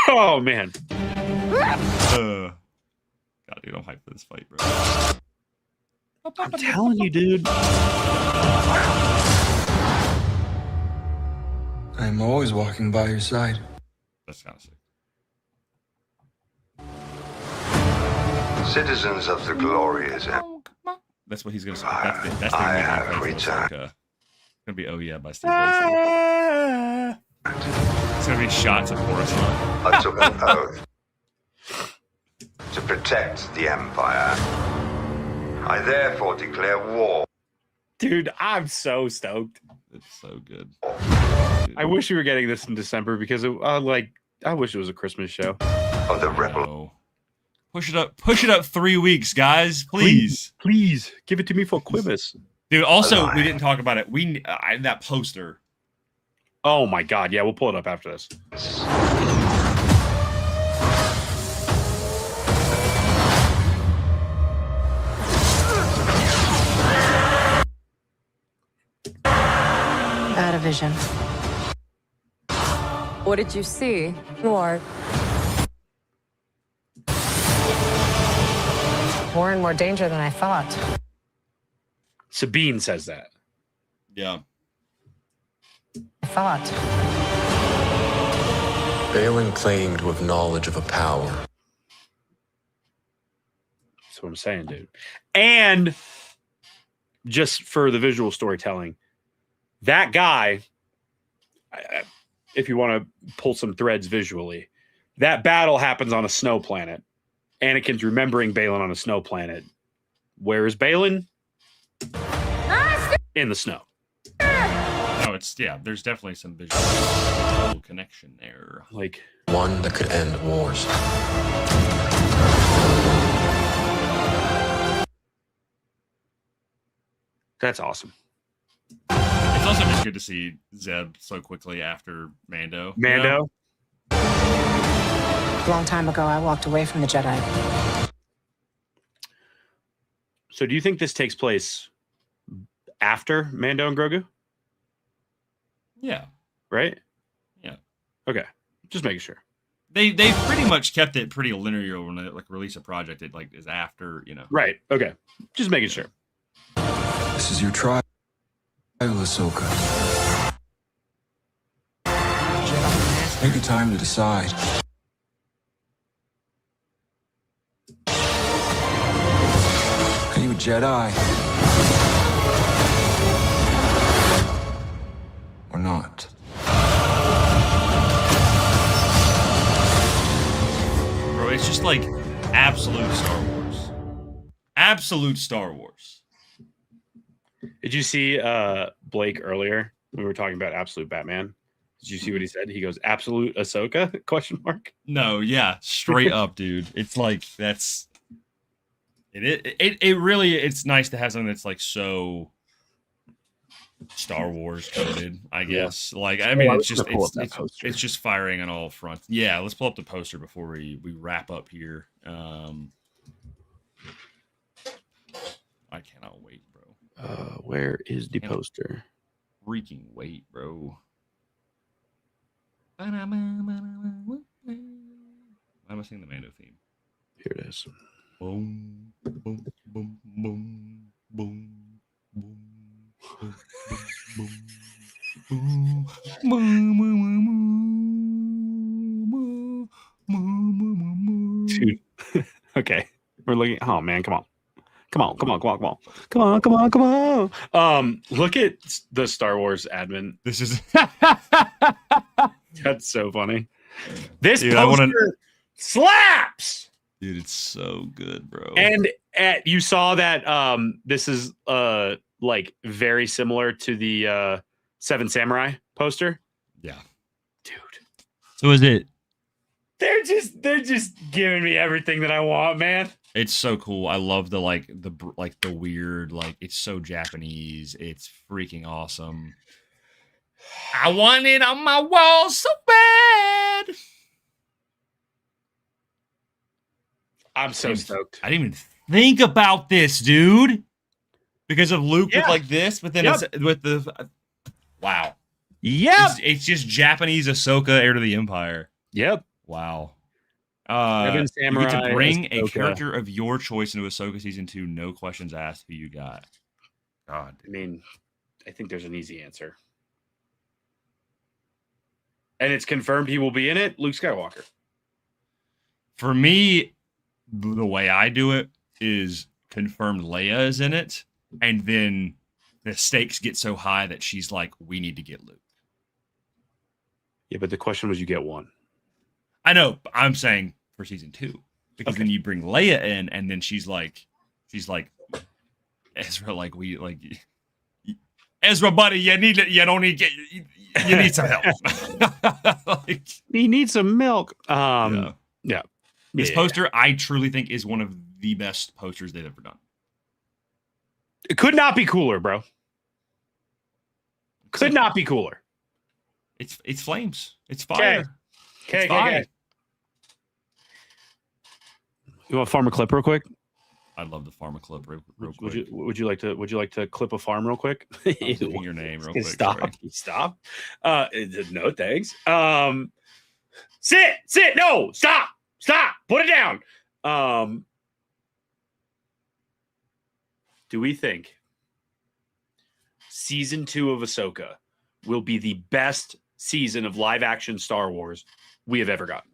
Oh, man. God, dude, I'm hyped for this fight, bro. I'm telling you, dude. I'm always walking by your side. That's kind of sick. Citizens of the glorious That's what he's gonna say. That's the I new have name for returned. Ahsoka. It's gonna be "Oh Yeah" by Steve Wilson. It's gonna be shots of Coruscant. I took an oath to protect the Empire. I therefore declare war. Dude, I'm so stoked. It's so good. I wish we were getting this in December because I wish it was a Christmas show. Of the rebel. Oh. Push it up 3 weeks, guys, please. Please give it to me for Quibbus. Dude, also, Alive. we didn't talk about it. That poster. Oh my God. Yeah, we'll pull it up after this. Out of vision. What did you see? More. More in more danger than I thought. Sabine says that. Yeah. I thought. Balin claimed to have knowledge of a power. That's what I'm saying, dude. And just for the visual storytelling, that guy, if you want to pull some threads visually, that battle happens on a snow planet. Anakin's remembering Balin on a snow planet. Where is Balin? In the snow. No, there's definitely some visual connection there. Like, One that could end wars. that's awesome. It's also just good to see Zeb so quickly after Mando. you know? Mando. A long time ago, I walked away from the Jedi. So do you think this takes place after Mando and Grogu? Yeah. Right? Yeah. Okay. Just making sure. They pretty much kept it pretty linear when they like release a project. It like is after, you know. Right. Okay. Just making sure. This is your trial, Ahsoka. Take your time to decide. Are you a Jedi? Or not? Bro, it's just like absolute Star Wars. Absolute Star Wars. Did you see Blake earlier when we were talking about Absolute Batman? Did you see what he said? He goes, "Absolute Ahsoka?" Question mark. No, yeah, straight up, dude. It's like that's it really it's nice to have something that's like so Star Wars coded, I Yeah. guess. Like, I mean, I it's was gonna pull up that it's poster. just firing on all fronts. Yeah, let's pull up the poster before we wrap up here. I cannot wait, bro. Where is the Cannot poster? freaking wait, bro. Why am I singing the Mando theme? Here it is. Boom, boom, boom, boom, boom, boom, boom, boom, boom, boom. Dude. Okay. We're looking. Oh man, come on. Come on. Look at the Star Wars admin. This is That's so funny. This Dude, I poster wanna- slaps. dude, it's so good, bro. And you saw that this is like very similar to the Seven Samurai poster. yeah. Dude. So is it? They're just giving me everything that I want, man. It's so cool. I love the the weird, like, it's so Japanese. It's freaking awesome. I want it on my wall so bad. I'm so stoked. I didn't even think about this, dude. Because of Luke with Yeah. like this, but then Yep. it's with the wow. Yep. It's just Japanese Ahsoka, Heir to the Empire. Yep. Wow. Seven You get Samurai, to bring a Ahsoka. character of your choice into Ahsoka season 2, no questions asked. Who you got? God. I mean, I think there's an easy answer. And it's confirmed he will be in it. Luke Skywalker. For me, the way I do it is confirmed Leia is in it, and then the stakes get so high that she's like, we need to get Luke. Yeah, but the question was you get one. I know, but I'm saying for season 2. Because Okay. then you bring Leia in, and then she's like Ezra, like, we like Ezra, buddy, you need some help. Like, He needs some milk. yeah. Yeah. This Yeah. poster, I truly think, is one of the best posters they've ever done. It could not be cooler, bro. Could not be cooler. It's flames. It's fire. Okay. It's fire. You want to farm a clip real quick? I'd love to farm a clip real Would quick. you like to clip a farm real quick? I'm clicking your name real quick. Stop. Sorry. Stop. No, thanks. Sit. No, stop. Put it down. Do we think season 2 of Ahsoka will be the best season of live action Star Wars we have ever gotten?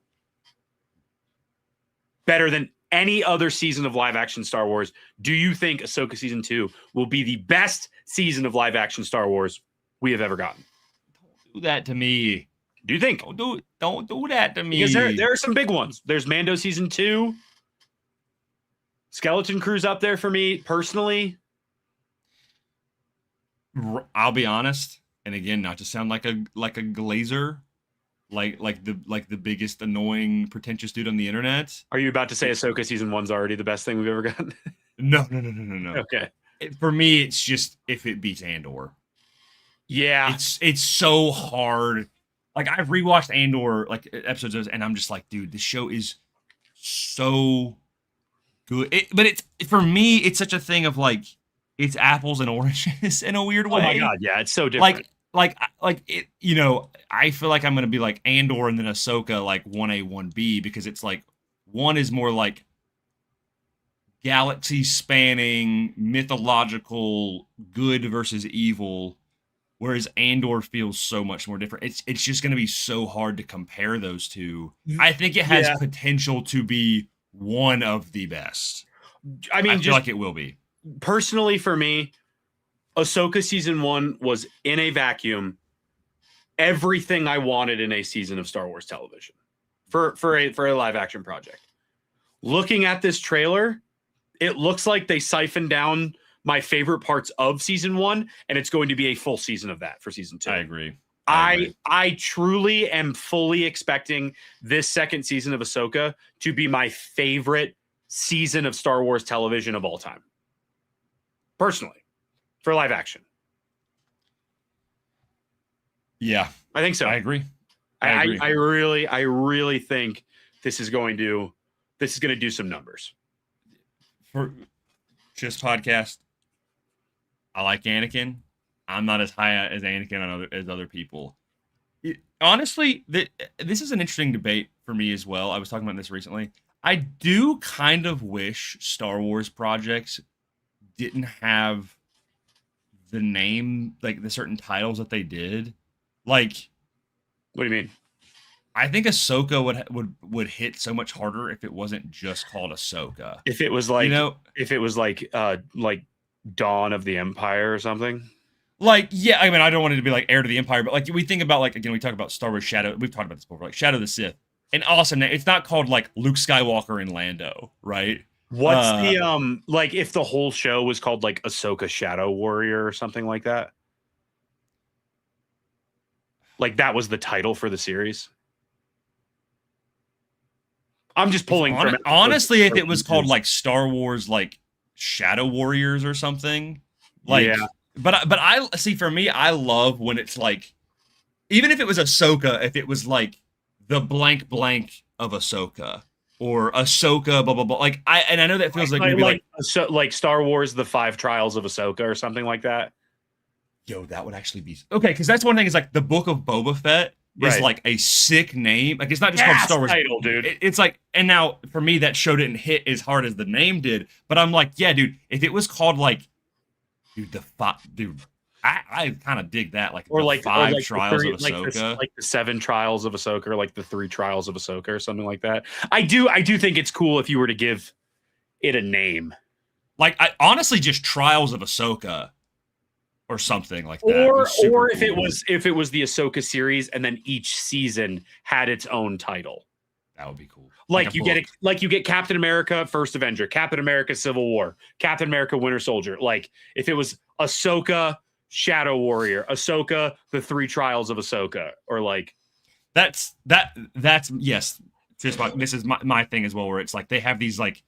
Better than any other season of live action Star Wars. Do you think Ahsoka season 2 will be the best season of live action Star Wars we have ever gotten? Do that to me. Do you think? Don't do that to me. Because there are some big ones. There's Mando season 2. Skeleton Crew's up there for me personally. I'll be honest, and again, not to sound like a glazer, like the biggest annoying pretentious dude on the internet. Are you about to say Ahsoka season 1's already the best thing we've ever gotten? No. Okay. For me, it's just if it beats Andor. Yeah. It's so hard. Like, I've rewatched Andor like episodes of, and I'm just like, dude, this show is so good. But it's, for me, it's such a thing of like, it's apples and oranges in a weird way. Oh my god, yeah, it's so different. Like it, you know, I feel like I'm gonna be like Andor and then Ahsoka, like 1A, 1B, because it's like one is more like galaxy spanning, mythological, good versus evil, whereas Andor feels so much more different. It's just gonna be so hard to compare those two. I think it has potential to be one of the best. I mean, I feel like it will be. Personally, for me, Ahsoka season 1 was in a vacuum everything I wanted in a season of Star Wars television for a live action project. Looking at this trailer, it looks like they siphoned down my favorite parts of season 1, and it's going to be a full season of that for season 2. I agree. I truly am fully expecting this second season of Ahsoka to be my favorite season of Star Wars television of all time. Personally, for live action. Yeah, I think so. I agree. I really think this is going to do some numbers. For just podcast, I like Anakin. I'm not as high as Anakin as other people. Honestly, this is an interesting debate for me as well. I was talking about this recently. I do kind of wish Star Wars projects didn't have the name, like the certain titles that they did. Like, what do you mean? I think Ahsoka would hit so much harder if it wasn't just called Ahsoka. If it was like, you know, if it was like Dawn of the Empire or something. Like, yeah, I mean, I don't want it to be like Heir to the Empire, but like we think about, like, again, we talk about Star Wars Shadow. We've talked about this before, like Shadow of the Sith. And awesome, it's not called like Luke Skywalker and Lando, right? What's the like if the whole show was called like Ahsoka Shadow Warrior or something like that? Like that was the title for the series. I'm just pulling from honestly, if it was called like Star Wars like Shadow Warriors or something, like, yeah. But I see, for me, I love when it's like, even if it was Ahsoka, if it was like the blank blank of Ahsoka or Ahsoka blah blah blah, like I know that feels like maybe like Star Wars The 5 Trials of Ahsoka or something like that. Yo, that would actually be okay, because that's one thing, is like the Book of Boba Fett is like a sick name. Like, it's not just called Star Wars title, dude. It's like, and now for me that show didn't hit as hard as the name did, but I'm like, yeah, dude, if it was called like, I kind of dig that, like, or like 5 Trials of Ahsoka, like the 7 Trials of Ahsoka, or like the 3 Trials of Ahsoka, or something like that. I do think it's cool if you were to give it a name, like, I honestly just Trials of Ahsoka or something like that, or cool. if it was the Ahsoka series and then each season had its own title. That would be cool. Like you get Captain America First Avenger, Captain America Civil War, Captain America Winter Soldier. Like if it was Ahsoka Shadow Warrior, Ahsoka The 3 Trials of Ahsoka, or like that's yes. Just about, this is my thing as well, where it's like they have these like,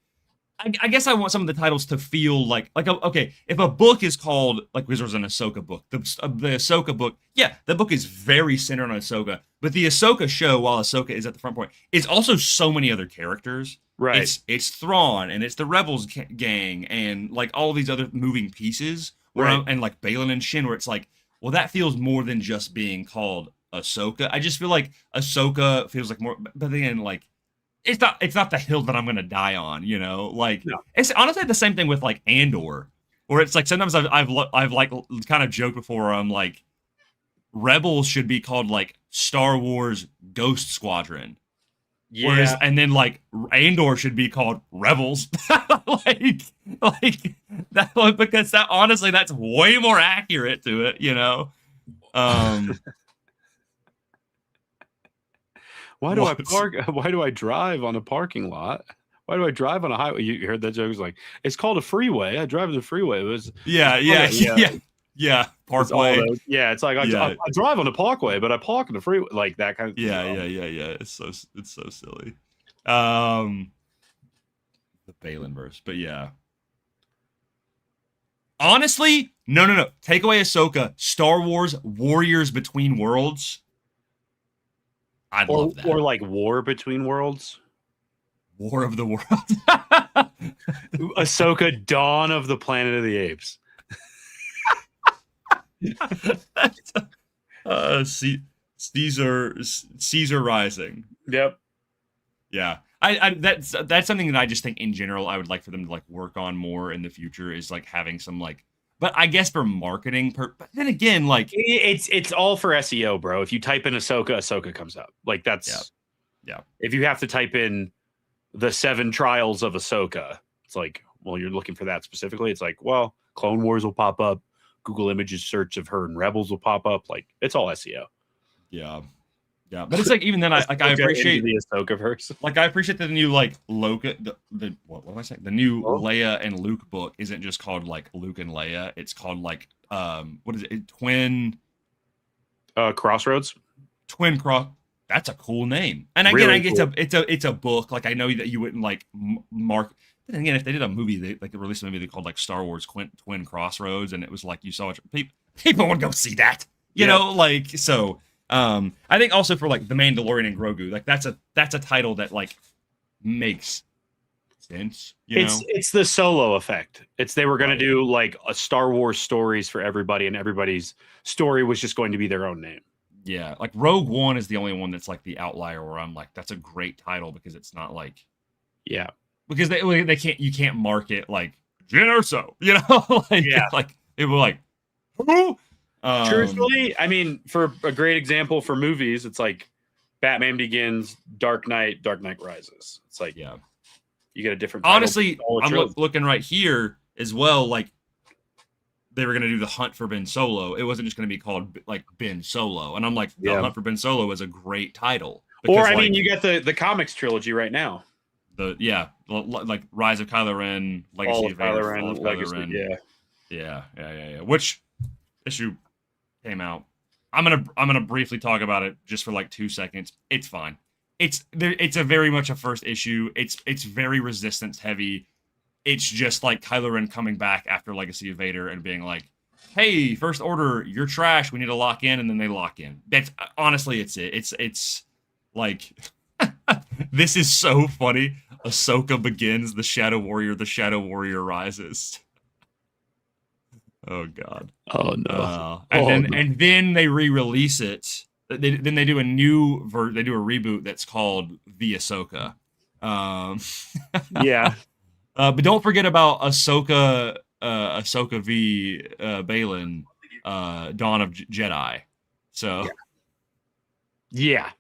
I guess I want some of the titles to feel like okay, if a book is called, like, because there's an Ahsoka book, the Ahsoka book, yeah, the book is very centered on Ahsoka, but the Ahsoka show, while Ahsoka is at the front point, is also so many other characters, right? It's Thrawn, and it's the Rebels gang, and like all these other moving pieces, right? And like Balin and Shin, where it's like, well, that feels more than just being called Ahsoka. I just feel like Ahsoka feels like more, but then like, it's not the hill that I'm gonna die on, you know. Like, no. It's honestly the same thing with like Andor, where it's like sometimes I've like kind of joked before, where I'm like, Rebels should be called like Star Wars Ghost Squadron, yeah. Whereas, and then like Andor should be called Rebels, like that, because that, honestly, that's way more accurate to it, you know. Why do I park? Why do I drive on a parking lot? Why do I drive on a highway? You heard that joke? It's like, it's called a freeway. I drive the freeway. It was yeah. Parkway. Yeah, it's like I drive on a parkway, but I park in the freeway, like that kind of. Yeah. It's so silly. The Balin verse, but yeah. Honestly, no. Take away Ahsoka. Star Wars Warriors Between Worlds. I'd love that. Or like War Between Worlds. War of the Worlds. Ahsoka Dawn of the Planet of the Apes. Caesar Rising. Yep. Yeah. I that's something that I just think in general I would like for them to like work on more in the future, is like having some like, but I guess for marketing, but then again, like it's all for SEO, bro. If you type in Ahsoka comes up. Like that's yeah. If you have to type in the 7 Trials of Ahsoka, it's like, well, you're looking for that specifically. It's like, well, Clone Wars will pop up, Google Images search of her and Rebels will pop up. Like, it's all SEO. Yeah. But it's like, even then, I appreciate the Ahsoka verse. Like, I appreciate that the new like what am I saying? The new Leia and Luke book isn't just called like Luke and Leia. It's called like what is it? Twin Crossroads. Twin Cross. That's a cool name. And again, really cool. It's a book. Like, I know that you wouldn't like mark. But again, if they did a movie, they released a movie they called like Star Wars Twin Crossroads, and it was like, you saw it. People would go see that. You know, like so. I think also for like the Mandalorian and Grogu, like that's a title that like makes sense. It's the Solo effect. They were going Right. to do like a Star Wars stories for everybody, and everybody's story was just going to be their own name. Yeah, like Rogue One is the only one that's like the outlier where I'm like, that's a great title because it's not like, because they can't market like Jyn Erso, like they were like, who? Truthfully, I mean, for a great example for movies, it's like Batman Begins, Dark Knight Rises. It's like, you get a different title. Honestly, I'm looking right here as well, like they were going to do the Hunt for Ben Solo. It wasn't just going to be called like Ben Solo. And I'm like, the Hunt for Ben Solo is a great title. Because, or I mean, you get the comics trilogy right now. Like Rise of Kylo Ren, Legacy of Vader, Fall of Kylo Ren. Yeah. Which issue came out? I'm gonna briefly talk about it just for like 2 seconds. It's fine. It's a very much a first issue. It's very resistance heavy. It's just like Kylo Ren coming back after Legacy of Vader and being like, "Hey, First Order, you're trash. We need to lock in," and then they lock in. That's honestly, it's it. It's like this is so funny. Ahsoka begins, the Shadow Warrior rises. Oh God. Oh no. And then they re-release it. Then they do a new they do a reboot that's called The Ahsoka. Yeah. But don't forget about Ahsoka v. Balin, Dawn of Jedi. So yeah.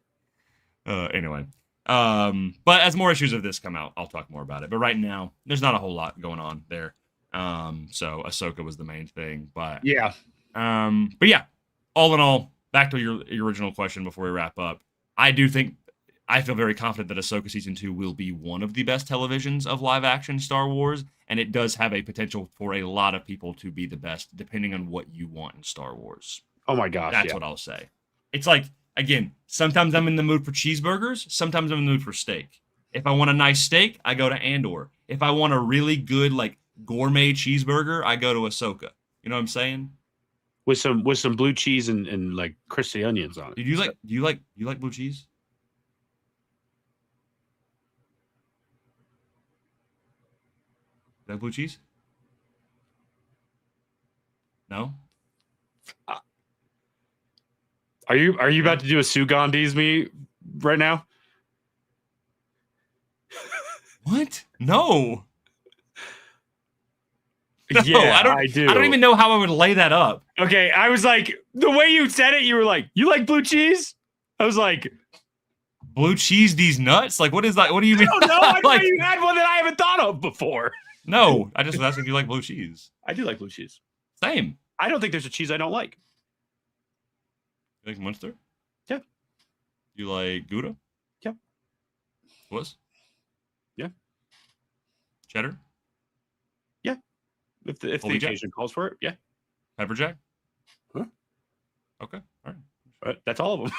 Anyway. But as more issues of this come out, I'll talk more about it. But right now, there's not a whole lot going on there. So Ahsoka was the main thing, but yeah, all in all, back to your original question before we wrap up, I feel very confident that Ahsoka Season 2 will be one of the best televisions of live-action Star Wars, and it does have a potential for a lot of people to be the best, depending on what you want in Star Wars. Oh my gosh, that's what I'll say. It's like, again, sometimes I'm in the mood for cheeseburgers, sometimes I'm in the mood for steak. If I want a nice steak, I go to Andor. If I want a really good, like, gourmet cheeseburger, I go to Ahsoka. You know what I'm saying? With some blue cheese and like crispy onions on it. Do you like blue cheese? Is that blue cheese? No. Are you about to do a Sugandhi's me right now? What? No. Yeah, I do. I don't even know how I would lay that up. Okay, I was like, the way you said it, you were like, you like blue cheese? I was like, blue cheese these nuts? Like, what is that? What do you mean? I don't know. I thought you had one that I haven't thought of before. No, I just was asking if you like blue cheese. I do like blue cheese. Same. I don't think there's a cheese I don't like. You like Munster? Yeah. You like Gouda? Yeah. Swiss? Yeah. Cheddar? Yeah. If the occasion calls for it, yeah. Pepper jack? Huh? Okay. All right. That's all of them.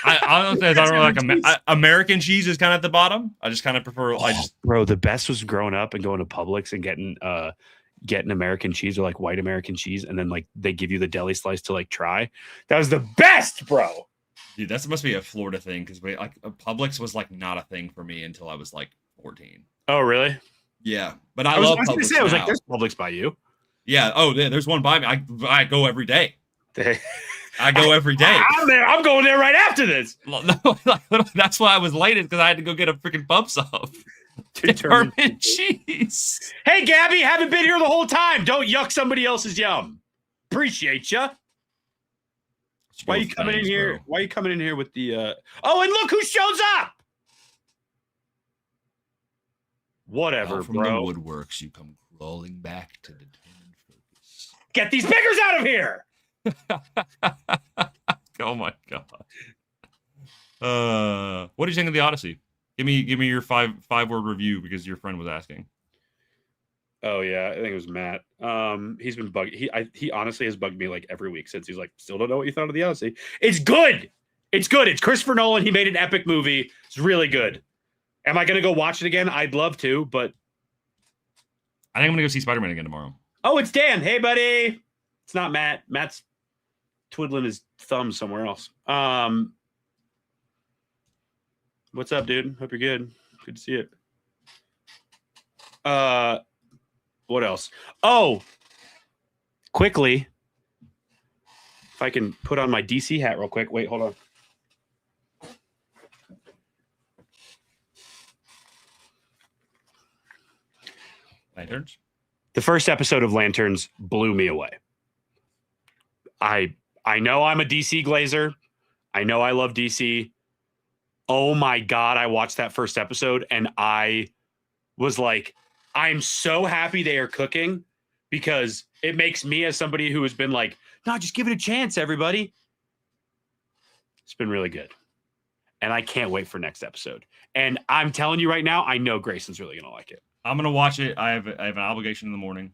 I don't say I don't really like American cheese is kind of at the bottom. I just kind of prefer. Bro, the best was growing up and going to Publix and getting American cheese or like white American cheese, and then like they give you the deli slice to like try. That was the best, bro. Dude, that must be a Florida thing because Publix was like not a thing for me until I was like 14. Oh, really? Yeah, but I love Publix. I was like, "There's Publix by you." Yeah. Oh, there's one by me. I go every day. I go every day. I'm going there right after this. No, that's why I was late because I had to go get a freaking bump off. Determined cheese. Hey, Gabby, haven't been here the whole time. Don't yuck somebody else's yum. Appreciate ya. Why are you coming in here? Bro. Why are you coming in here with the? Oh, and look who shows up. Whatever, from bro. The woodworks, you come crawling back to determined focus. Get these biggers out of here. Oh my god. What do you think of the Odyssey? Give me your five-word review because your friend was asking. Oh yeah, I think it was Matt. He's been bugged. He honestly has bugged me like every week since. He's like, still don't know what you thought of the Odyssey. It's good. It's good. It's Christopher Nolan. He made an epic movie. It's really good. Am I gonna go watch it again? I'd love to, but I think I'm gonna go see Spider-Man again tomorrow. Oh, it's Dan. Hey, buddy. It's not Matt. Matt's twiddling his thumb somewhere else. What's up, dude? Hope you're good. Good to see it. What else? Oh, quickly, if I can put on my DC hat real quick. Wait, hold on. Lanterns. The first episode of Lanterns blew me away. I know I'm a DC glazer. I know I love DC. Oh my God, I watched that first episode and I was like, I'm so happy they are cooking because it makes me, as somebody who has been like, no, just give it a chance, everybody. It's been really good. And I can't wait for next episode. And I'm telling you right now, I know Grayson's really going to like it. I'm going to watch it. I have an obligation in the morning.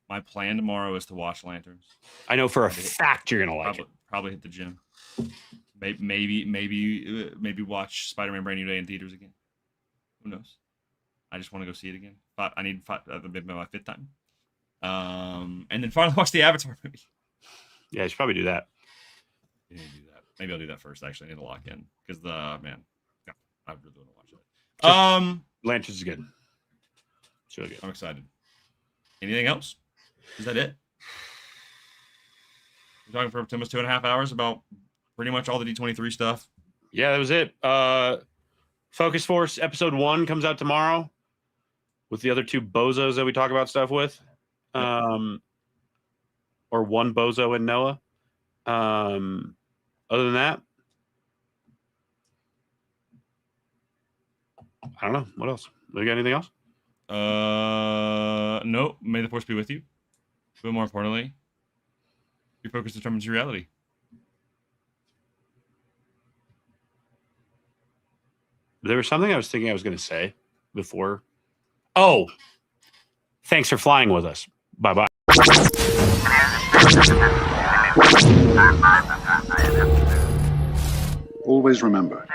My plan tomorrow is to watch Lanterns. I know for a fact you're going to like it. Probably hit the gym. Maybe watch Spider-Man Brand New Day in theaters again. Who knows? I just want to go see it again. I need my fifth time. And then finally watch the Avatar movie. Yeah, I should probably do that. You need to do that. Maybe I'll do that first. Actually, I need to lock in because I really want to watch it. Lanterns is good. It's really good. I'm excited. Anything else? Is that it? We're talking for almost 2.5 hours about pretty much all the D23 stuff. Yeah, that was it. Focus Force episode 1 comes out tomorrow with the other 2 bozos that we talk about stuff with. Or one bozo and Noah. Other than that, I don't know. What else? We got anything else? No. May the Force be with you. But more importantly, your focus determines your reality. There was something I was thinking I was going to say before. Oh, thanks for flying with us. Bye-bye. Always remember.